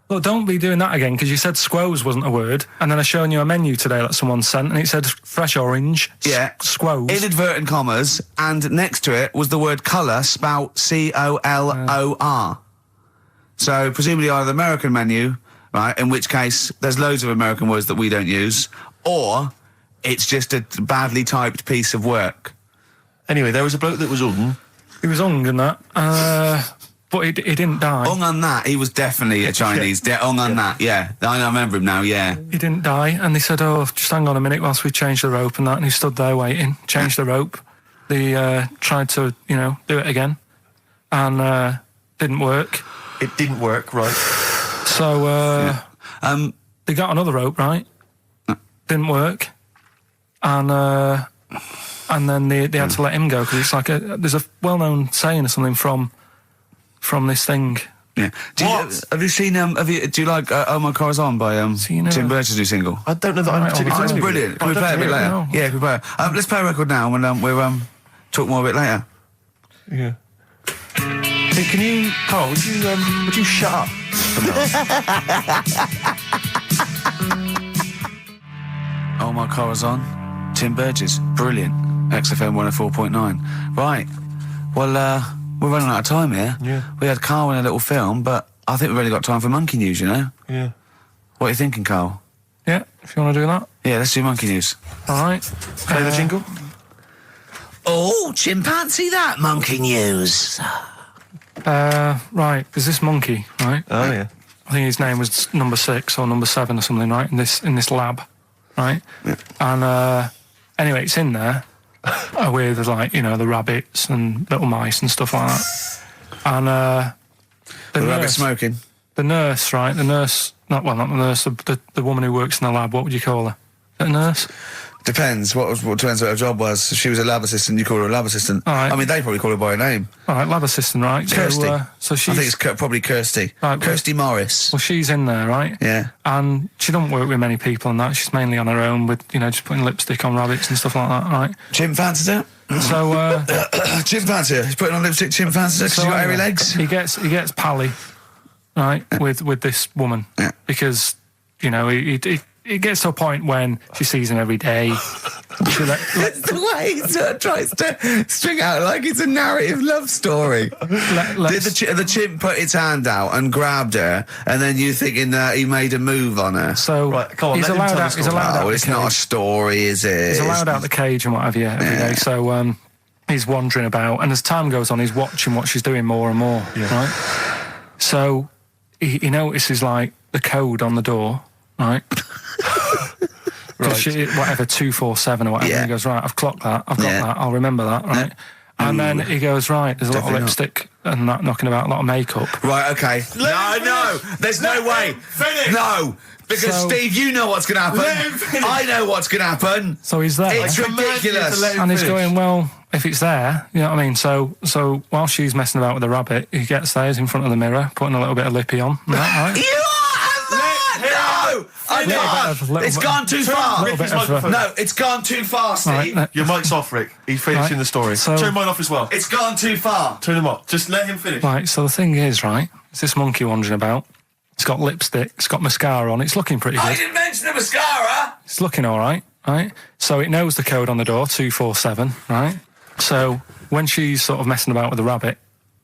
look, don't be doing that again, because you said squoze wasn't a word, and then I shown you a menu today that someone sent, and it said fresh orange, Yeah. squoze. Inadvertent commas, and next to it was the word colour, spelt COLOR. So presumably either the American menu, right? In which case there's loads of American words that we don't use, or it's just a badly typed piece of work. Anyway, there was a bloke that was Ung. He was hung and that, but he didn't die. Ung on that, he was definitely a Chinese. Ung on that, yeah. I remember him now, yeah. He didn't die, and they said, "Oh, just hang on a minute whilst we change the rope and that." And he stood there waiting, changed the rope. They tried to, do it again, and didn't work. It didn't work, right? So they got another rope, right? Didn't work, and then they had to let him go because it's like there's a well-known saying or something from this thing. Yeah. Have you seen? Do you like "Oh My Car's On" by Tim Burton's new single? I don't know that I'm particularly Oh, it's familiar with brilliant. it. Can we play it a bit later? No. Yeah, can we play it? Let's play a record now, and we'll talk more a bit later. Yeah. Hey, can you, Carl? Would you shut up? Oh My Car's On, Tim Burgess, brilliant. XFM 104.9. Right. Well, we're running out of time here. Yeah. We had Carl in a little film, but I think we've only got time for Monkey News, Yeah. What are you thinking, Carl? Yeah, if you want to do that. Yeah, let's do Monkey News. All right. Play the jingle. Oh, chimpanzee that Monkey News. Right, there's this monkey, right? Oh, yeah. I think his name was number 6 or number 7 or something, right? In this lab, right? Yeah. And anyway, it's in there, with, like, you know, the rabbits and little mice and stuff like that. And The rabbit smoking. the nurse, right? The nurse, not the nurse, the woman who works in the lab. What would you call her? Is that a nurse? Depends. What depends what her job was. If she was a lab assistant, you call her a lab assistant. All right. I mean, they probably call her by her name. All right, lab assistant, right? Kirsty. So she's, I think it's probably Kirsty. Right, Kirsty Morris. well, she's in there, right? Yeah. And she don't work with many people and that. She's mainly on her own with, you know, just putting lipstick on rabbits and stuff like that, right? Chimp fancies her. So, Chimp fancy her. He's putting on lipstick. Chimp fancies her because she's got hairy legs. He gets pally, right, with this woman. Yeah. Because, you know, it gets to a point when she sees him every day. It's the way he sort of tries to string out like it's a narrative love story. Did the chimp put its hand out and grabbed her, and then you thinking that he made a move on her? So Right, come on, he's let him allowed tell the out. He's story. allowed out. Oh, the it's not a cage. story, is it? He's allowed out the cage and what have you every day. So he's wandering about, and as time goes on, he's watching what she's doing more and more. Right. So he notices, like, the code on the door, right? Right. Whatever, 247 or whatever. Yeah. He goes, right, I've clocked that. I've got Yeah. that. I'll remember that, right? And then he goes, right, there's a lot of Definitely not. lipstick and that knocking about, a lot of makeup. Right, okay. No, there's no way. Finish. No, because So- Steve, you know what's going to happen. Let him finish. I know what's going to happen. So he's there. It's ridiculous. And he's going, well, if it's there, you know what I mean? So while she's messing about with the rabbit, he gets there, he's in front of the mirror, putting a little bit of lippy on. And that, right? You are mad! No! I can't. It's gone too far. little bit of, No, it's gone too far, Steve. Right, Your mic's off, Rick. He's finishing Right. the story. So- Turn mine off as well. It's gone too far. Turn him off. Just let him finish. Right, so the thing is, right, it's this monkey wandering about. It's got lipstick, it's got mascara on, it's looking pretty I good. didn't mention the mascara. It's looking all right, right? So it knows the code on the door, 247, right? So when she's sort of messing about with the rabbit,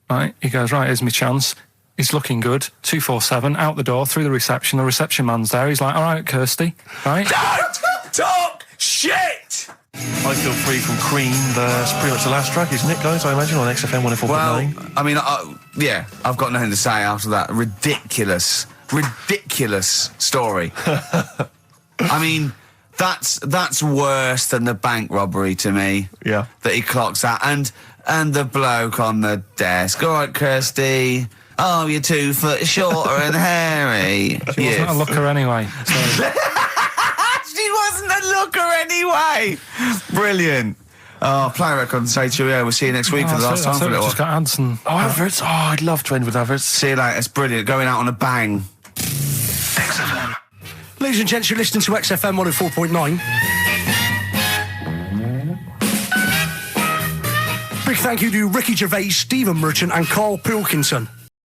right, he goes, right, here's my chance. He's looking good, 247, out the door, through the reception man's there. He's like, all right, Kirsty, right? Don't talk shit. I Feel Free from Cream. That's pretty much the last track, isn't it, guys? I imagine on XFM 104.9. Well, I mean, yeah, I've got nothing to say after that ridiculous story. I mean, that's worse than the bank robbery to me. Yeah. That he clocks that, and the bloke on the desk. All right, Kirsty. Oh, you're 2 foot shorter and hairy. She wasn't a looker anyway. So. She wasn't a looker anyway. Brilliant. Oh, play a record and say cheerio. We'll see you next week for the last time for a We've little just while. got ads and... Oh, adverts. Oh, I'd love to end with adverts. See you later. It's brilliant. Going out on a bang. XFM. Ladies and gents, you're listening to XFM 104.9. Big thank you to Ricky Gervais, Stephen Merchant and Karl Pilkington.